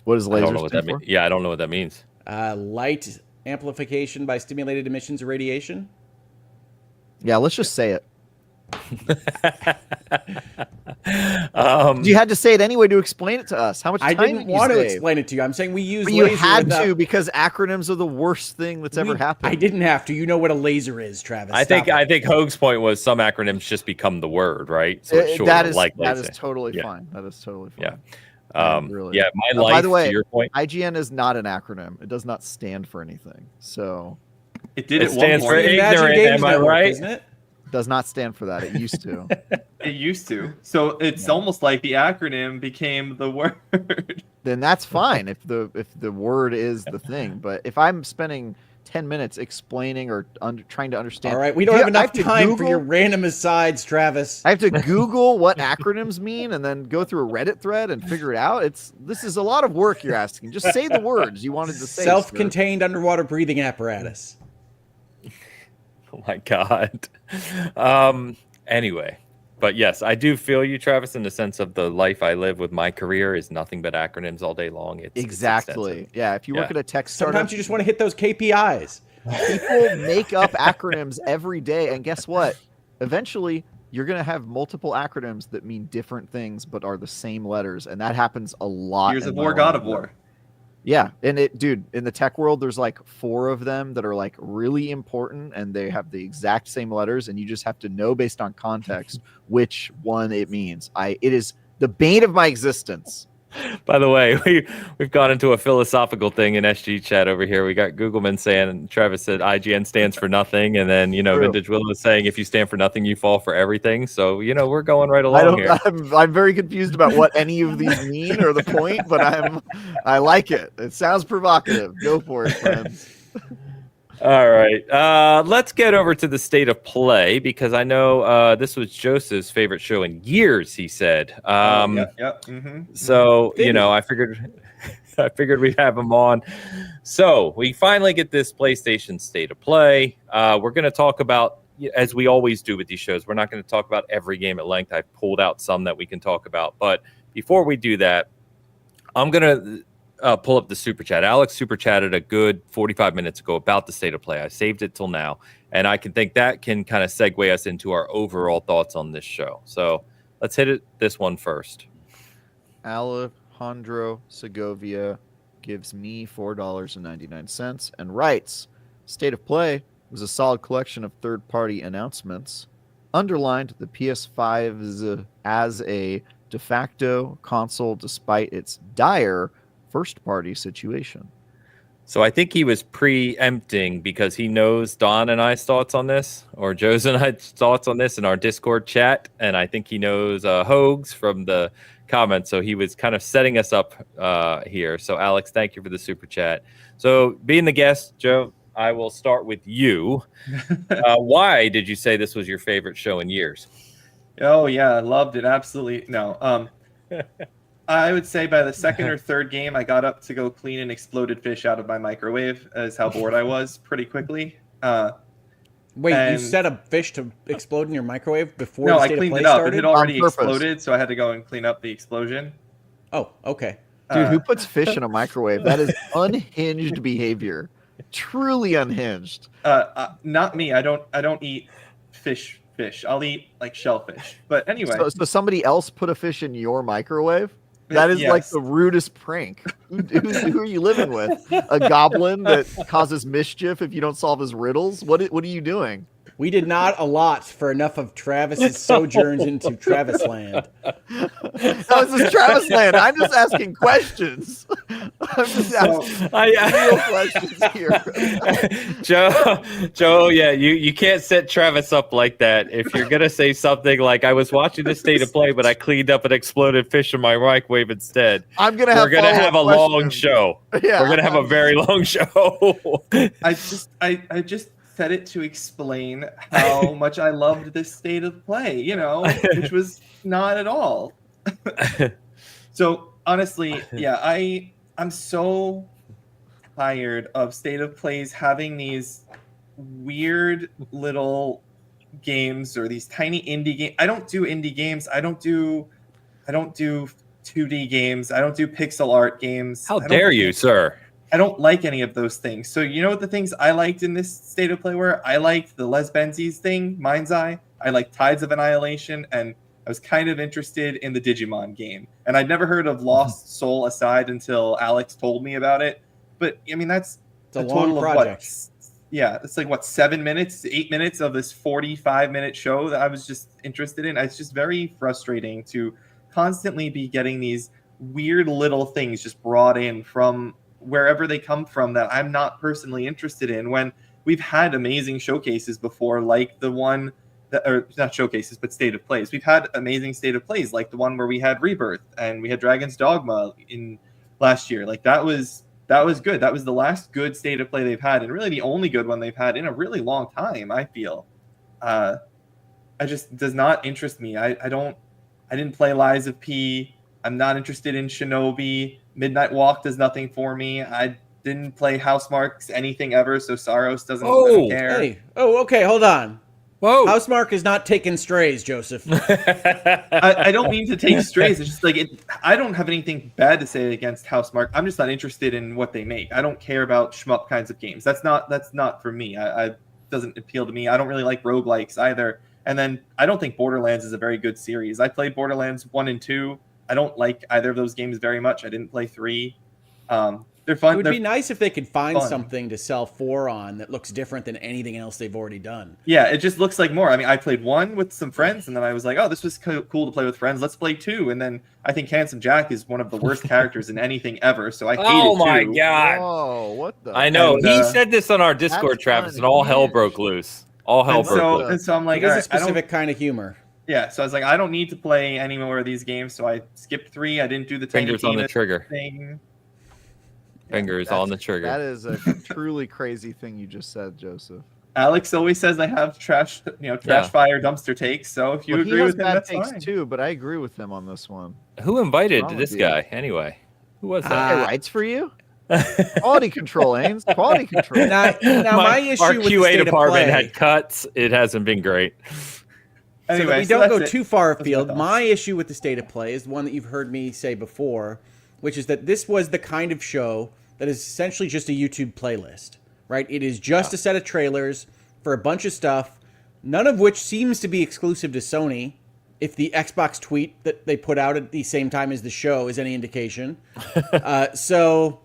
What does laser I don't know what that means. Yeah, I don't know what that means. Light amplification by stimulated emissions of radiation. Yeah, let's just say it. You had to say it anyway to explain it to us. How much time I didn't want to explain it to you. I'm saying we use laser. You had to because acronyms are the worst thing that's ever happened. I didn't have to. You know what a laser is, Travis. I think Hogue's point was some acronyms just become the word, right? So that is totally fine. That is totally fine. Yeah. Really. Yeah, my life, by the way, to your point, IGN is not an acronym. It does not stand for anything. So it did. It stands for ignorant. Am I right? Isn't it? Does not stand for that. It used to. It used to. So it's almost like the acronym became the word. Then that's fine if the word is the thing. But if I'm spending 10 minutes explaining or trying to understand. All right, we don't have enough time for your random asides, Travis. I have to Google what acronyms mean and then go through a Reddit thread and figure it out. This is a lot of work you're asking. Just say the words you wanted to say. Self-contained underwater breathing apparatus. Oh my God. Anyway, but yes, I do feel you, Travis, in the sense of the life I live with my career is nothing but acronyms all day long. Exactly. Yeah. If you work at a tech startup, sometimes you just want to hit those KPIs. People make up acronyms every day, and guess what? Eventually, you're going to have multiple acronyms that mean different things but are the same letters, and that happens a lot. Gears of War, God of War. Yeah, and in the tech world, there's like 4 of them that are like really important, and they have the exact same letters, and you just have to know based on context which one it means. It is the bane of my existence. By the way, we've gone into a philosophical thing in SG chat over here. We got Googleman saying, and Travis said IGN stands for nothing, and then Vintage Willow is saying if you stand for nothing, you fall for everything. So we're going right along here. I'm very confused about what any of these mean or the point, but I like it. It sounds provocative. Go for it, friends. All right, let's get over to the state of play because I know this was Joseph's favorite show in years. He said, So I figured we'd have him on. So we finally get this PlayStation state of play. We're going to talk about, as we always do with these shows, we're not going to talk about every game at length. I've pulled out some that we can talk about, but before we do that, I'm going to pull up the super chat. Alex super chatted a good 45 minutes ago about the state of play. I saved it till now, and I think that can kind of segue us into our overall thoughts on this show. So let's hit this one first. Alejandro Segovia gives me $4.99 and writes, State of Play was a solid collection of third-party announcements, underlined the PS5's as a de facto console despite its dire first-party situation. So I think he was preempting because he knows Don and I's thoughts on this, or Joe's and I's thoughts on this in our Discord chat, and I think he knows Hogs from the comments, so he was kind of setting us up here. So Alex, thank you for the super chat. So being the guest, Joe, I will start with you. Why did you say this was your favorite show in years? Oh yeah, I loved it. Absolutely. No. I would say by the second or third game, I got up to go clean an exploded fish out of my microwave, as how bored I was pretty quickly. Wait, you set a fish to explode in your microwave before no, the I state cleaned of play it up. started? It had already exploded, so I had to go and clean up the explosion. Oh, okay. Dude, who puts fish in a microwave? That is unhinged behavior. Truly unhinged. Not me. I don't eat fish. I'll eat like shellfish. But anyway. So somebody else put a fish in your microwave? That is like the rudest prank. Who are you living with? A goblin that causes mischief if you don't solve his riddles? What are you doing? We did not allot for enough of Travis's sojourns into Travis Land. No, this is Travis Land. I'm just asking questions. I'm just asking real questions here. Joe, yeah, you can't set Travis up like that. If you're gonna say something like, "I was watching the state of play, but I cleaned up an exploded fish in my microwave instead," we're gonna have a long show. Yeah, we're gonna have a very long show. I just said it to explain how much I loved this state of play, which was not at all. So honestly, yeah, I'm so tired of state of plays having these weird little games or these tiny indie games. I don't do indie games. I don't do 2D games. I don't do pixel art games. How dare you, sir? I don't like any of those things. So you know what the things I liked in this state of play were? I liked the Les Benzies thing, Mind's Eye. I liked Tides of Annihilation, and I was kind of interested in the Digimon game. And I'd never heard of Lost Soul Aside until Alex told me about it. But I mean, that's a long project. It's like 7 minutes, 8 minutes of this 45-minute show that I was just interested in. It's just very frustrating to constantly be getting these weird little things just brought in from wherever they come from that I'm not personally interested in, when we've had amazing showcases before, like the one that, or not showcases, but state of plays. We've had amazing state of plays, like the one where we had Rebirth and we had Dragon's Dogma in last year. Like that was good. That was the last good state of play they've had, and really the only good one they've had in a really long time, I feel. I just does not interest me. I didn't play Lies of P. I'm not interested in Shinobi. Midnight Walk does nothing for me. I didn't play Housemarque anything ever, so Saros doesn't care. Hey. Oh, okay, hold on. Whoa. Housemarque is not taking strays, Joseph. I don't mean to take strays. It's just like I don't have anything bad to say against Housemarque. I'm just not interested in what they make. I don't care about shmup kinds of games. That's not for me. I doesn't appeal to me. I don't really like roguelikes either. And then I don't think Borderlands is a very good series. I played Borderlands 1 and 2. I don't like either of those games very much. I didn't play 3. They're fun. It would be nice if they could find something to sell 4 on that looks different than anything else they've already done. Yeah, it just looks like more. I mean, I played 1 with some friends, and then I was like, oh, this was cool to play with friends. Let's play 2. And then I think Handsome Jack is one of the worst characters in anything ever, so I hated 2. Oh, my God. Oh, what the? I know. And, he said this on our Discord, Travis, and all hell broke loose. All hell broke loose. And so I'm like, it is a specific kind of humor. Yeah, so I was like, I don't need to play any more of these games, so I skipped 3. I didn't do the Fingers on the trigger. thing. Fingers on the trigger. That is a truly crazy thing you just said, Joseph. Alex always says I have trash fire dumpster takes. So if you agree with him, that's fine. Too, but I agree with him on this one. Who invited this guy anyway? Who was that? He writes for you. Quality control, Ains. Quality control. Now my issue our with the QA state department of play, had cuts. It hasn't been great. Anyway, we don't go too far afield. My issue with the state of play is one that you've heard me say before, which is that this was the kind of show that is essentially just a YouTube playlist, right? It is just a set of trailers for a bunch of stuff, none of which seems to be exclusive to Sony, if the Xbox tweet that they put out at the same time as the show is any indication. So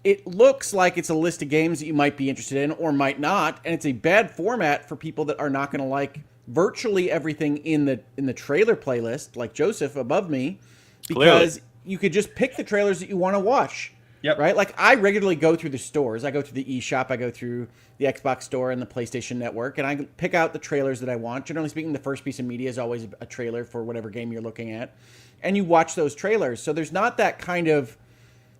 it looks like it's a list of games that you might be interested in or might not, and it's a bad format for people that are not going to like virtually everything in the trailer playlist, like Joseph above me, because you could just pick the trailers that you want to watch. Yep. Right? Like, I regularly go through the stores. I go through the eShop. I go through the Xbox Store and the PlayStation Network, and I pick out the trailers that I want. Generally speaking, the first piece of media is always a trailer for whatever game you're looking at. And you watch those trailers. So there's not that kind of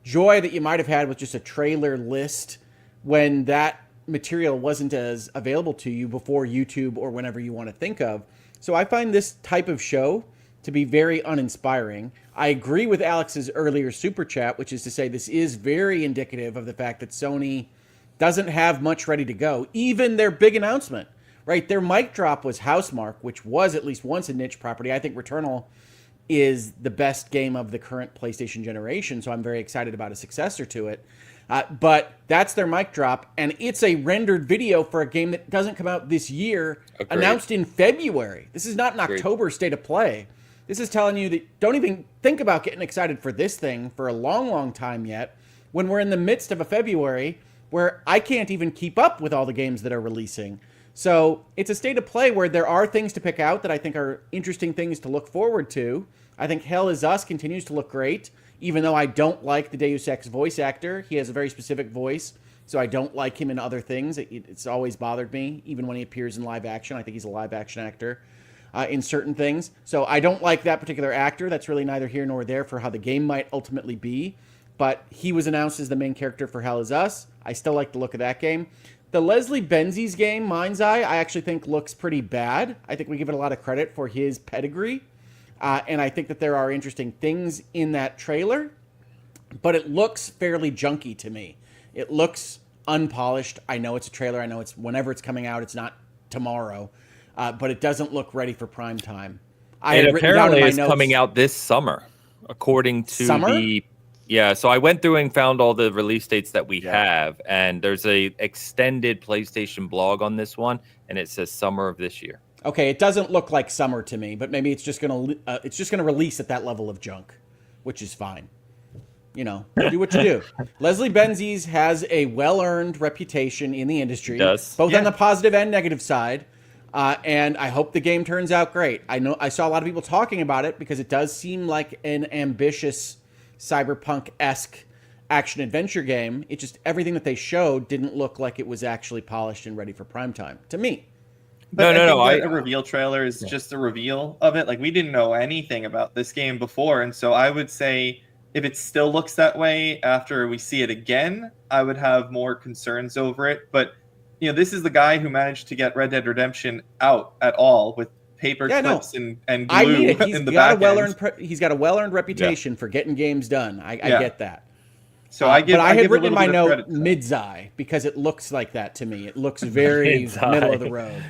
joy that you might have had with just a trailer list when that material wasn't as available to you before YouTube or whenever you want to think of. So I find this type of show to be very uninspiring. I agree with Alex's earlier super chat, which is to say this is very indicative of the fact that Sony doesn't have much ready to go. Even their big announcement, right? Their mic drop was Housemarque, which was at least once a niche property. I think Returnal is the best game of the current PlayStation generation, so I'm very excited about a successor to it. But that's their mic drop, and it's a rendered video for a game that doesn't come out this year, announced in February. This is not an October state of play. This is telling you that don't even think about getting excited for this thing for a long, long time yet, when we're in the midst of a February where I can't even keep up with all the games that are releasing. So it's a state of play where there are things to pick out that I think are interesting things to look forward to. I think Hell Is Us continues to look great, even though I don't like the Deus Ex voice actor. He has a very specific voice, so I don't like him in other things. It's always bothered me, even when he appears in live action. I think he's a live action actor in certain things. So I don't like that particular actor. That's really neither here nor there for how the game might ultimately be. But he was announced as the main character for Hell Is Us. I still like the look of that game. The Leslie Benzies game, Mind's Eye, I actually think looks pretty bad. I think we give it a lot of credit for his pedigree. And I think that there are interesting things in that trailer. But it looks fairly junky to me. It looks unpolished. I know it's a trailer. I know it's whenever it's coming out. It's not tomorrow. But it doesn't look ready for prime time. It apparently is coming out this summer, according to the... Yeah, so I went through and found all the release dates that we have, and there's a extended PlayStation blog on this one, and it says summer of this year. Okay, it doesn't look like summer to me, but maybe it's just gonna release at that level of junk, which is fine. You know, do what you do. Leslie Benzies has a well-earned reputation in the industry, both on the positive and negative side. And I hope the game turns out great. I know I saw a lot of people talking about it because it does seem like an ambitious cyberpunk-esque action-adventure game. It just, everything that they showed didn't look like it was actually polished and ready for primetime, to me. But the reveal trailer is just a reveal of it. Like, we didn't know anything about this game before, and so I would say if it still looks that way after we see it again, I would have more concerns over it. But, you know, this is the guy who managed to get Red Dead Redemption out at all with paper clips and glue I mean it. in the back end. He's got a well-earned reputation for getting games done. I get that. So I had written in my note Mid's-Eye because it looks like that to me. It looks very middle of the road.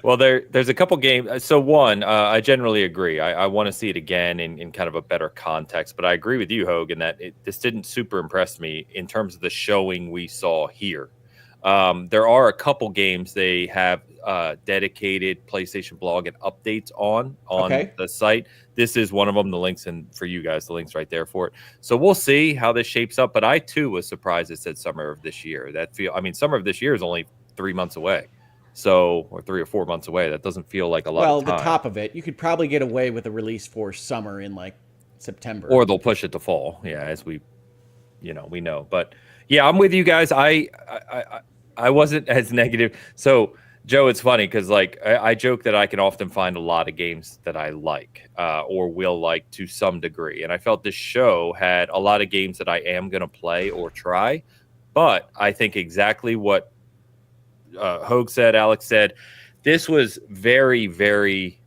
Well, there's a couple games. So one, I generally agree. I want to see it again in kind of a better context. But I agree with you, Hogan, that this didn't super impress me in terms of the showing we saw here. There are a couple games they have dedicated PlayStation blog and updates on the site. This is one of them. The link's in for you guys. The link's right there for it. So we'll see how this shapes up. But I too was surprised it said summer of this year. Summer of this year is only 3 months away. So, or 3 or 4 months away. That doesn't feel like a lot of time. Well, the top of it, you could probably get away with a release for summer in like September. Or they'll push it to fall. Yeah, as we know. But yeah, I'm with you guys. I wasn't as negative. So, Joe, it's funny because like I joke that I can often find a lot of games that I like or will like to some degree. And I felt this show had a lot of games that I am going to play or try. But I think exactly what Hogue said, Alex said, this was very, very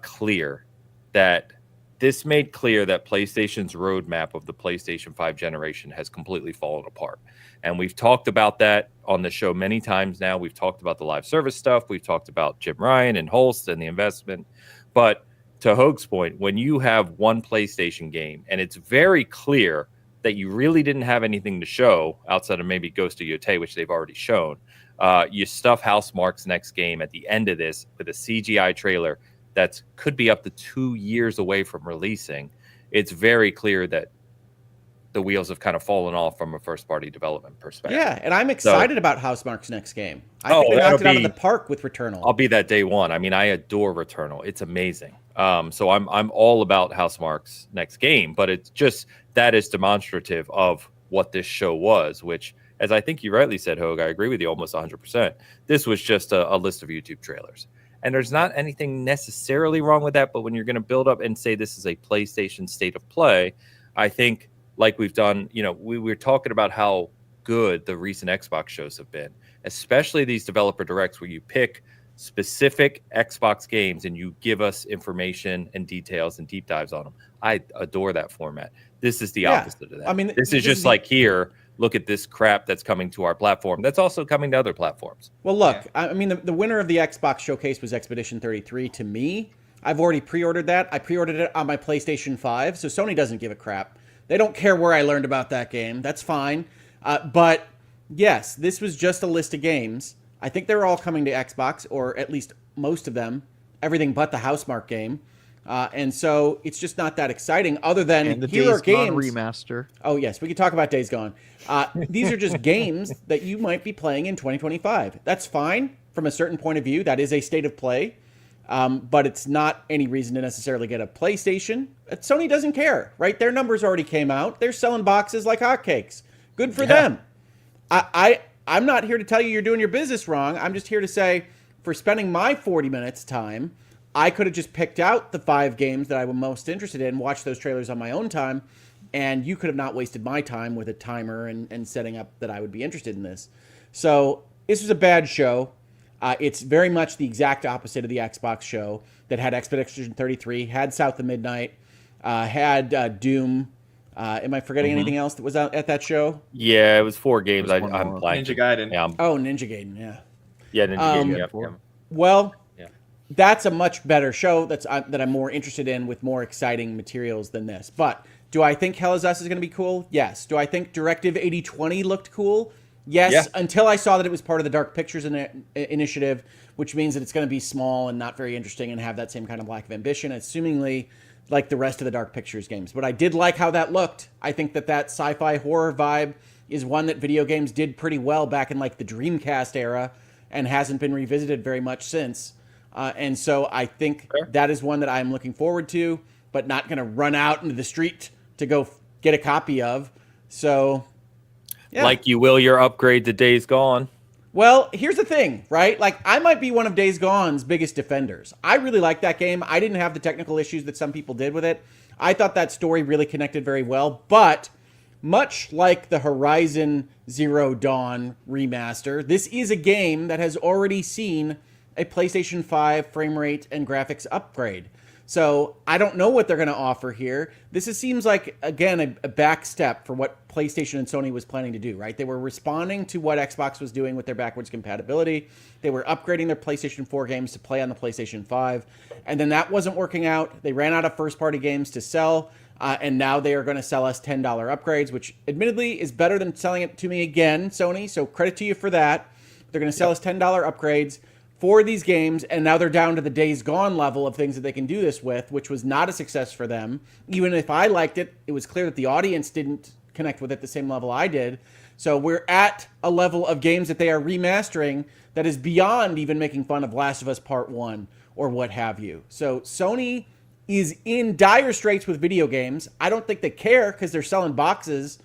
clear that this made clear that PlayStation's roadmap of the PlayStation 5 generation has completely fallen apart. And we've talked about that on the show many times now. We've talked about the live service stuff. We've talked about Jim Ryan and Holst and the investment. But to Hogue's point, when you have one PlayStation game and it's very clear that you really didn't have anything to show outside of maybe Ghost of Yotei, which they've already shown, you stuff Housemarque's next game at the end of this with a CGI trailer that could be up to 2 years away from releasing. It's very clear that the wheels have kind of fallen off from a first-party development perspective. Yeah, and I'm excited about Housemarque's next game. I think they that'll knocked it out of the park with Returnal. I'll be that day one. I mean, I adore Returnal. It's amazing. So I'm all about Housemarque's next game, but it's just that is demonstrative of what this show was, which, as I think you rightly said, Hogue, I agree with you almost 100%. This was just a list of YouTube trailers. And there's not anything necessarily wrong with that, but when you're going to build up and say this is a PlayStation state of play, I think, like we've done, we were talking about how good the recent Xbox shows have been, especially these developer directs where you pick specific Xbox games and you give us information and details and deep dives on them. I adore that format. This is the opposite of that. I mean, this is just like here, look at this crap that's coming to our platform. That's also coming to other platforms. Well, look, I mean, the winner of the Xbox showcase was Expedition 33 to me. I've already pre-ordered that. I pre-ordered it on my PlayStation 5, so Sony doesn't give a crap. They don't care where I learned about that game. That's fine. But yes, this was just a list of games. I think they're all coming to Xbox, or at least most of them. Everything but the Housemarque game. And so it's just not that exciting other than and the here Days are games. Gone remaster. Oh, yes. We could talk about Days Gone. These are just games that you might be playing in 2025. That's fine from a certain point of view. That is a state of play. But it's not any reason to necessarily get a PlayStation. Sony doesn't care, right? Their numbers already came out. They're selling boxes like hotcakes. Good for them. I'm not here to tell you you're doing your business wrong. I'm just here to say, for spending my 40 minutes time, I could have just picked out the 5 games that I was most interested in, watched those trailers on my own time, and you could have not wasted my time with a timer and setting up that I would be interested in this. So this was a bad show. It's very much the exact opposite of the Xbox show that had Expedition 33, had South of Midnight, had Doom. Am I forgetting anything else that was out at that show? Yeah, it was 4 games. I'm blanking. Ninja Gaiden. Yeah, Ninja Gaiden, yeah. Yeah, Ninja Gaiden. Yeah. Well, that's a much better show that I'm more interested in with more exciting materials than this. But do I think Hell Is Us is going to be cool? Yes. Do I think Directive 8020 looked cool? Yes, until I saw that it was part of the Dark Pictures initiative, which means that it's going to be small and not very interesting and have that same kind of lack of ambition, assumingly like the rest of the Dark Pictures games. But I did like how that looked. I think that sci-fi horror vibe is one that video games did pretty well back in like the Dreamcast era and hasn't been revisited very much since. And so I think that is one that I'm looking forward to, but not going to run out into the street to go get a copy of. So... yeah. Like you will your upgrade to Days Gone. Well, here's the thing, right? Like, I might be one of Days Gone's biggest defenders. I really like that game. I didn't have the technical issues that some people did with it. I thought that story really connected very well. But much like the Horizon Zero Dawn remaster, this is a game that has already seen a PlayStation 5 frame rate and graphics upgrade. So I don't know what they're going to offer here. This seems like, again, a back step for what PlayStation and Sony was planning to do, right? They were responding to what Xbox was doing with their backwards compatibility. They were upgrading their PlayStation 4 games to play on the PlayStation 5. And then that wasn't working out. They ran out of first-party games to sell. And now they are going to sell us $10 upgrades, which admittedly is better than selling it to me again, Sony. So credit to you for that. They're going to sell us $10 upgrades for these games, and now they're down to the Days Gone level of things that they can do this with, which was not a success for them. Even if I liked it, it was clear that the audience didn't connect with it the same level I did. So we're at a level of games that they are remastering that is beyond even making fun of Last of Us Part 1 or what have you. So Sony is in dire straits with video games. I don't think they care because they're selling boxes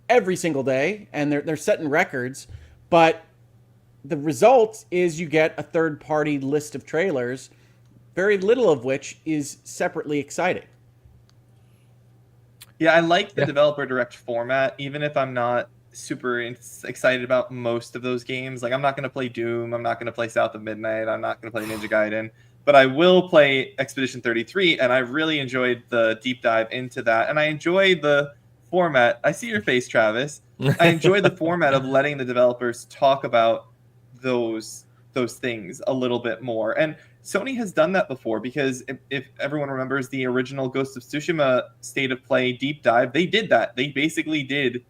every single day and they're setting records, but the result is you get a third-party list of trailers, very little of which is separately exciting. Yeah, I like the developer direct format, even if I'm not super excited about most of those games. Like, I'm not going to play Doom. I'm not going to play South of Midnight. I'm not going to play Ninja Gaiden. But I will play Expedition 33, and I really enjoyed the deep dive into that. And I enjoy the format. I see your face, Travis. I enjoy the format of letting the developers talk about those things a little bit more. And Sony has done that before, because if everyone remembers the original Ghost of Tsushima State of Play deep dive, they did that. They basically did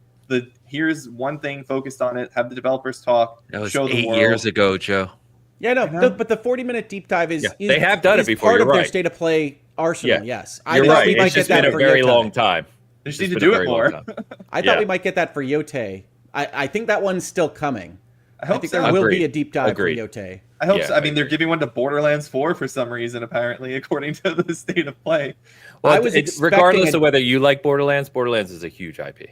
here's one thing, focused on it, have the developers talk, that was show the 8 world. years ago, Joe. Yeah, no, but the 40-minute deep dive is they have done it before. Part You're of right. their State of Play arsenal. Yes, You're right. It's just been a very long time. They just need to do it more. I thought we might get that for Yote. I think that one's still coming. I think there will be a deep dive for Yote. I hope so. I mean, they're giving one to Borderlands 4 for some reason, apparently, according to the state of play. Well, regardless of whether you like Borderlands is a huge IP.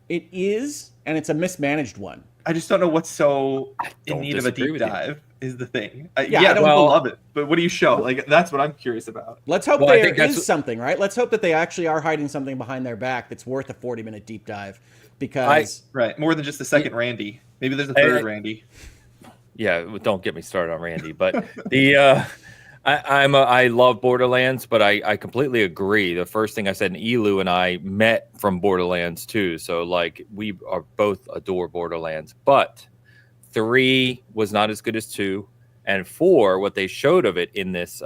It is, and it's a mismanaged one. I just don't know what's so in need of a deep dive is the thing. People love it, but what do you show? Like, that's what I'm curious about. Let's hope there is something, right? Let's hope that they actually are hiding something behind their back that's worth a 40-minute deep dive. Because more than just the second Randy. Maybe there's a third Randy. Yeah, don't get me started on Randy. But I love Borderlands, but I completely agree. The first thing I said, and Elu and I met from Borderlands 2, so like we are both adore Borderlands. But 3 was not as good as 2, and 4, what they showed of it in this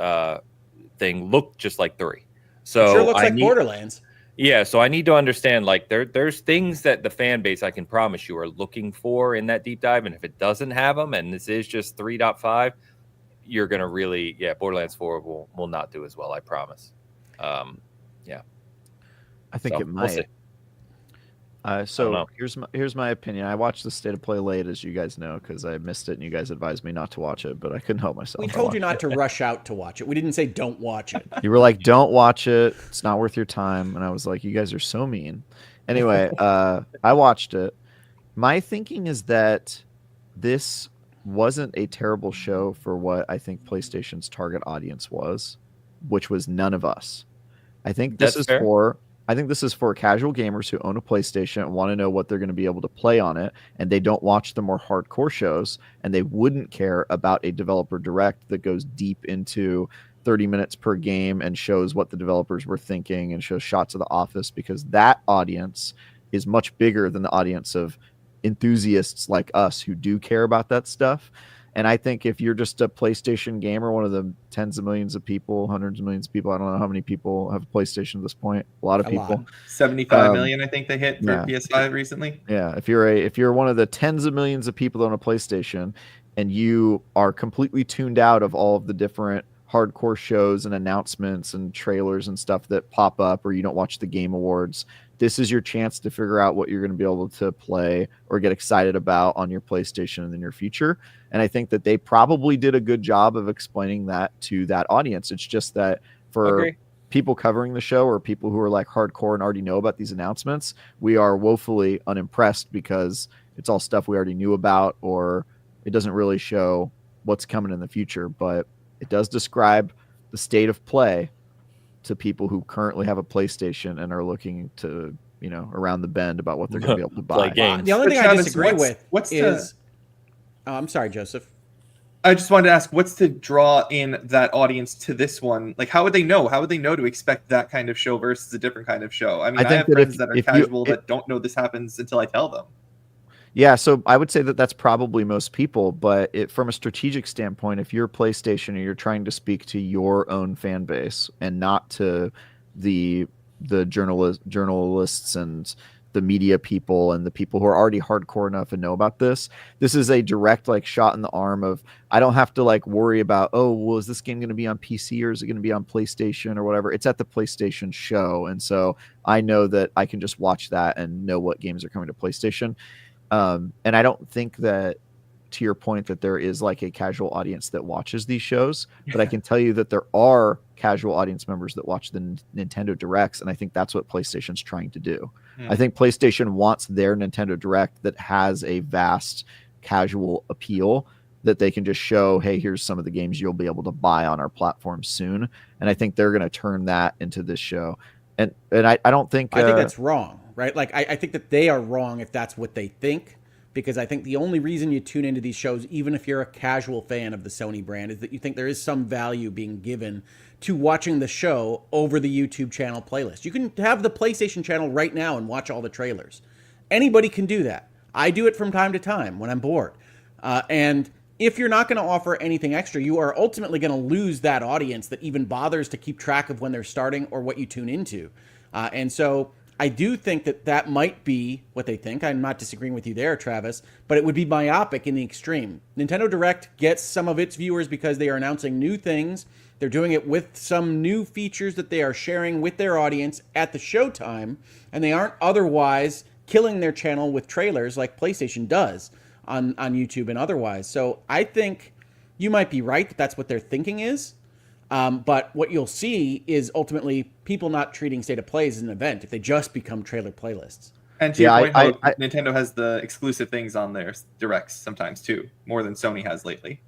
thing looked just like 3. So it sure looks like Borderlands. Yeah, so I need to understand, like, there's things that the fan base, I can promise you, are looking for in that deep dive, and if it doesn't have them, and this is just 3.5, you're going to really, Borderlands 4 will not do as well, I promise. I think it might. Here's my opinion. I watched the State of Play late, as you guys know, because I missed it, and you guys advised me not to watch it, but I couldn't help myself. We told you not to rush out to watch it. We didn't say don't watch it. You were like, don't watch it. It's not worth your time. And I was like, you guys are so mean. Anyway, I watched it. My thinking is that this wasn't a terrible show for what I think PlayStation's target audience was, which was none of us. I think this is for casual gamers who own a PlayStation and want to know what they're going to be able to play on it, and they don't watch the more hardcore shows, and they wouldn't care about a developer direct that goes deep into 30 minutes per game and shows what the developers were thinking and shows shots of the office, because that audience is much bigger than the audience of enthusiasts like us who do care about that stuff. And I think if you're just a PlayStation gamer, one of the tens of millions of people, hundreds of millions of people, I don't know how many people have a PlayStation at this point. A lot of people. 75 million, I think they hit for PS5 recently. Yeah, if you're one of the tens of millions of people that own a PlayStation, and you are completely tuned out of all of the different hardcore shows and announcements and trailers and stuff that pop up, or you don't watch the Game Awards, this is your chance to figure out what you're going to be able to play or get excited about on your PlayStation in the near future. And I think that they probably did a good job of explaining that to that audience. It's just that for people covering the show or people who are like hardcore and already know about these announcements, we are woefully unimpressed because it's all stuff we already knew about, or it doesn't really show what's coming in the future. But it does describe the state of play to people who currently have a PlayStation and are looking to, around the bend about what they're going to be able to buy. The only thing I disagree with is... I'm sorry, Joseph. I just wanted to ask, what's to draw in that audience to this one? Like, how would they know? How would they know to expect that kind of show versus a different kind of show? I mean, I have friends that are casual that don't know this happens until I tell them. Yeah, so I would say that that's probably most people, but from a strategic standpoint, if you're PlayStation and you're trying to speak to your own fan base and not to the journalists and the media people and the people who are already hardcore enough and know about this is a direct shot in the arm of, I don't have to worry about, is this game going to be on PC or is it going to be on PlayStation or whatever. It's at the PlayStation show, and so I know that I can just watch that and know what games are coming to PlayStation. And I don't think that, to your point, that there is a casual audience that watches these shows, but I can tell you that there are casual audience members that watch the Nintendo Directs, and I think that's what PlayStation's trying to do. I think PlayStation wants their Nintendo Direct that has a vast casual appeal that they can just show, hey, here's some of the games you'll be able to buy on our platform soon, and I think they're going to turn that into this show. And I don't think... I think that's wrong, right? I think that they are wrong if that's what they think, because I think the only reason you tune into these shows, even if you're a casual fan of the Sony brand, is that you think there is some value being given to watching the show over the YouTube channel playlist. You can have the PlayStation channel right now and watch all the trailers. Anybody can do that. I do it from time to time when I'm bored. And if you're not going to offer anything extra, you are ultimately going to lose that audience that even bothers to keep track of when they're starting or what you tune into. And so I do think that might be what they think. I'm not disagreeing with you there, Travis, but it would be myopic in the extreme. Nintendo Direct gets some of its viewers because they are announcing new things. They're doing it with some new features that they are sharing with their audience at the showtime, and they aren't otherwise killing their channel with trailers like PlayStation does on YouTube and otherwise. So I think you might be right that that's what their thinking is. But what you'll see is ultimately people not treating State of Play as an event if they just become trailer playlists. And to your point, Nintendo has the exclusive things on their directs sometimes too, more than Sony has lately.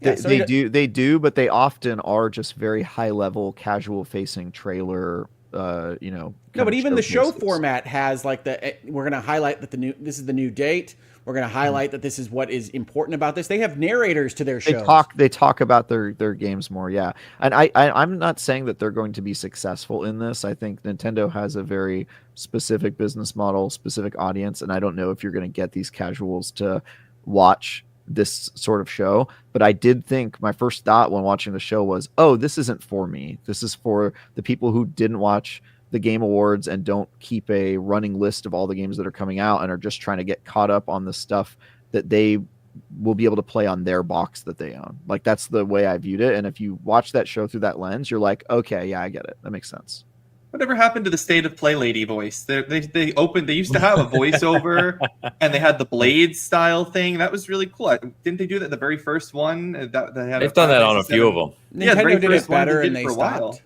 Yeah, they do, but they often are just very high level, casual facing trailer. No, but even the show format has like we're going to highlight that this is the new date. We're going to highlight that this is what is important about this. They have narrators to their shows. They talk about their games more, yeah. And I'm not saying that they're going to be successful in this. I think Nintendo has a very specific business model, specific audience, and I don't know if you're going to get these casuals to watch this sort of show. But I did think my first thought when watching the show was, oh, this isn't for me. This is for the people who didn't watch the Game Awards and don't keep a running list of all the games that are coming out and are just trying to get caught up on the stuff that they will be able to play on their box that they own. Like, that's the way I viewed it. And if you watch that show through that lens, you're like, okay, yeah, I get it. That makes sense. Whatever happened to the State of Play lady voice? They used to have a voiceover and they had the Blades style thing. That was really cool. Didn't they do that the very first one? They've done that on a few of them. Nintendo did it better and they stopped.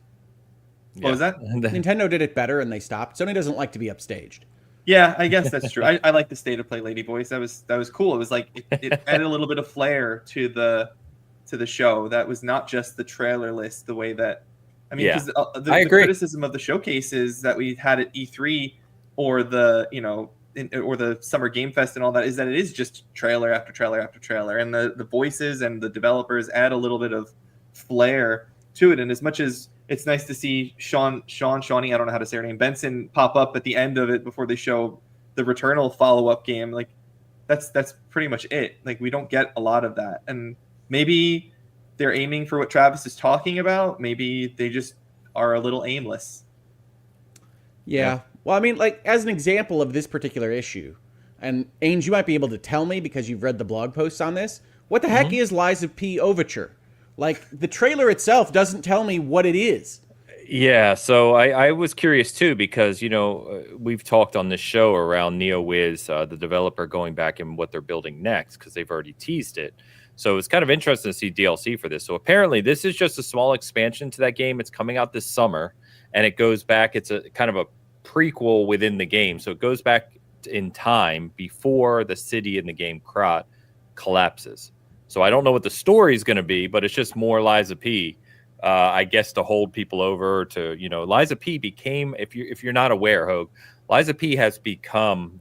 What was that? Nintendo did it better and they stopped. Sony doesn't like to be upstaged. Yeah, I guess that's true. I like the State of Play lady voice. That was cool. It was like it added a little bit of flair to the show. That was not just the trailer list. The way that because the criticism of the showcases that we had at E3 or or the Summer Game Fest and all that is that it is just trailer after trailer after trailer, and the voices and the developers add a little bit of flair to it. And as much as it's nice to see Shawnee, I don't know how to say her name, Benson pop up at the end of it before they show the Returnal follow-up game. Like that's pretty much it. Like we don't get a lot of that. And maybe they're aiming for what Travis is talking about. Maybe they just are a little aimless. Yeah. Well, I mean, like as an example of this particular issue, and Ains, you might be able to tell me because you've read the blog posts on this, what the heck is Lies of P Overture? Like, the trailer itself doesn't tell me what it is. Yeah, so I was curious, too, because, we've talked on this show around NeoWiz, the developer, going back and what they're building next, because they've already teased it. So it's kind of interesting to see DLC for this. So apparently this is just a small expansion to that game. It's coming out this summer, and it goes back. It's a kind of a prequel within the game. So it goes back in time before the city in the game, Krat, collapses. So I don't know what the story is going to be, but it's just more Lies of P, I guess, to hold people over. Lies of P became, if you're not aware, Hogue, Lies of P has become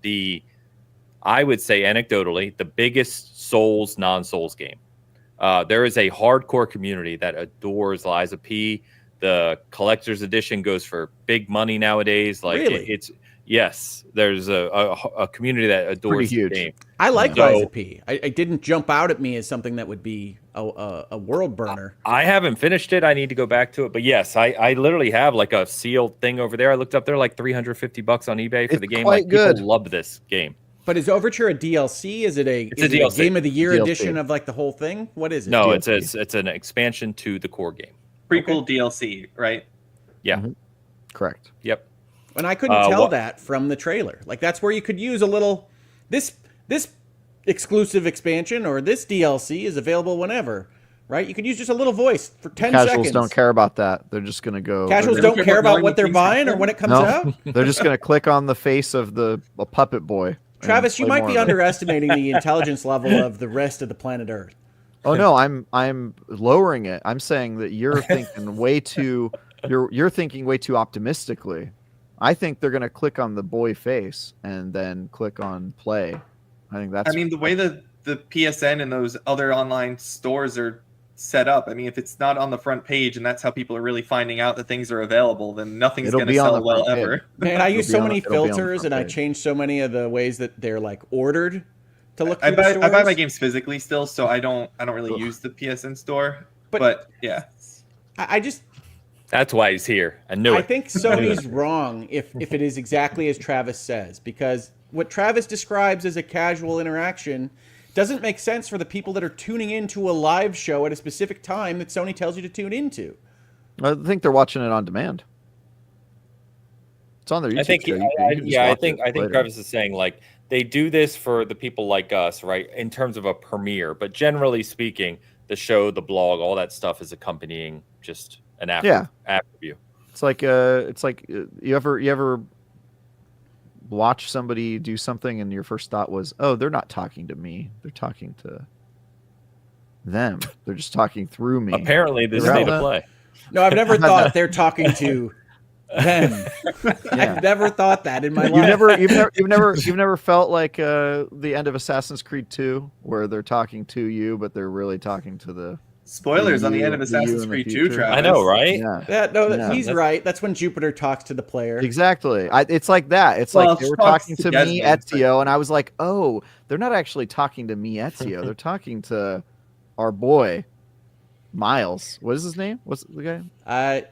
I would say anecdotally, the biggest Souls non-Souls game. There is a hardcore community that adores Lies of P. The collector's edition goes for big money nowadays. Like really? Yes, there's a community that adores the game. I like Lies of P. I didn't jump out at me as something that would be a world burner. I haven't finished it. I need to go back to it. But yes, I literally have like a sealed thing over there. I looked up there like $350 on eBay for the game. Quite good. People love this game. But is Overture a DLC? Is it a Game of the Year edition of like the whole thing? What is it? No, it's an expansion to the core game. Prequel DLC, right? Yeah. Mm-hmm. Correct. Yep. And I couldn't tell that from the trailer. Like that's where you could use a little this exclusive expansion or this DLC is available whenever, right? You could use just a little voice for 10 seconds. Casuals don't care about that. They're just going to go. Casuals don't care about what they're buying or when it comes out. They're just going to click on the face of a puppet boy. Travis, you might be underestimating the intelligence level of the rest of the planet Earth. Oh no, I'm lowering it. I'm saying that you're thinking way too you're thinking way too optimistically. I think they're going to click on the boy face and then click on play. I think that's. I mean, the way that the PSN and those other online stores are set up. I mean, if it's not on the front page and that's how people are really finding out that things are available, then nothing's going to sell well ever. Man, I use so many filters and I change so many of the ways that they're like ordered to look. I buy my games physically still, so I don't really use the PSN store. But yeah, I just. That's why he's here. I knew it. I think Sony's wrong if it is exactly as Travis says, because what Travis describes as a casual interaction doesn't make sense for the people that are tuning into a live show at a specific time that Sony tells you to tune into. I think they're watching it on demand. It's on their YouTube I think, show. I think Travis is saying like they do this for the people like us, right? In terms of a premiere, but generally speaking, the show, the blog, all that stuff is accompanying just an after view. It's like you ever watch somebody do something and your first thought was, oh, they're not talking to me, they're talking to them, they're just talking through me. Apparently this is state of play. No, I've never thought they're talking to them. I've never thought that in my life. You've never felt like the end of Assassin's Creed 2 where they're talking to you but they're really talking to the spoilers on the end of Assassin's Creed 2, Travis. I know, right? He's right. That's when Jupiter talks to the player. Exactly. It's like that. It's like they were talking to me, Ezio, and I was like, oh, they're not actually talking to me, Ezio. They're talking to our boy, Miles. What is his name? What's the guy?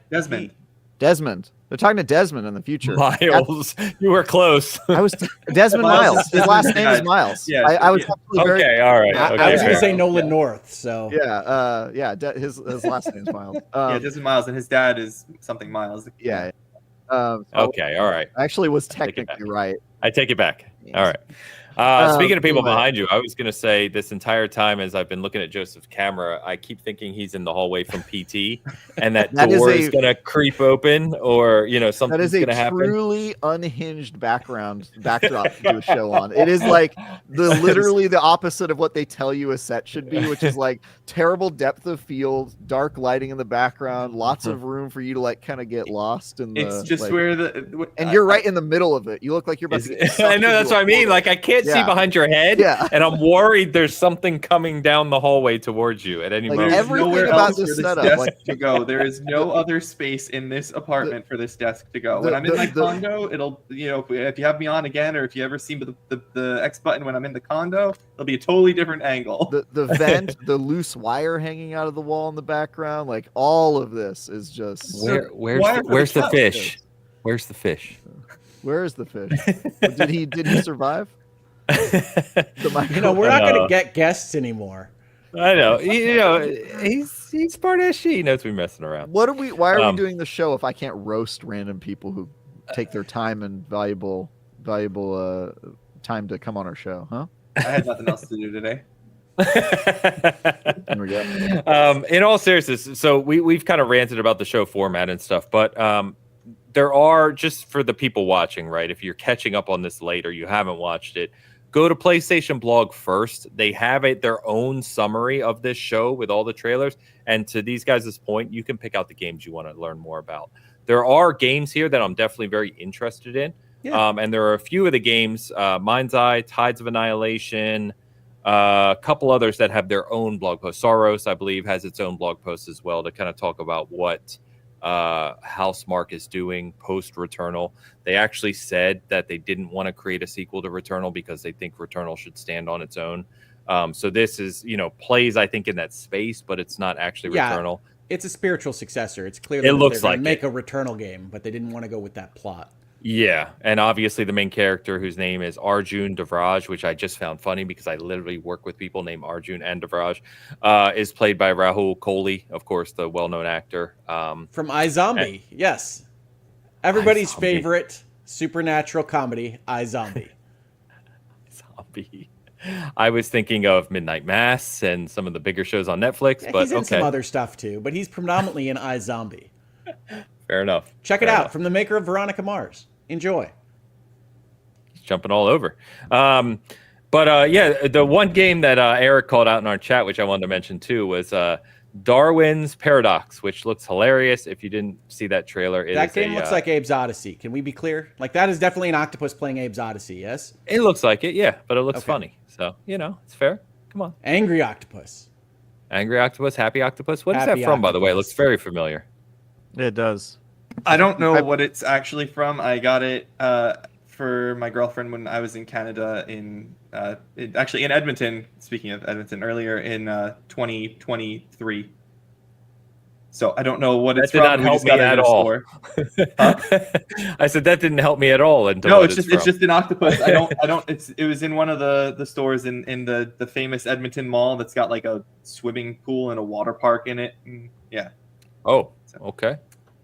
Desmond. They're talking to Desmond in the future. Miles. You were close. I was Desmond Miles. His last name is Miles. Yeah. I was okay. All right. I was going to say Nolan North. So his last name is Miles. Desmond Miles, and his dad is something Miles. Yeah. Okay. All right. I actually was technically right. I take it back. All right. Speaking of people behind you, I was going to say this entire time as I've been looking at Joseph's camera, I keep thinking he's in the hallway from PT and that door is going to creep open or, something's going to happen. That is a truly unhinged backdrop to do a show on. It is like literally the opposite of what they tell you a set should be, which is like terrible depth of field, dark lighting in the background, lots of room for you to like kind of get lost. It's just where you're right in the middle of it. You look like you're about to get I know, that's what I mean. Like I can't see behind your head, and I'm worried there's something coming down the hallway towards you at any moment. Everything about this setup, to go. There is no other space in this apartment for this desk to go. When I'm in my condo, it'll if you have me on again, or if you ever see the X button when I'm in the condo, it'll be a totally different angle. The vent, the loose wire hanging out of the wall in the background, like all of this is just where's the fish? Where's the fish? Where is the fish? Did he survive? We're not going to get guests anymore. I know. He's part of SG. He knows we're messing around. Why are we doing the show if I can't roast random people who take their time and valuable time to come on our show? Huh? I had nothing else to do today. There we go. In all seriousness, so we've kind of ranted about the show format and stuff, but there are, just for the people watching, right? If you're catching up on this late or you haven't watched it, go to PlayStation Blog first. They have their own summary of this show with all the trailers. And to these guys' point, you can pick out the games you want to learn more about. There are games here that I'm definitely very interested in. Yeah. And there are a few of the games, Mind's Eye, Tides of Annihilation, a couple others that have their own blog posts. Soros, I believe, has its own blog post as well to kind of talk about what Housemarque is doing post Returnal. They actually said that they didn't want to create a sequel to Returnal because they think Returnal should stand on its own. So this is, plays, I think, in that space, but it's not actually Returnal. It's a spiritual successor. It's clear that they're going to make a Returnal game, but they didn't want to go with that plot. Yeah, and obviously the main character, whose name is Arjun Devraj, which I just found funny because I literally work with people named Arjun and Devraj, is played by Rahul Kohli, of course, the well-known actor. From iZombie, yes. Everybody's favorite supernatural comedy, iZombie. Zombie. I was thinking of Midnight Mass and some of the bigger shows on Netflix, but he's in some other stuff too, but he's predominantly in iZombie. Fair enough. Check it out from the maker of Veronica Mars. Enjoy. He's jumping all over. The one game that Eric called out in our chat, which I wanted to mention too, was Darwin's Paradox, which looks hilarious. If you didn't see that trailer, that game looks like Abe's Odyssey. Can we be clear? Like, that is definitely an octopus playing Abe's Odyssey, yes? It looks like it, yeah, but it looks funny. So, it's fair. Come on. Angry Octopus. Angry Octopus, Happy Octopus. What is that from, by the way? It looks very familiar. It does. I don't know what it's actually from. I got it for my girlfriend when I was in Canada actually in Edmonton. Speaking of Edmonton, earlier in 2023. So I don't know what That it's did from. not We help just me got it at in a all. store. Huh? I said that didn't help me at all. Until No, what it's from. just an octopus. I don't. It was in one of the stores in the famous Edmonton Mall that's got like a swimming pool and a water park in it. And yeah. Oh, okay.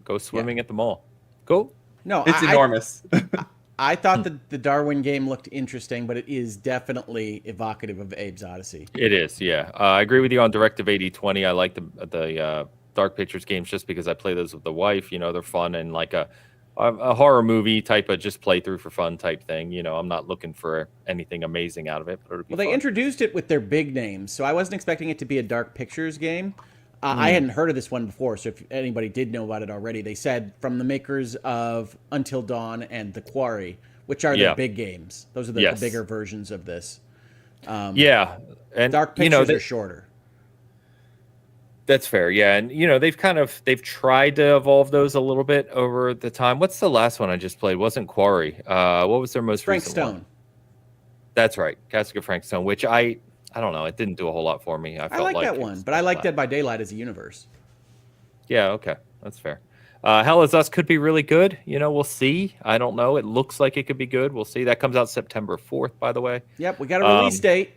Go swimming at the mall. Cool. No, It's enormous. I thought that the Darwin game looked interesting, but it is definitely evocative of Abe's Odyssey. It is, yeah. I agree with you on Directive 8020. I like the Dark Pictures games just because I play those with the wife. You know, they're fun and like a horror movie type of just play through for fun type thing. You know, I'm not looking for anything amazing out of it, but it'll be They fun. introduced it with their big names, so I wasn't expecting it to be a Dark Pictures game. I hadn't heard of this one before, so if anybody did know about it already, they said from the makers of Until Dawn and The Quarry, which are their big games. Those are the bigger versions of this. Yeah, and Dark Pictures are shorter. That's fair, yeah, and you know they've tried to evolve those a little bit over the time. What's the last one I just played? Wasn't Quarry? What was their most recent Frank Stone. one? That's right, Castle of Frank Stone, which I don't know. It didn't do a whole lot for me. I felt like that one, but I like Dead by Daylight as a universe. Yeah, okay. That's fair. Hell is Us could be really good. You know, we'll see. I don't know. It looks like it could be good. We'll see. That comes out September 4th, by the way. Yep, we got a release date.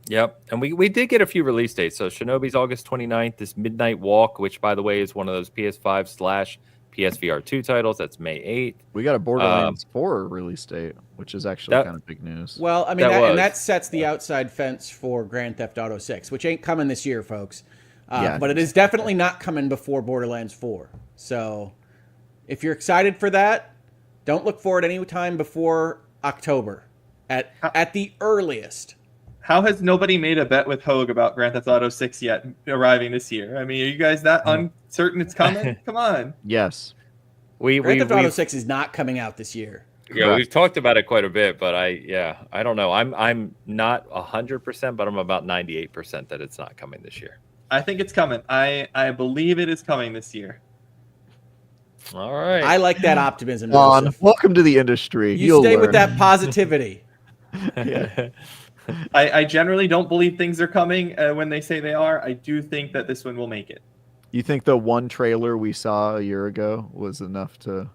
Yep. And we did get a few release dates. So Shinobi's August 29th. This Midnight Walk, which, by the way, is one of those PS5/PSVR 2 titles. That's May 8th. We got a Borderlands 4 release date, which is actually kind of big news. Well, I mean, that sets the outside fence for Grand Theft Auto 6, which ain't coming this year, folks. But it is definitely not coming before Borderlands 4. So if you're excited for that, don't look for it any time before October at the earliest. How has nobody made a bet with Hogue about Grand Theft Auto 6 yet arriving this year? I mean, are you guys that uncertain it's coming? Come on. Yes. Grand Theft Auto 6 is not coming out this year. Yeah, we've talked about it quite a bit, but I don't know. I'm not 100%, but I'm about 98% that it's not coming this year. I think it's coming. I believe it is coming this year. All right. I like that optimism. Welcome to the industry. You stay with that positivity. Yeah. I generally don't believe things are coming when they say they are. I do think that this one will make it. You think the one trailer we saw a year ago was enough to...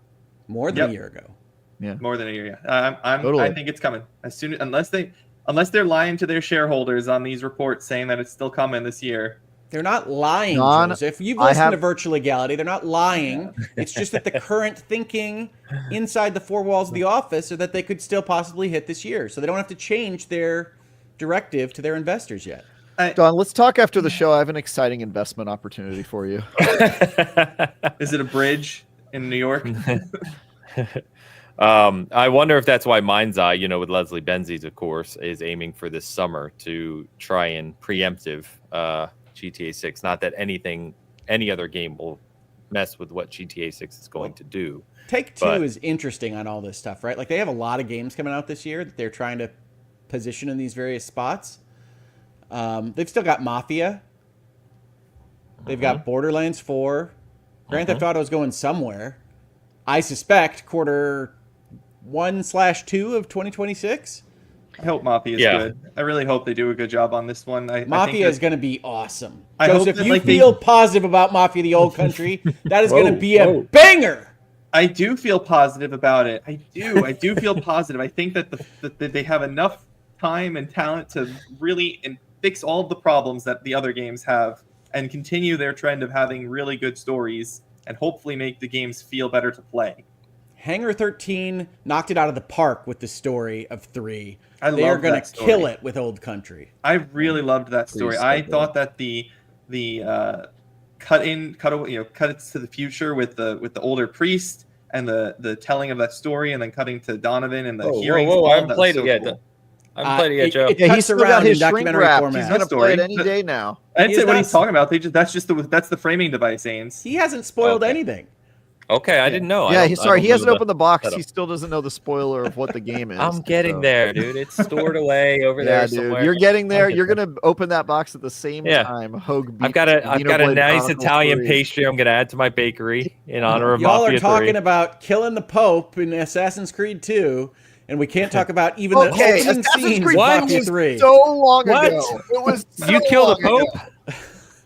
More than a year ago. Yeah. More than a year, yeah. Totally. I think it's coming. Unless they're lying to their shareholders on these reports saying that it's still coming this year. They're not lying, Joseph. You've listened to Virtual Legality. They're not lying. It's just that the current thinking inside the four walls of the office are that they could still possibly hit this year. So they don't have to change their directive to their investors yet. Don, let's talk after the show. I have an exciting investment opportunity for you. Is it a bridge in New York? I wonder if that's why Mind's Eye, with Leslie Benzies, of course, is aiming for this summer to try and preemptive GTA 6. Not that any other game will mess with what GTA 6 is going to do. Take-Two is interesting on all this stuff, right? Like, they have a lot of games coming out this year that they're trying to position in these various spots. They've still got Mafia. They've got Borderlands 4. Grand Theft Auto is going somewhere. I suspect quarter 1/2 of 2026. I hope Mafia is good. I really hope they do a good job on this one. Mafia is going to be awesome. Joseph, if you feel positive about Mafia the Old Country, that is going to be a banger. I do feel positive about it. I do feel positive. I think that that they have enough time and talent to really fix all of the problems that the other games have and continue their trend of having really good stories and hopefully make the games feel better to play. Hangar 13 knocked it out of the park with the story of 3. They are going to kill it with Old Country. I really loved that story. I thought that the cut it to the future with the older priest and the telling of that story and then cutting to Donovan and the hearings. I haven't played it yet. Cool. I haven't played it yet, Joe. He's still got his shrink wrap. He's format. going to play it any day now. I'd say what he's talking about. That's the framing device, Ains. He hasn't spoiled anything. Okay, I didn't know. Yeah, he hasn't opened the box. He still doesn't know the spoiler of what the game is. I'm getting there, dude. It's stored away over there somewhere. You're getting there. You're gonna open that box at the same time. I've got a nice Italian pastry I'm gonna add to my bakery in honor of Y'all Mafia are talking 3. about killing the Pope in Assassin's Creed 2, and we can't talk about even the opening scenes of Mafia 3. So long ago. It was you kill the Pope?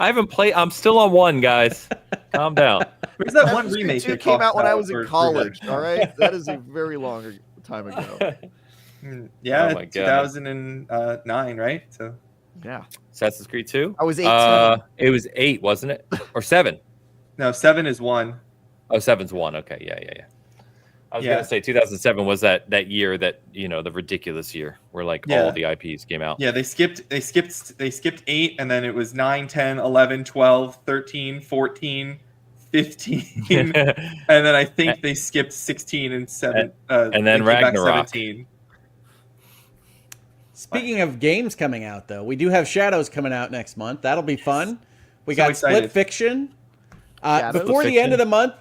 I haven't played. I'm still on 1, guys. Calm down. Where's that one Assassin's Creed remake? 2 they came talked out when I about was in for college. that? All right, that is a very long time ago. Yeah, Oh my God. 2009, right? So Yeah, Assassin's Creed 2? I was 18. It was 8, wasn't it? Or 7? no, 7 is 1. Oh, 7's 1. Okay, yeah. I was Yeah. gonna say 2007 was that year that the ridiculous year where like Yeah. all the IPs came out. Yeah, they skipped 8, and then it was 9, 10, 11, 12, 13, 14, 15, and then I think they skipped 16 and 7. And then they came back Ragnarok. 17. Speaking of games coming out, though, we do have Shadows coming out next month. That'll be fun. We So got excited. Split Fiction. Shadows? Before the Fiction. end of the month,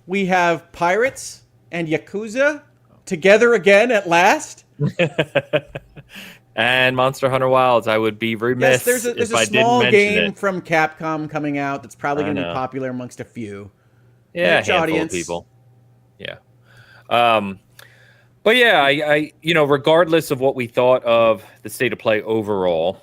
we have Pirates and Yakuza together again at last. And Monster Hunter Wilds. I would be remiss Yes, there's if a I didn't small mention game it. from Capcom coming out that's probably I going to be know. popular amongst a few. Yeah, a Niche handful audience. of people. Yeah. But yeah, I regardless of what we thought of the state of play overall,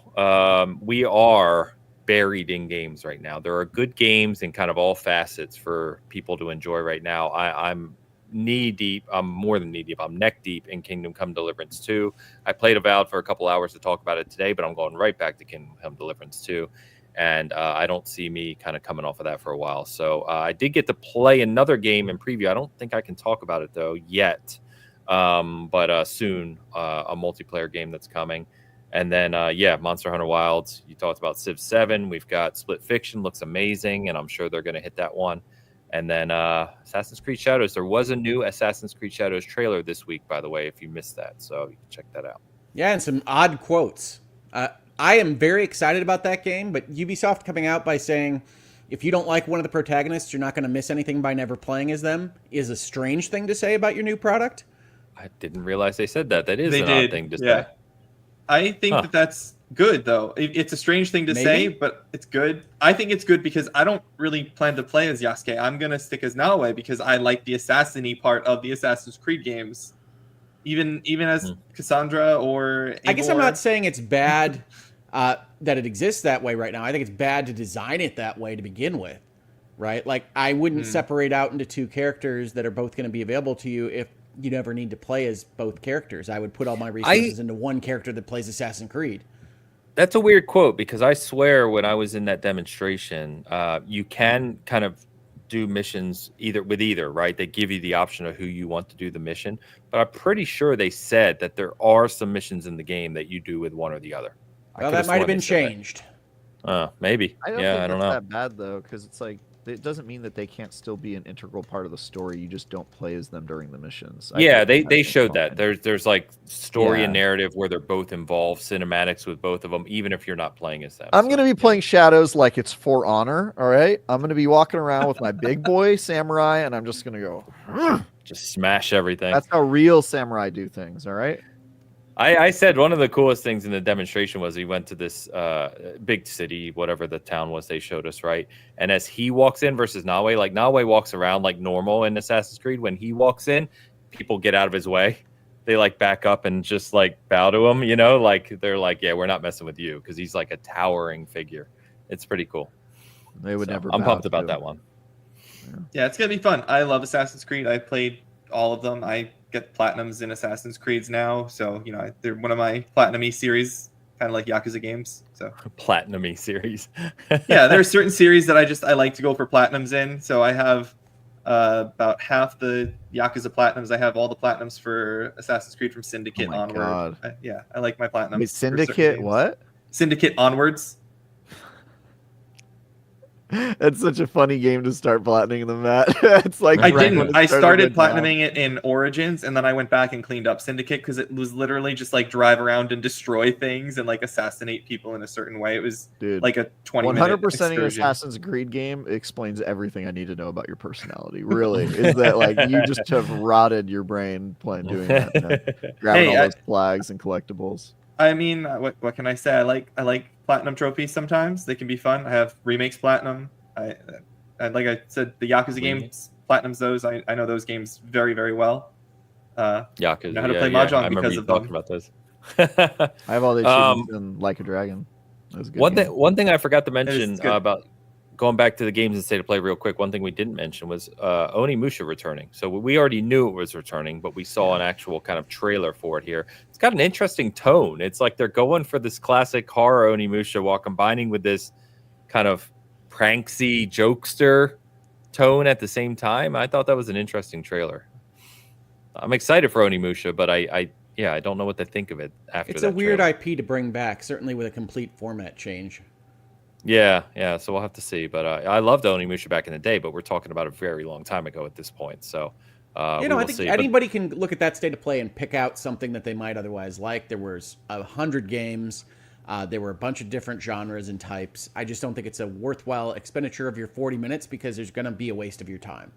we are buried in games right now. There are good games in kind of all facets for people to enjoy right now. I'm knee deep. I'm more than knee deep. I'm neck deep in Kingdom Come Deliverance 2. I played Avowed for a couple hours to talk about it today, but I'm going right back to Kingdom Come Deliverance 2. And I don't see me kind of coming off of that for a while. So I did get to play another game in preview. I don't think I can talk about it, though, yet. But soon, a multiplayer game that's coming. And then, Monster Hunter Wilds. You talked about Civ 7. We've got Split Fiction. Looks amazing, and I'm sure they're going to hit that one. And then Assassin's Creed Shadows. There was a new Assassin's Creed Shadows trailer this week, by the way, if you missed that. So you can check that out. Yeah, and some odd quotes. I am very excited about that game, but Ubisoft coming out by saying if you don't like one of the protagonists, you're not going to miss anything by never playing as them is a strange thing to say about your new product. I didn't realize they said that. That is an odd thing to say. I think that's good, though. It's a strange thing to say, but it's good. I think it's good because I don't really plan to play as Yasuke. I'm going to stick as Naoe because I like the assassin-y part of the Assassin's Creed games. Even as Cassandra or Eivor. I guess I'm not saying it's bad that it exists that way right now. I think it's bad to design it that way to begin with, right? Like, I wouldn't separate out into two characters that are both going to be available to you if you never need to play as both characters. I would put all my resources into one character that plays Assassin's Creed. That's a weird quote because I swear when I was in that demonstration, you can kind of do missions either, right? They give you the option of who you want to do the mission. But I'm pretty sure they said that there are some missions in the game that you do with one or the other. Well, that might have been changed. Maybe. I don't yeah, think I don't that's know. that bad though, because it's like it doesn't mean that they can't still be an integral part of the story. You just don't play as them during the missions. Yeah, they showed that. There's like story and Yeah. narrative where they're both involved, cinematics with both of them, even if you're not playing as them. I'm going to be playing Shadows like it's For Honor, all right? I'm going to be walking around with my big boy samurai, and I'm just going to go... just smash everything. That's how real samurai do things, all right? I said one of the coolest things in the demonstration was he went to this big city, whatever the town was they showed us, right? And as he walks in versus Naoe, like Naoe walks around like normal in Assassin's Creed. When he walks in, people get out of his way. They like back up and just like bow to him, like they're like, yeah, we're not messing with you because he's like a towering figure. It's pretty cool. They would never. I'm bow pumped to about him. that one. Yeah, it's going to be fun. I love Assassin's Creed. I played all of them. I get platinums in Assassin's Creeds now, so they're one of my platinum-y series, kind of like Yakuza games. So Platinum-y series. yeah, there are certain series that I like to go for platinums in. So I have about half the Yakuza platinums. I have all the platinums for Assassin's Creed from Syndicate Oh my onward. God. I like my platinums. Wait, for certain Syndicate games. what? Syndicate onwards. That's such a funny game to start platinum them at. It's like I right didn't. when it I started going down. platinuming it in Origins, and then I went back and cleaned up Syndicate because it was literally just like drive around and destroy things and like assassinate people in a certain way. It was like a 20-minute 100% of excursion. Assassin's Creed game explains everything I need to know about your personality. Really, is that like you just have rotted your brain doing that, man. Grabbing all those flags and collectibles. I mean, what can I say? I like platinum trophies sometimes. They can be fun. I have remakes platinum. I like I said, the Yakuza games, platinums those. I know those games very, very well. Yakuza. I know how to play Mahjong because of them. Talking about those. I have all the achievements in Like a Dragon. That was a good game. One thing I forgot to mention good. about going back to the games and state of play real quick. One thing we didn't mention was Onimusha returning. So we already knew it was returning, but we saw an actual kind of trailer for it here. It's got an interesting tone. It's like they're going for this classic horror Onimusha while combining with this kind of pranksy jokester tone at the same time. I thought that was an interesting trailer. I'm excited for Onimusha, but I don't know what to think of it after It's that a weird trailer. IP to bring back, certainly with a complete format change. Yeah. So we'll have to see. But I loved Onimusha back in the day, but we're talking about a very long time ago at this point. So I think anybody can look at that state of play and pick out something that they might otherwise like. There was 100 games. There were a bunch of different genres and types. I just don't think it's a worthwhile expenditure of your 40 minutes because there's going to be a waste of your time.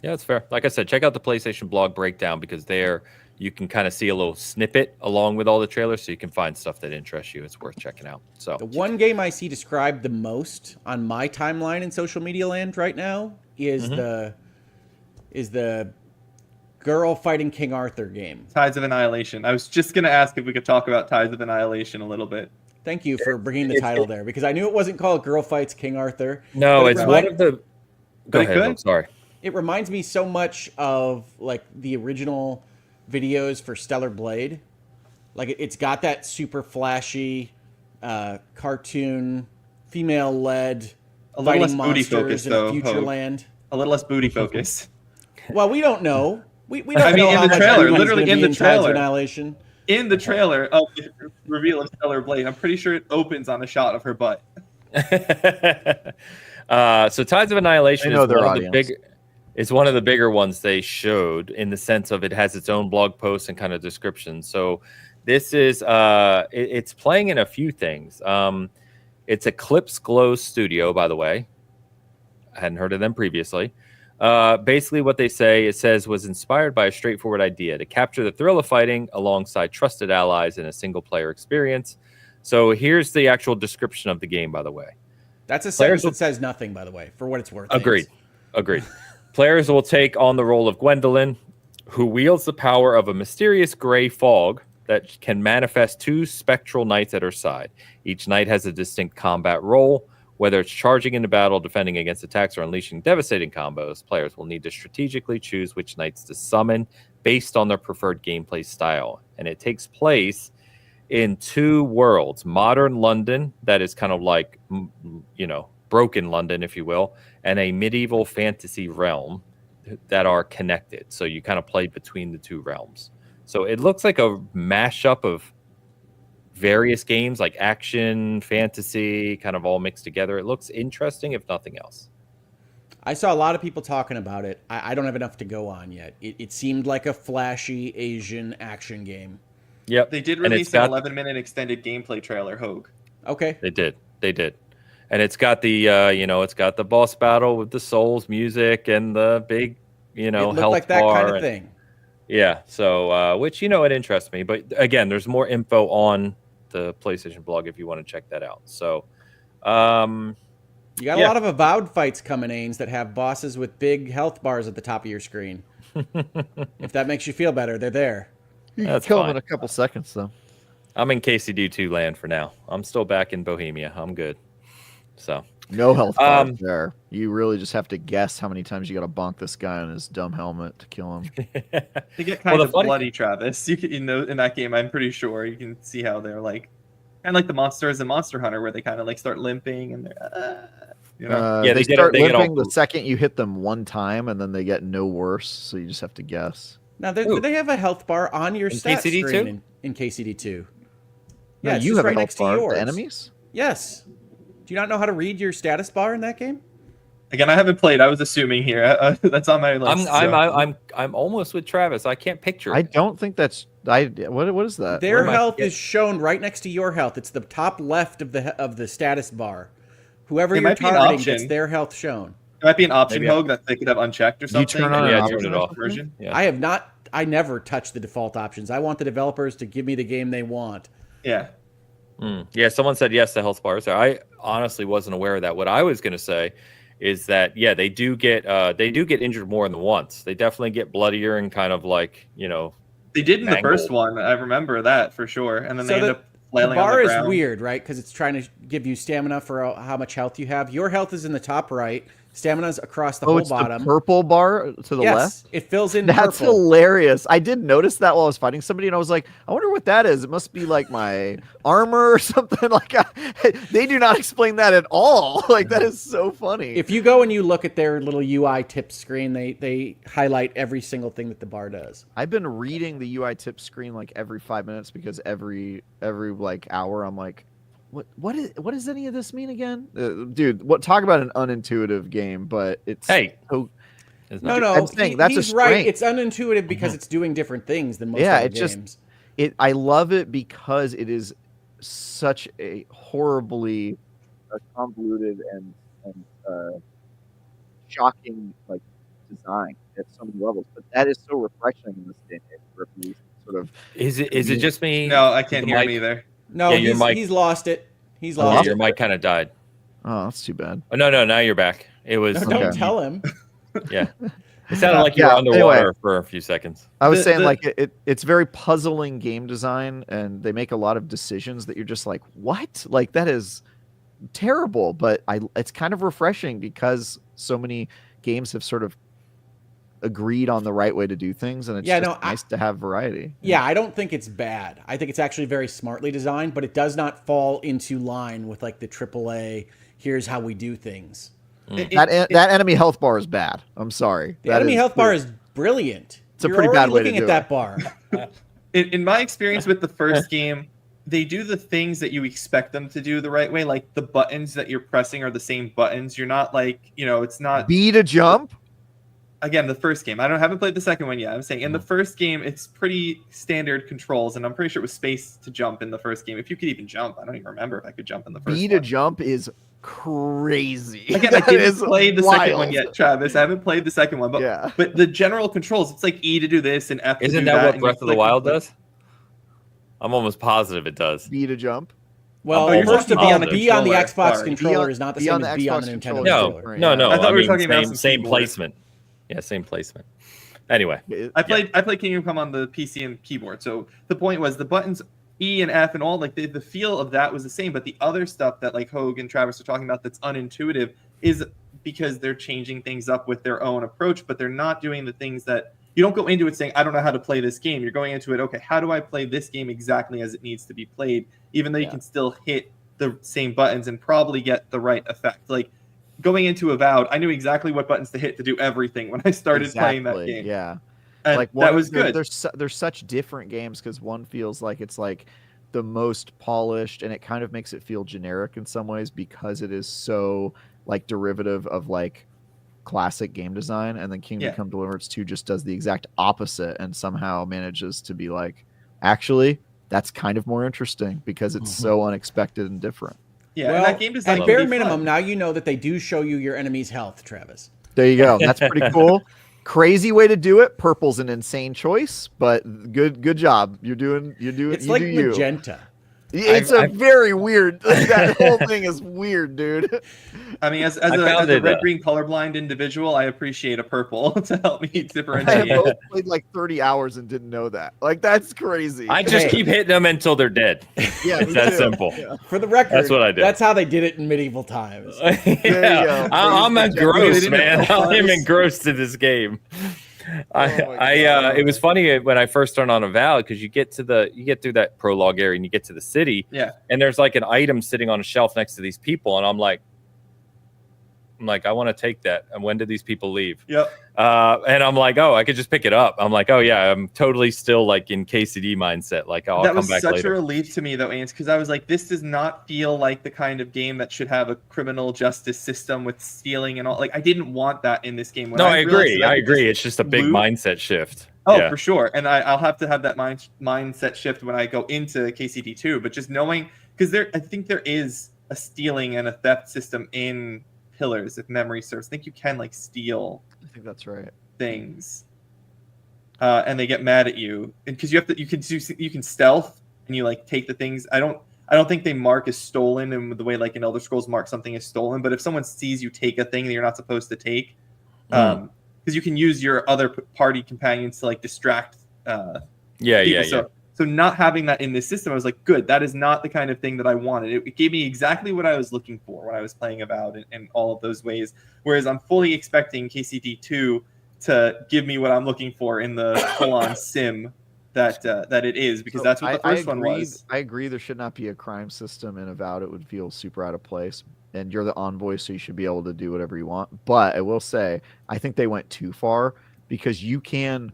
Yeah, that's fair. Like I said, check out the PlayStation blog breakdown because there you can kind of see a little snippet along with all the trailers, so you can find stuff that interests you. It's worth checking out. So the one game I see described the most on my timeline in social media land right now is the girl fighting King Arthur game. Tides of Annihilation. I was just gonna ask if we could talk about Tides of Annihilation a little bit. Thank you for bringing the title there because I knew it wasn't called Girl Fights King Arthur. no, it's one of the. Go ahead. I'm sorry. It reminds me so much of like the original videos for Stellar Blade. Like it's got that super flashy cartoon, female-led A little less fighting booty monsters focused, in though, Futureland. A little less booty focused. Well, we don't know. We don't I mean, know in how the much trailer, booty's literally gonna in be the Tides of trailer. Annihilation. In the trailer of the reveal of Stellar Blade, I'm pretty sure it opens on a shot of her butt. So Tides of Annihilation They know is their one of the audience. big. It's one of the bigger ones they showed in the sense of it has its own blog post and kind of description. So this is it's playing in a few things. It's Eclipse Glow Studio, by the way. I hadn't heard of them previously. Basically what they say, it says, was inspired by a straightforward idea to capture the thrill of fighting alongside trusted allies in a single player experience. So here's the actual description of the game, by the way. That's a sentence that says nothing, by the way, for what it's worth. Agreed. Players will take on the role of Gwendolyn, who wields the power of a mysterious gray fog that can manifest two spectral knights at her side. Each knight has a distinct combat role. Whether it's charging into battle, defending against attacks, or unleashing devastating combos, players will need to strategically choose which knights to summon based on their preferred gameplay style. And it takes place in two worlds: modern London, that is kind of like, broken London, if you will, and a medieval fantasy realm that are connected. So you kind of play between the two realms. So it looks like a mashup of various games, like action, fantasy, kind of all mixed together. It looks interesting, if nothing else. I saw a lot of people talking about it. I don't have enough to go on yet. It seemed like a flashy Asian action game. Yep. They did release an 11-minute extended gameplay trailer, Hogue. Okay. They did. And it's got the, it's got the boss battle with the Souls music and the big, it health looked like that bar kind of thing. Yeah. So, which, it interests me. But again, there's more info on the PlayStation blog if you want to check that out. So, you got a lot of Avowed fights coming, Ains, that have bosses with big health bars at the top of your screen. If that makes you feel better, they're there. You can kill them in a couple seconds, though. I'm in KCD2 land for now. I'm still back in Bohemia. I'm good. So no health bars there. You really just have to guess how many times you got to bonk this guy on his dumb helmet to kill him. They get kind of bloody, Travis. You can, in that game, I'm pretty sure you can see how they're like, kind of like the monsters in Monster Hunter, where they kind of like start limping and they're, they start limping the second you hit them one time, and then they get no worse. So you just have to guess. Now they have a health bar on your stat screen in KCD2. Yeah, you have right a health bar. The enemies. Yes. Do you not know how to read your status bar in that game? Again, I haven't played. I was assuming here. That's on my list. I'm almost with Travis. I can't picture it. I don't think that's. What is that? Their health is shown right next to your health. It's the top left of the status bar. Whoever you're targeting gets their health shown. It might be an option, Hogue, that they could have unchecked or something. You turn on turn it off. Version. Yeah. I have not. I never touch the default options. I want the developers to give me the game they want. Yeah. Yeah, someone said yes, the health bars there. I honestly wasn't aware of that. What I was going to say is that they do get injured more than once. They definitely get bloodier and kind of like They did in the first one. I remember that for sure. And then they end up flailing bar on the is ground. weird, right? Because it's trying to give you stamina for how much health you have. Your health is in the top right. Stamina's across the whole it's bottom. the purple bar to the left? It fills in That's purple. hilarious. I did notice that while I was fighting somebody, and I was like, I wonder what that is. It must be like my armor or something. Like they do not explain that at all. Like that is so funny. If you go and you look at their little UI tips screen, they highlight every single thing that the bar does. I've been reading the UI tips screen like every 5 minutes because every like hour I'm like, what does any of this mean again? Dude, talk about an unintuitive game, but it's No, I'm saying that's he's a right. strength. It's unintuitive because it's doing different things than most other games. I love it because it is such a horribly convoluted and shocking like design at so many levels. But that is so refreshing in this day and age for these sort of. Is it just me? No, I can't hear him either. No, yeah, he's lost it. He's lost it. Your mic kind of died. Oh, that's too bad. Oh, no, now you're back. It was. No, don't tell him. Yeah. It sounded like you were underwater for a few seconds. I was saying like it's very puzzling game design, and they make a lot of decisions that you're just like, what? Like that is terrible, but it's kind of refreshing because so many games have sort of agreed on the right way to do things, and it's nice to have variety. Yeah, I don't think it's bad. I think it's actually very smartly designed, but it does not fall into line with like the AAA, here's how we do things. That enemy health bar is bad. I'm sorry. The enemy health bar is brilliant. It's a pretty bad way to do it. Looking at that bar. In my experience with the first game, they do the things that you expect them to do the right way. Like the buttons that you're pressing are the same buttons. You're not like, it's not B to jump. Again, the first game. I haven't played the second one yet. I'm saying in the first game, it's pretty standard controls, and I'm pretty sure it was space to jump in the first game. If you could even jump, I don't even remember if I could jump in the first. B to jump is crazy. Again, I didn't play the second one yet, Travis. I haven't played the second one, but the general controls, it's like E to do this and F to do that. Isn't that what Breath of the Wild does? I'm almost positive it does. B to jump. Well, first of all, B on the Xbox controller is not the same as B on the Nintendo controller. No. I thought we were talking about same placement. Yeah, same placement. Anyway, I played Kingdom Come on the PC and keyboard. So the point was the buttons E and F and all, like the feel of that was the same, but the other stuff that like Hogue and Travis are talking about that's unintuitive is because they're changing things up with their own approach, but they're not doing the things that you don't go into it saying, I don't know how to play this game. You're going into it, okay, how do I play this game exactly as it needs to be played, even though you can still hit the same buttons and probably get the right effect. Like going into Avowed, I knew exactly what buttons to hit to do everything when I started playing that game. Yeah. And like that was good. There's such different games because one feels like it's like the most polished, and it kind of makes it feel generic in some ways because it is so like derivative of like classic game design, and then Kingdom Come Deliverance 2 just does the exact opposite and somehow manages to be like, actually, that's kind of more interesting because it's so unexpected and different. Yeah, well, and that game design at bare minimum, now you know that they do show you your enemy's health, Travis. There you go. That's pretty cool. Crazy way to do it. Purple's an insane choice, but good job. You're doing. It's like magenta. It's very weird. That whole thing is weird, dude. I mean, as a red-green colorblind individual, I appreciate a purple to help me differentiate. I both played like 30 hours and didn't know that. Like, that's crazy. I just keep hitting them until they're dead. Yeah, it's that simple. Yeah. For the record, that's what I do. That's how they did it in medieval times. I'm engrossed, man. I'm engrossed in this game. It was funny when I first turned on Avowed because you get through that prologue area and you get to the city, and there's like an item sitting on a shelf next to these people, and I'm like, I want to take that. And when did these people leave? Yep. And I'm like, oh, I could just pick it up. I'm like, oh yeah, I'm totally still like in KCD mindset. Like, I'll come back later. That was such a relief to me though, Ains, because I was like, this does not feel like the kind of game that should have a criminal justice system with stealing and all. Like, I didn't want that in this game. No, I agree. It's just a big mindset shift. Oh, for sure. And I'll have to have that mindset shift when I go into KCD 2. But just knowing, because I think there is a stealing and a theft system in Pillars, if memory serves. I think you can like steal. I think that's right. Things, and they get mad at you, and because you can stealth and you like take the things. I don't think they mark as stolen in the way like in Elder Scrolls mark something as stolen. But if someone sees you take a thing that you're not supposed to take, because you can use your other party companions to like distract. Yeah. So So not having that in this system, I was like, good, that is not the kind of thing that I wanted. It gave me exactly what I was looking for when I was playing Avowed in all of those ways. Whereas I'm fully expecting KCD2 to give me what I'm looking for in the full-on sim that it is, because that's what the first one was. I agree there should not be a crime system in Avowed. It would feel super out of place. And you're the envoy, so you should be able to do whatever you want. But I will say, I think they went too far, because you can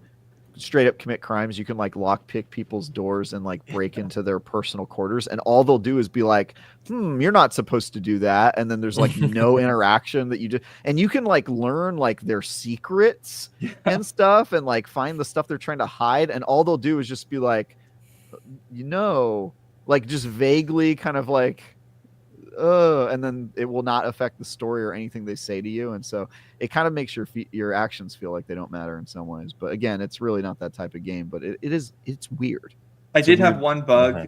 straight up commit crimes. You can like lockpick people's doors and like break into their personal quarters, and all they'll do is be like, you're not supposed to do that. And then there's like no interaction that you do. And you can like learn like their secrets and stuff, and like find the stuff they're trying to hide. And all they'll do is just be like, like just vaguely kind of like, and then it will not affect the story or anything they say to you. And so it kind of makes your actions feel like they don't matter in some ways. But again, it's really not that type of game, but it's weird. I did have one bug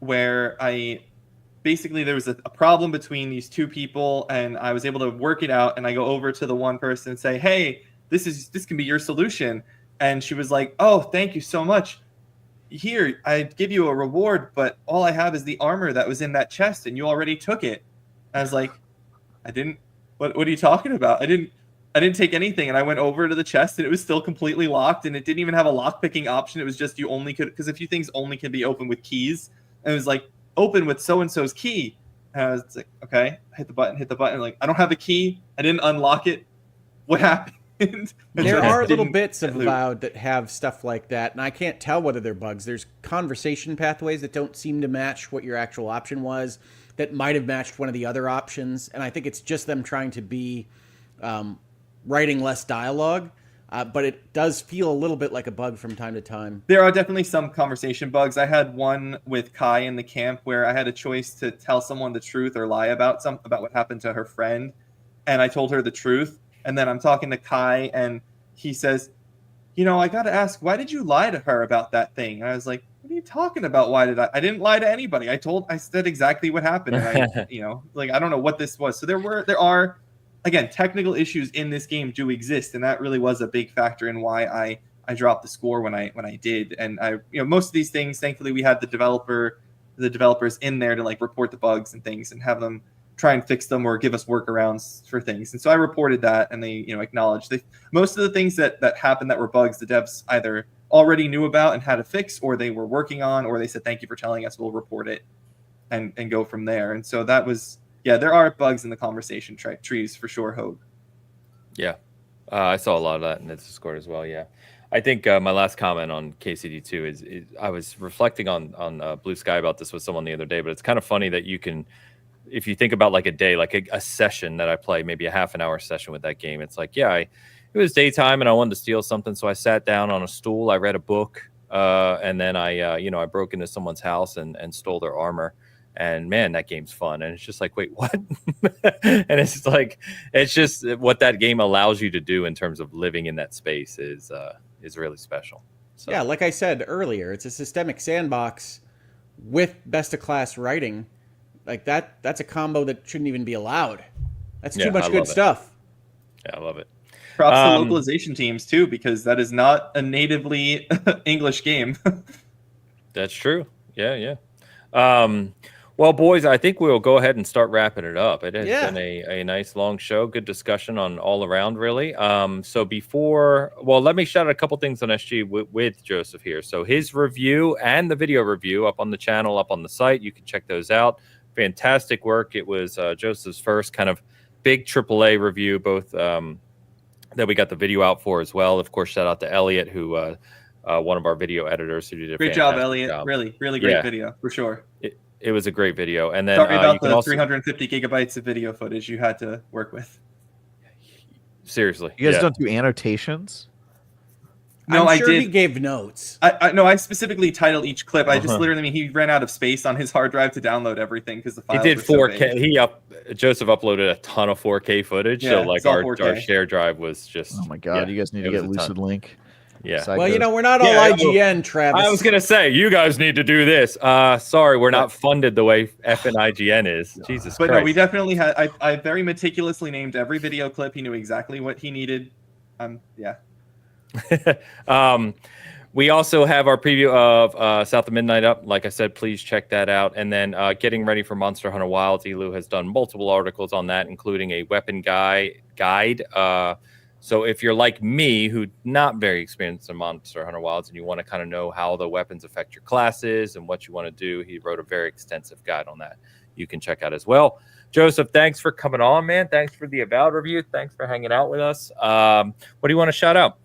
where there was a problem between these two people, and I was able to work it out. And I go over to the one person and say, hey, this can be your solution. And she was like, oh, thank you so much. Here, I'd give you a reward, but all I have is the armor that was in that chest, and you already took it. I was like, I didn't. What are you talking about? I didn't take anything. And I went over to the chest, and it was still completely locked, and it didn't even have a lock picking option. It was just you only could, because a few things only can be opened with keys, and it was like open with so and so's key. And I was like, okay, hit the button. Like, I don't have the key. I didn't unlock it. What happened? There are little bits of Avowed that have stuff like that, and I can't tell whether they're bugs. There's conversation pathways that don't seem to match what your actual option was, that might have matched one of the other options, and I think it's just them trying to be writing less dialogue, but it does feel a little bit like a bug from time to time. There are definitely some conversation bugs. I had one with Kai in the camp where I had a choice to tell someone the truth or lie about what happened to her friend, and I told her the truth. And then I'm talking to Kai, and he says, I got to ask, why did you lie to her about that thing? And I was like, what are you talking about? Why did I didn't lie to anybody. I said exactly what happened. And I don't know what this was. So there are, again, technical issues in this game do exist. And that really was a big factor in why I dropped the score when I did. And most of these things, thankfully, we had the developers in there to like report the bugs and things and have them try and fix them or give us workarounds for things. And so I reported that, and they, acknowledged most of the things that happened that were bugs, the devs either already knew about and had to fix, or they were working on, or they said, thank you for telling us, we'll report it and go from there. And so that was, there are bugs in the conversation trees for sure, Hogue. Yeah. I saw a lot of that in the Discord as well. Yeah. I think my last comment on KCD2 is I was reflecting on Blue Sky about this with someone the other day, but it's kind of funny that you can, if you think about like a day, like a session that I play, maybe a half an hour session with that game, it's like, it was daytime and I wanted to steal something. So I sat down on a stool, I read a book, and then I broke into someone's house and stole their armor. And man, that game's fun. And it's just like, wait, what? And it's just what that game allows you to do in terms of living in that space is really special. So. Yeah, like I said earlier, it's a systemic sandbox with best of class writing. Like that's a combo that shouldn't even be allowed. That's too much good stuff. Yeah, I love it. Props to localization teams too, because that is not a natively English game. That's true. Yeah. Well, boys, I think we'll go ahead and start wrapping it up. It has been a nice long show. Good discussion on all around, really. So let me shout out a couple things on SG with Joseph here. So his review and the video review up on the channel, up on the site. You can check those out. Fantastic work. It was Joseph's first kind of big AAA review, both that we got the video out for as well. Of course, shout out to Elliot, who one of our video editors who did a great job, Elliot. Job. Really great video for sure. It was a great video. And then sorry about the 350 gigabytes of video footage you had to work with. Seriously, you guys don't do annotations? No, I'm sure I did. He gave notes. I specifically titled each clip. I just literally, he ran out of space on his hard drive to download everything because the files he did were 4K. Joseph uploaded a ton of 4K footage. Yeah, so like our share drive was just. Oh my god! You guys need to get Lucid Link. Yeah. Well, we're not all IGN, Travis. I was gonna say you guys need to do this. Sorry, we're not funded the way FN IGN is. Jesus Christ. But no, we definitely had. I very meticulously named every video clip. He knew exactly what he needed. Yeah. We also have our preview of South of Midnight up. Like I said, please check that out. And then getting ready for Monster Hunter Wilds. Elu has done multiple articles on that, including a weapon guide. So if you're like me, who not very experienced in Monster Hunter Wilds, and you want to kind of know how the weapons affect your classes and what you want to do, he wrote a very extensive guide on that. You can check out as well. Joseph, thanks for coming on, man. Thanks for the Avowed review. Thanks for hanging out with us. What do you want to shout out?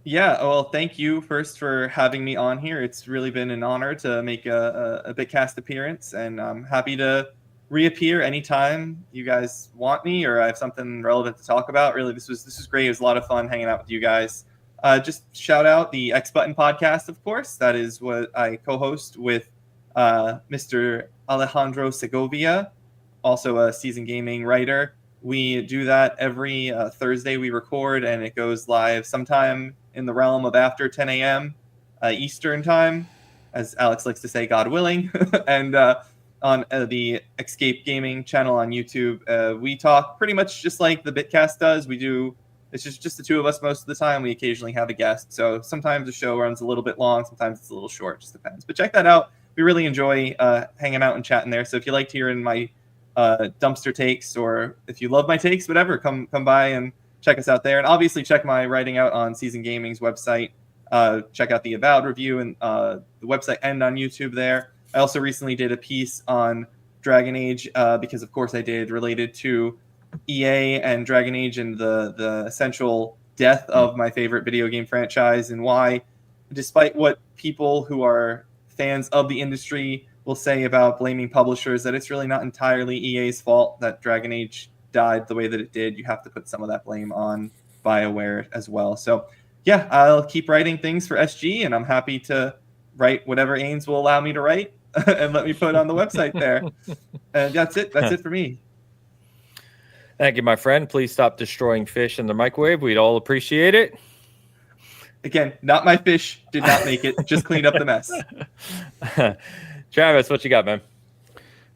Yeah, well, thank you first for having me on here. It's really been an honor to make a Bitcast appearance, and I'm happy to reappear anytime you guys want me or I have something relevant to talk about. Really, this was great. It was a lot of fun hanging out with you guys. Just shout out the X Button podcast, of course. That is what I co-host with Mr. Alejandro Segovia, also a seasoned gaming writer. We do that every Thursday. We record, and it goes live sometime in the realm of after 10 a.m. Eastern time, as Alex likes to say, God willing. And on the Escape Gaming channel on YouTube, we talk pretty much just like the Bitcast does. It's just the two of us most of the time. We occasionally have a guest. So sometimes the show runs a little bit long. Sometimes it's a little short. Just depends. But check that out. We really enjoy hanging out and chatting there. So if you liked hearing my dumpster takes, or if you love my takes, whatever, come by and check us out there. And obviously check my writing out on Season Gaming's website. Check out the Avowed review and the website and on YouTube there. I also recently did a piece on Dragon Age because, of course, I did, related to EA and Dragon Age and the essential death of my favorite video game franchise, and why, despite what people who are fans of the industry will say about blaming publishers, that it's really not entirely EA's fault that Dragon Age died the way that it did. You have to put some of that blame on BioWare as well. So yeah, I'll keep writing things for SG, and I'm happy to write whatever Ains will allow me to write and let me put on the website there. And that's it for me. Thank you, my friend. Please stop destroying fish in the microwave. We'd all appreciate it. Again, not my fish, did not make it, just cleaned up the mess. Travis, what you got, man?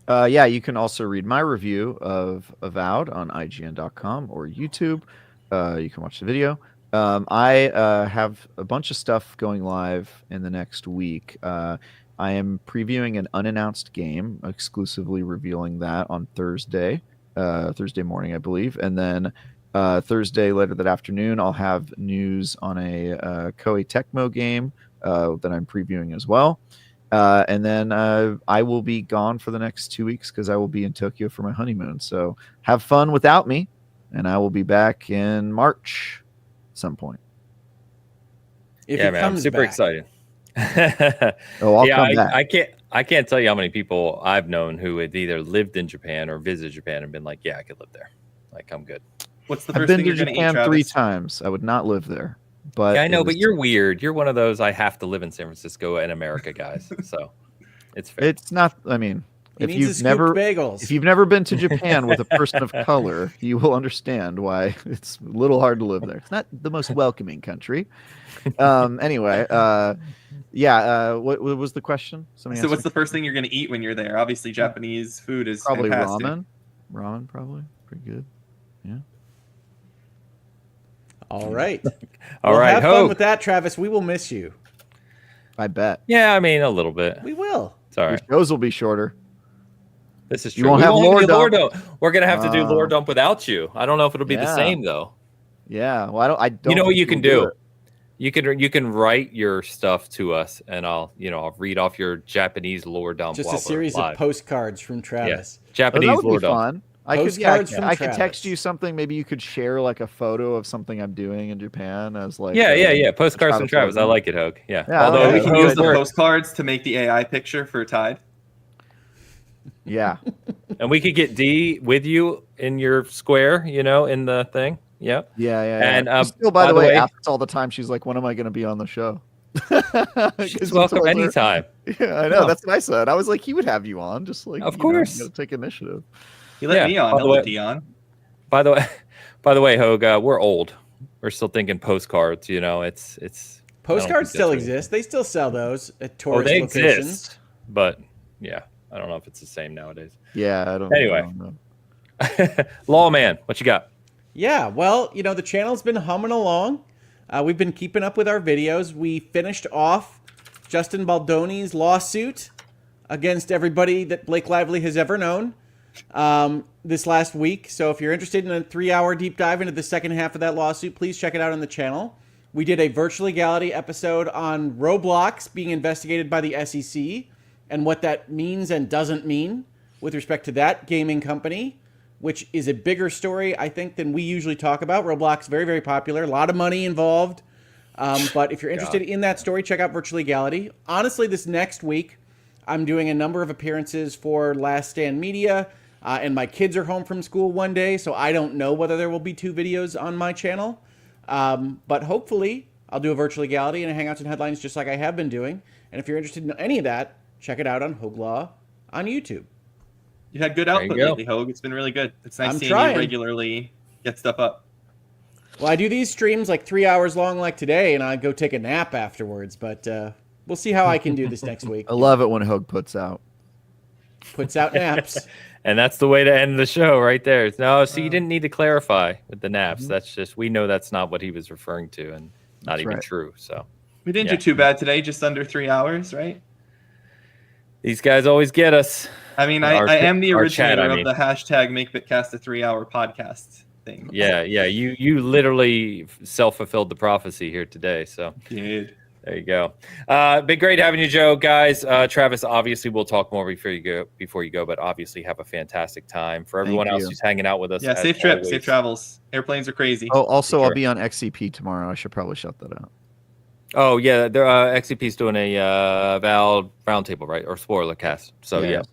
Yeah, you can also read my review of Avowed on IGN.com or YouTube. You can watch the video. I have a bunch of stuff going live in the next week. I am previewing an unannounced game, exclusively revealing that on Thursday morning, I believe. And then Thursday later that afternoon, I'll have news on a Koei Tecmo game that I'm previewing as well. And then I will be gone for the next 2 weeks because I will be in Tokyo for my honeymoon. So have fun without me, and I will be back in March at some point. Yeah, man, I'm super excited. I'll come back. I can't tell you how many people I've known who had either lived in Japan or visited Japan and been like, yeah, I could live there. Like, I'm good. What's the I've first been thing to you're going to eat, Japan Travis? 3 times. I would not live there. But yeah, I know, but you're weird. You're one of those I have to live in San Francisco and America guys. So it's fair. It's not, I mean, He needs to scoop bagels. If you've never been to Japan with a person of color, you will understand why it's a little hard to live there. It's not the most welcoming country. Anyway, what was the question? So what's the first thing you're going to eat when you're there? Obviously, Japanese food is probably fantastic. Ramen, probably. Pretty good. Yeah. All right. All right. Have fun with that, Travis. We will miss you. I bet. Yeah, I mean, a little bit. We will. It's all right. Your shows will be shorter. This is true. You won't have lore dump. We're gonna have to do lore dump without you. I don't know if it'll be the same though. Yeah. Well, I don't. You know what you can do? It. You can write your stuff to us, and I'll read off your Japanese lore dump. Just a series of postcards from Travis. Yeah. Japanese that would lore be dump. fun. I could text you something. Maybe you could share like a photo of something I'm doing in Japan as like. Yeah. Postcards from Travis. I like it, Hogue. Yeah. Although we can use the postcards to make the AI picture for Tide. Yeah. And we could get D with you in your square, in the thing. Yep. Yeah. And still, by the way, asks all the time. She's like, "When am I going to be on the show?" She's welcome anytime. Yeah, I know. No. That's what I said. I was like, he would have you on, just like, of course, you gotta take initiative. He let me on. He'll let D on. By the way, Hogue, we're old. We're still thinking postcards. It's postcards still exist. They still sell those at tourist locations. Exist, but yeah, I don't know if it's the same nowadays. Yeah, I don't. Anyway, Lawman, what you got? Yeah, well, the channel's been humming along. We've been keeping up with our videos. We finished off Justin Baldoni's lawsuit against everybody that Blake Lively has ever known this last week. So if you're interested in a 3-hour deep dive into the second half of that lawsuit, please check it out on the channel. We did a Virtual Legality episode on Roblox being investigated by the SEC and what that means and doesn't mean with respect to that gaming company, which is a bigger story, I think, than we usually talk about. Roblox, very, very popular. A lot of money involved. But if you're interested in that story, check out Virtual Legality. Honestly, this next week, I'm doing a number of appearances for Last Stand Media, and my kids are home from school one day, so I don't know whether there will be 2 videos on my channel. But hopefully, I'll do a Virtual Legality and a Hangouts and Headlines just like I have been doing. And if you're interested in any of that, check it out on Hogue Law on YouTube. You had good output lately, Hogue. It's been really good. It's nice seeing you regularly get stuff up. Well, I do these streams like 3 hours long like today, and I go take a nap afterwards. But we'll see how I can do this next week. I love it when Hogue puts out naps. And that's the way to end the show right there. No, so you didn't need to clarify with the naps. That's just, we know that's not what he was referring to and not even true. So we didn't do too bad today, just under 3 hours, right? These guys always get us. I mean, I am the originator of the hashtag Make Bitcast a 3-hour podcast thing. Yeah. You literally self-fulfilled the prophecy here today. So Dude. There you go. Been great having you, Joe. Guys, Travis, obviously we'll talk more before you go, but obviously have a fantastic time. For everyone else who's hanging out with us. Yeah, safe trip, safe travels. Airplanes are crazy. Oh, also, I'll be on XCP tomorrow. I should probably shout that out. Oh, yeah. XCP's doing a Avowed roundtable, right? Or spoiler cast. So, yep.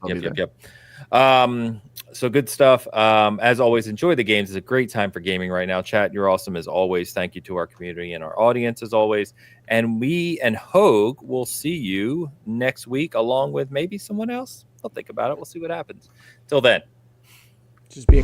So good stuff. As always, enjoy the games. It's a great time for gaming right now. Chat, you're awesome as always. Thank you to our community and our audience as always. And we and Hogue will see you next week along with maybe someone else. I'll think about it. We'll see what happens. Till then. Just be a